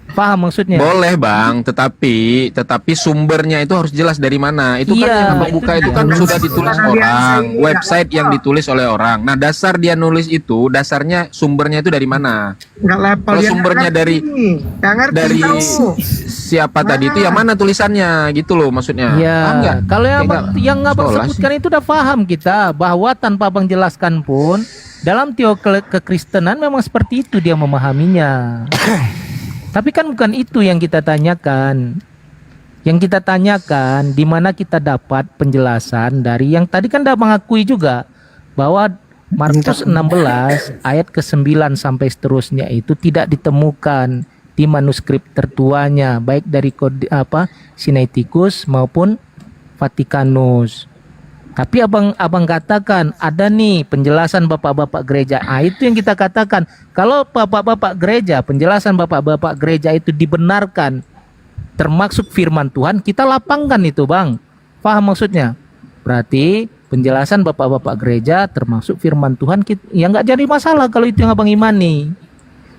Paham maksudnya? Boleh bang, tetapi sumbernya itu harus jelas dari mana. Itu kan Iya, yang abang buka itu kan sudah ditulis orang, website yang ditulis oleh orang. Nah dasar dia nulis itu, dasarnya sumbernya itu dari mana? Nggak level Kalau dia sumbernya nggak dari ngerti. Nggak ngerti dari tahu. siapa tadi itu yang mana tulisannya gitu loh maksudnya. Paham Ya, nggak? kalau yang Kayak abang, nggak yang abang sekolah sih. sebutkan itu udah paham kita bahwa tanpa abang jelaskan pun dalam teologi kekristenan memang seperti itu dia memahaminya. Tapi kan bukan itu yang kita tanyakan. Yang kita tanyakan di mana kita dapat penjelasan dari yang tadi kan udah mengakui juga bahwa Markus 16 ayat ke-9 sampai seterusnya itu tidak ditemukan di manuskrip tertuanya baik dari Sinaiticus maupun Vatikanus. Tapi abang katakan ada nih penjelasan bapak-bapak gereja. Ah, itu yang kita katakan. Kalau bapak-bapak gereja, penjelasan bapak-bapak gereja itu dibenarkan termasuk firman Tuhan, kita lapangkan itu, Bang. Paham maksudnya? Berarti penjelasan bapak-bapak gereja termasuk firman Tuhan ya nggak jadi masalah kalau itu yang abang imani.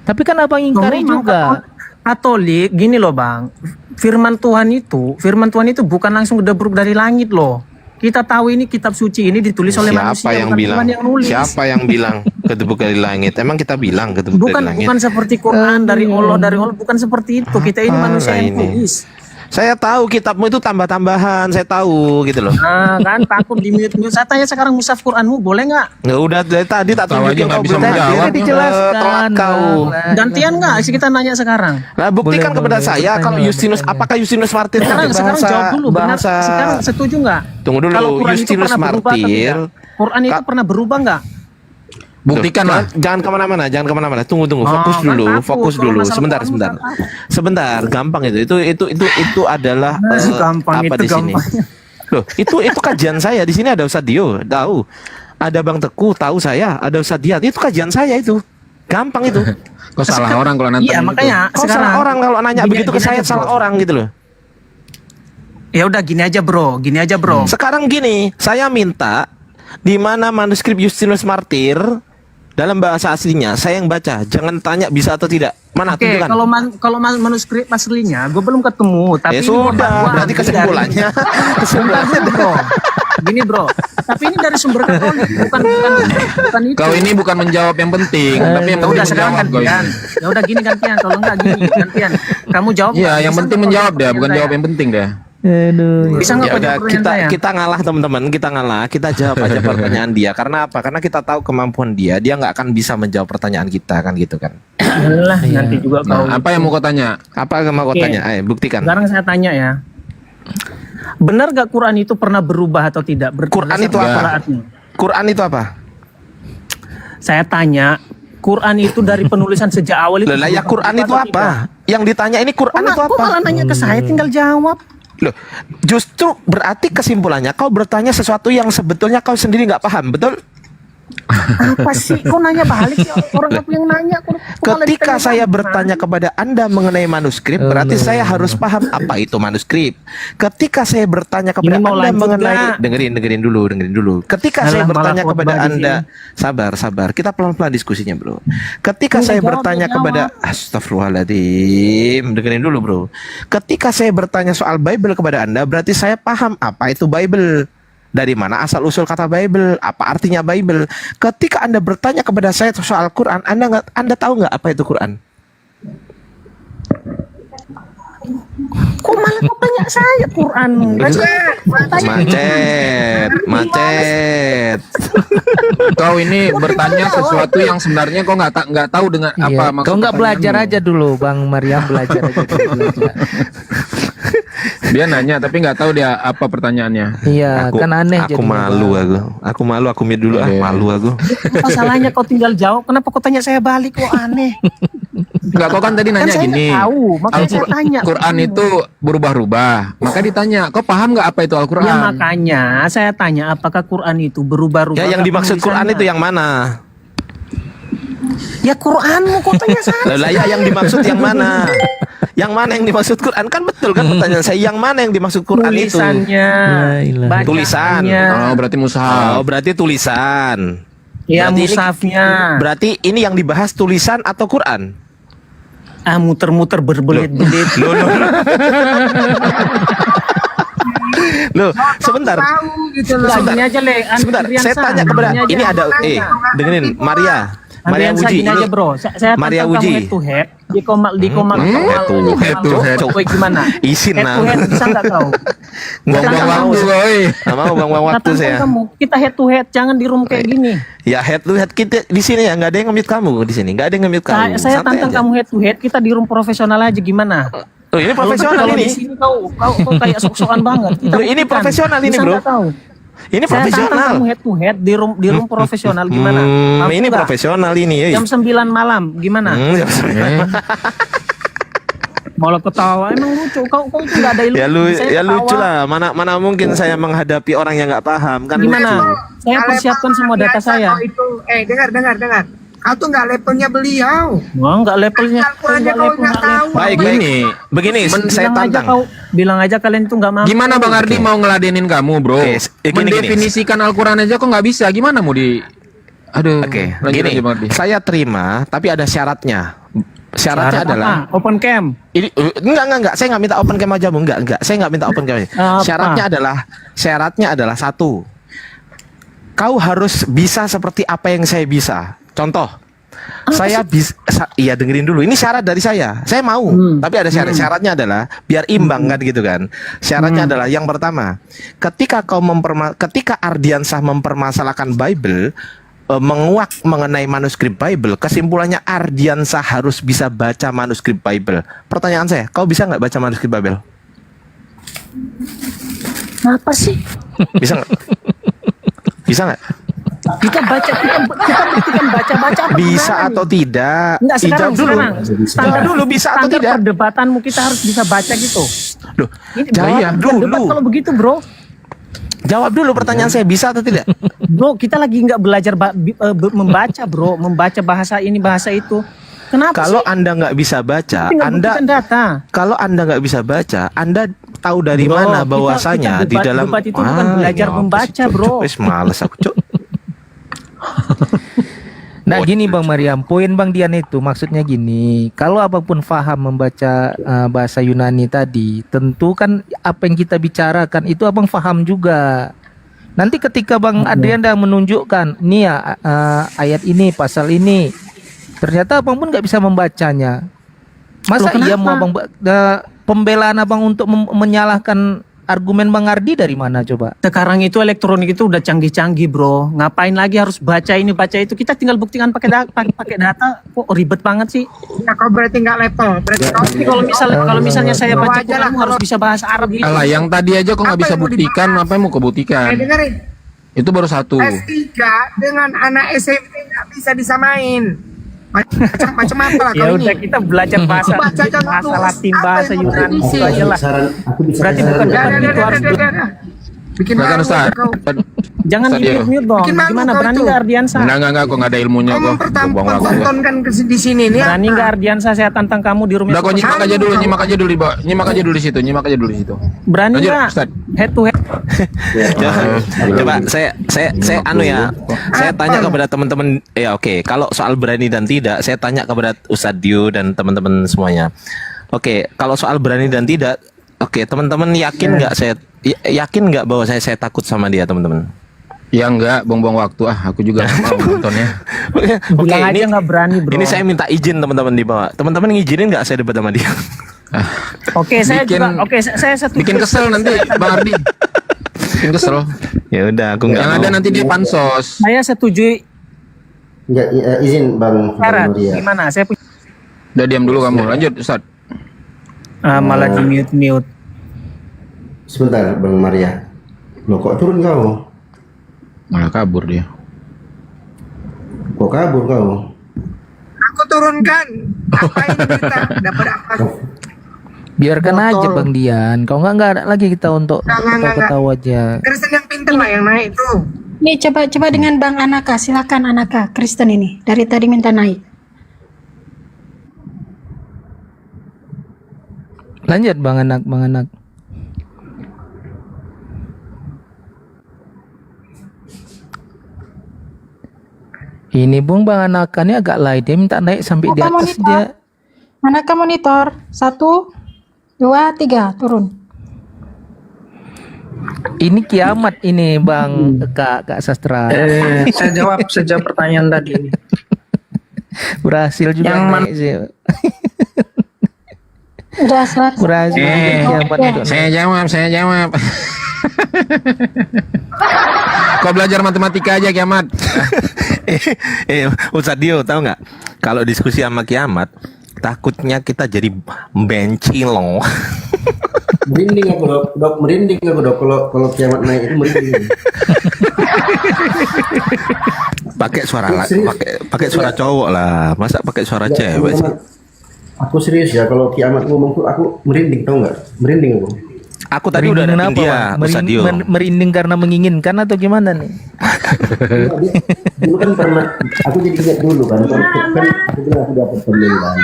Tapi kan abang ingkari juga. Katolik gini loh Bang. Firman Tuhan itu bukan langsung gedebruk dari langit loh. Kita tahu ini kitab suci ini ditulis oleh manusia, Siapa yang bukan bilang? Tuhan yang nulis. Siapa yang bilang ketebuk dari langit? Emang kita bilang ketebuk Bukan dari langit? bukan seperti Quran dari Allah bukan seperti itu. Kita ini manusia yang tulis. Saya tahu kitabmu itu tambah-tambahan, saya tahu gitu loh. Nah kan takut di mute. Saya tanya sekarang mushaf Quranmu boleh nggak? Ya udah dari tadi tak Tahu aja tunjukin nggak kau bisa belum menjawab. hadir. Tadi dijelaskan. Telat kau. Gantian nggak? Kita nanya sekarang. Nah, buktikan Boleh, kepada boleh. saya Bertanya, kalau Justinus, bertanya. apakah Justinus Martir Sekarang jawab dulu. Benar. Sekarang setuju nggak? Tunggu dulu, Kalau Quran itu Justinus pernah berubah atau Martir. tidak? Quran itu pernah berubah nggak? Buktikan lah. Jangan kemana-mana, jangan kemana-mana. Tunggu, fokus kan dulu, takut. fokus Kalau dulu. masalah Sebentar, Quran sebentar, bukan sebentar. Gampang itu adalah gampang apa itu di sini? gampang. Loh, itu kajian saya. Di sini ada Ustadz Dio, tahu. Ada Bang Teguh, tahu saya. Ada Ustadz Diat, itu kajian saya itu. Gampang itu. Kok salah orang kalau nanti Iya makanya Kau salah orang kalau nanya gini- begitu ke gini saya, aja, salah bro. orang gitu loh. Ya udah gini aja bro. Sekarang gini, saya minta di mana manuskrip Justinus Martir dalam bahasa aslinya, saya yang baca. Jangan tanya bisa atau tidak. Mana Oke, tunjukkan. kalau manuskrip aslinya gue belum ketemu, tapi Ya ini sudah, gua berarti ambil kesimpulannya. dari- Sebentar dulu, bro. Gini bro, tapi ini dari sumber Katolik, bukan itu. Kau ini bukan menjawab yang penting, tapi yang Ya penting udah sekarang menjawab kau gantian. ini. Ya udah gini gantian, kalau enggak gini gantian. Kamu jawab. Iya, nggak? yang Bisa penting nggak menjawab kau deh, jawab bukan pertanyaan jawab yang penting deh. Aduh. Bisa nggak Ya kau udah, jawab pertanyaan saya? kita ngalah teman-teman, kita ngalah, kita jawab aja pertanyaan dia. Karena apa? Karena kita tahu kemampuan dia nggak akan bisa menjawab pertanyaan kita kan gitu kan. Yalah, nanti juga kau. Nah, apa yang mau kau tanya? Apa yang mau kau Oke. tanya? Ayo buktikan. Sekarang saya tanya ya. Benar gak Quran itu pernah berubah atau tidak? Quran itu apa? Quran itu apa? Saya tanya, Quran itu dari penulisan sejak awal itu. Lah ya Quran itu atau tidak? apa? Yang ditanya ini Quran itu Kok apa? malah nanya ke saya, tinggal jawab. Loh, justru berarti kesimpulannya kau bertanya sesuatu yang sebetulnya kau sendiri nggak paham, betul? Apa sih? Kok nanya balik ya? Orang aku yang nanya. Kok malah Ketika ditanya saya balik? bertanya kepada Anda mengenai manuskrip, berarti saya harus paham apa itu manuskrip. Ketika saya bertanya kepada Ini mau Anda lanjut mengenai nggak? dengerin dulu. Ketika Alah, saya malah bertanya khotbah kepada di Anda, sabar, kita pelan-pelan diskusinya, Bro. Ketika Udah saya jawab, bertanya udah kepada Astagfirullahaladzim, dengerin dulu, Bro. Ketika saya bertanya soal Bible kepada Anda, berarti saya paham apa itu Bible. Dari mana asal usul kata Bible? Apa artinya Bible? Ketika Anda bertanya kepada saya soal Quran, Anda tahu nggak apa itu Quran? Kok malah kau tanya saya Quran? Macet. Kau ini bertanya sesuatu yang sebenarnya kau nggak tahu dengan apa Iya. maksud Kau nggak belajar pertanyaanmu. aja dulu, Bang Mariam, belajar aja dulu. Belajar. Dia nanya tapi nggak tahu dia apa pertanyaannya. Iya, kan aneh Aku jadinya, malu Bang. aku mute dulu malu aku. Masalahnya kau tinggal jawab, kenapa kau tanya saya balik? Kok aneh? Enggak, kau kan tadi nanya saya gini. nggak tahu, makanya saya tanya. Quran itu berubah-ubah. Maka ditanya, kau paham nggak apa itu Al-Quran? Ya makanya saya tanya apakah Quran itu berubah-ubah? Ya yang dimaksud Quran itu yang mana? Ya Quranmu kau tanya saya. Lah ya yang dimaksud yang mana? Yang mana yang dimaksud Quran? Kan betul kan pertanyaan saya, yang mana yang dimaksud Quran itu? Tulisannya, bacaannya. Tulisan. Oh, berarti mushaf. Oh, berarti tulisan. Ya Berarti mushafnya. Berarti ini yang dibahas tulisan atau Quran? Ah muter-muter berbelit-belit. Loh, sebentar. gitu loh. Sebentar. Gini aja, Le. Sebentar, saya tanya kepada ini ada dengerin Maria Wuji Gini ini. aja, Bro. Saya Maria tantang kamu Wuji. head to head. Di komal Head to head. Coba gimana? Isin Head to head bisa nggak kau? Buang-buang waktu, Nggak mau buang-buang waktu Tantang saya. kamu. Kita head to head, jangan di room kayak gini. Ya head to head kita di sini ya, nggak ada yang nge-mute kamu di sini, nggak ada yang nge-mute kamu. Saya Santai tantang aja. kamu head to head, kita di room profesional aja gimana? Oh, ini profesional Kalau ini. di sini kau kayak sok-sokan banget. Kita Bro, ini buktikan. profesional ini, Bisa bro. nggak kau? Ini Saya tantang profesional. kamu head to head di room profesional gimana? Mampu Ini nggak? profesional ini. Jam 9 malam gimana? Jam 9. Malah ketawa, emang lucu. Kau itu nggak ada ilmu. Ya lucu lah. Mana mungkin saya menghadapi orang yang nggak paham kan? Gimana? lucu. Saya persiapkan semua data Biasa saya. kau itu, dengar. Kau tuh nggak levelnya beliau. Wah, nggak levelnya. Al-Qurannya kau nggak tahu. Baik. Begini saya tantang. Bilang aja kalian itu nggak mampu. Gimana Bang Ardi mau ngeladenin kamu, Bro? gini. Mendefinisikan Al-Quran aja kok nggak bisa. Gimana mau di... Aduh. Oke, lanjut gini. aja, Bang Ardi. Saya terima, tapi ada syaratnya. Syaratnya Syarat adalah apa? Open cam. ini enggak, saya nggak minta open cam aja, Bu. Enggak, saya nggak minta open cam aja. Apa? Syaratnya adalah satu. Kau harus bisa seperti apa yang saya bisa. Contoh, saya bisa, iya dengerin dulu. Ini syarat dari saya. Saya mau, tapi ada syarat. Syaratnya adalah biar imbang kan gitu kan. Syaratnya adalah yang pertama, ketika ketika Ardiansah mempermasalahkan Bible, menguak mengenai manuskrip Bible, kesimpulannya Ardiansah harus bisa baca manuskrip Bible. Pertanyaan saya, kau bisa nggak baca manuskrip Bible? Apa sih? Bisa nggak? Bisa nggak? Kita buktikan baca-baca apa Bisa gimana atau nih? tidak? Enggak, sekarang. Jawab dulu, bisa atau Standar tidak? perdebatanmu kita harus bisa baca gitu. Loh, Ini jawab debat dulu. kalau begitu, Bro. Jawab dulu pertanyaan saya, bisa atau tidak? Bro, kita lagi nggak belajar membaca, Bro, membaca bahasa ini bahasa itu. Kenapa Kalau sih? Anda nggak bisa baca, Tinggal Anda buktikan data. kalau Anda nggak bisa baca, Anda tahu dari Bro, mana kita bahwasanya di debat- dalam debat itu bukan belajar ini apa membaca, sih, Cuk? Bro. Wes males aku, Cuk. Nah gini Bang Mariam, poin Bang Dian itu maksudnya gini, kalau apapun faham membaca bahasa Yunani tadi, tentu kan apa yang kita bicarakan itu abang faham juga. Nanti ketika Bang Adrian dah menunjukkan, nih ya ayat ini, pasal ini, ternyata abang pun nggak bisa membacanya. Masa Loh, iya kenapa? mau abang pembelaan abang untuk menyalahkan argumen Bang Ardi dari mana coba? Sekarang itu elektronik itu udah canggih-canggih, Bro. Ngapain lagi harus baca ini baca itu? Kita tinggal buktikan pakai data. Kok ribet banget sih? Ya kau berarti nggak level. Berarti kau Tapi kalau misalnya saya baca Quran, kamu harus bisa bahasa Arab gitu. Alah, yang tadi aja kok nggak bisa buktikan, apa yang mau kau buktikan? dengerin. Itu baru satu. S3 dengan anak SMP nggak bisa disamain. Macam apa lah Ya kau udah ini? kita belajar bahasa Baca contoh bahasa tulis. Latin, Apa bahasa yang mau Yunani revisi? itu aja lah. Berarti bukan debat itu harus Bikin Silakan malu Ustaz. kau. jangan Ustaz di Diego. mute dong. Bikin malu Gimana kau berani itu. nggak Ardiansah? Enggak, kok nggak ada ilmunya Kau kok. Buang waktu. mempertontonkan di sini nih. Berani nggak Ardiansah saya tantang kamu di rumah? Udah kau nyimak aja dulu di situ, nyimak aja dulu di situ. Berani Lanjut, nggak? Ustaz. Head to head. Coba saya anu ya. Saya tanya kepada teman-teman oke, kalau soal berani dan tidak, saya tanya kepada Ustadz Dio dan teman-teman semuanya. Oke, kalau soal berani dan tidak, oke, teman-teman yakin nggak bahwa saya takut sama dia, teman-teman? Ya enggak, buang-buang waktu. Aku juga nggak mau nontonnya. Oke, Bilang aja nggak berani, Bro. ini saya minta izin teman-teman di bawah. Teman-teman ngizinin nggak saya debat sama dia? Oke, saya Bikin- juga. Oke, saya setuju. Bikin kesel nanti Bang Ardi. Bikin kesel. Ya udah, aku nggak Yang mau. ada nanti dia pansos. Saya setuju. Enggak, izin Bang Syarat Maria. gimana? Saya punya. Udah diam dulu kamu. Lanjut Ustaz. Malah di mute. Sebentar Bang Maria. Loh kok turun kau? Malah kabur dia. Kok kabur kau? Aku turunkan. Apa ini kita dapat apa? Biarkan aja Bang Dian. Kalau nggak ada lagi kita untuk Nggak. ketawa aja. Kristen yang pintar lah yang naik tuh. Nih coba dengan Bang Anaka, silakan Anaka Kristen ini dari tadi minta naik. Lanjut Bang Anak. Ini Bung Bang Anaka ini agak lain, dia minta naik sampai di atas dia. Anaka monitor 1, 2, 3 turun. Ini kiamat ini Bang Kak Sastra. Saya jawab pertanyaan tadi ini. Berhasil juga Yang naik sih. Udah selesai. Berhasil kiamat itu. Saya jawab. Kau belajar matematika aja kiamat. Ustadz Dio tahu nggak? Kalau diskusi sama kiamat, takutnya kita jadi bencilong. Merinding aku dok, merinding aku dok. Kalau kiamat naik itu merinding. Pakai suara pakai suara cowok lah. Masa pakai suara cewek sih? Aku serius ya, kalau kiamat ngomong tuh aku merinding, tau nggak? Merinding aku. Aku tadi udah Merinding datin kenapa, dia, Bang? Ustadz Dio. Merinding karena menginginkan atau gimana nih? Dulu kan pernah, aku jadi ingat dulu kan aku bilang aku dapat pemilihan.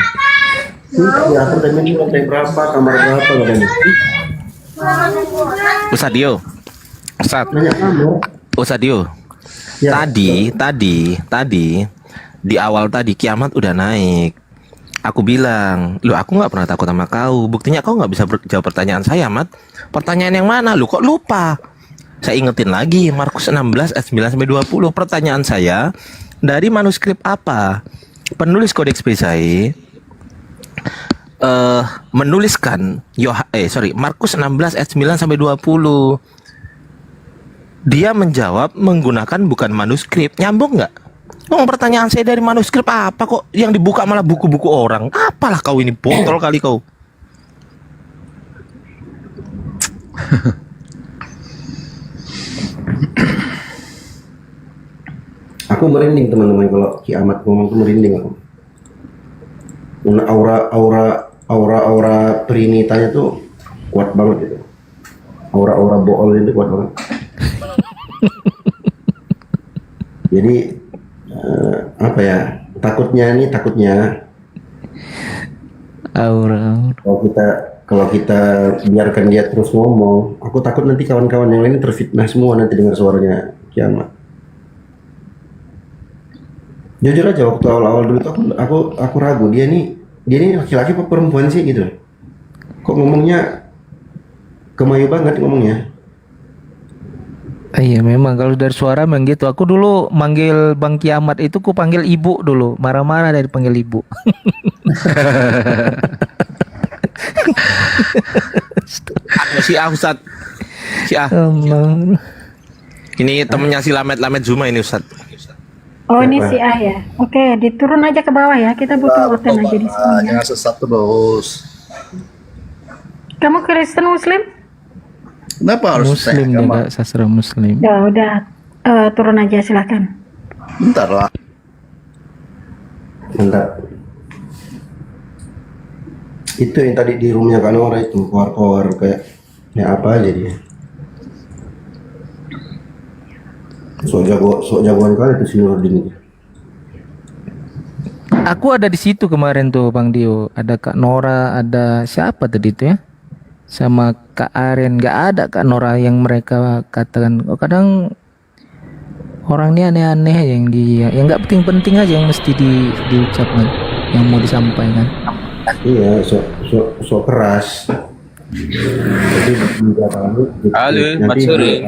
Ya aku tanya lantai berapa, kamar berapa katanya. Ustadz Dio. Ustadz Dio. Ya. Tadi di awal tadi kiamat udah naik. Aku bilang, lu aku nggak pernah takut sama kau. Buktinya kau nggak bisa jawab pertanyaan saya, Mat. Pertanyaan yang mana? Lu kok lupa? Saya ingetin lagi, Markus 16 ayat 9-20. Pertanyaan saya, dari manuskrip apa penulis Kodeks Pesai menuliskan Markus 16 ayat 9-20. Dia menjawab menggunakan bukan manuskrip. Nyambung nggak? Pertanyaan saya dari manuskrip apa kok yang dibuka malah buku-buku orang? Apalah kau ini, botol kali kau. Aku merinding teman-teman kalau kiamat ngomong tuh merinding aku. Aura perinitanya tuh kuat banget gitu. Aura bool itu kuat banget. Jadi apa ya? Takutnya aura. Kalau kita biarkan dia terus ngomong, aku takut nanti kawan-kawan yang lain terfitnah semua nanti dengar suaranya kiamat. Jujur aja waktu awal-awal dulu tuh aku ragu dia nih laki-laki apa perempuan sih gitu. Kok ngomongnya kemayu banget ngomongnya. Iya memang kalau dari suara memang gitu. Aku dulu manggil Bang Kiamat itu ku panggil ibu dulu. Marah-marah dari panggil ibu. Si A Ustadz. Si A. Ini temennya si Lamet Zuma ini Ustadz. Oh ini si A ya. Oke, diturun aja ke bawah ya. Kita butuh voten aja di sini. Ya. Jangan sesat terus. Kamu Kristen Muslim? Kenapa harus Muslim juga, sastra Muslim. Ya udah, turun aja silakan. Bentar lah. Bentar. Itu yang tadi di roomnya Kanora itu keluar kayak apa aja dia. Sok jagoan kali itu si Nurdin itu. Aku ada di situ kemarin tuh Bang Dio. Ada Kak Nora, ada siapa tadi itu ya? Sama Kak Aren. Gak ada Kak Nora yang mereka katakan. Oh, kadang orang ini aneh-aneh yang nggak penting-penting aja yang mesti diucapkan, yang mau disampaikan. Iya, sok keras. Jadi di belakang Halo, Mas Suri.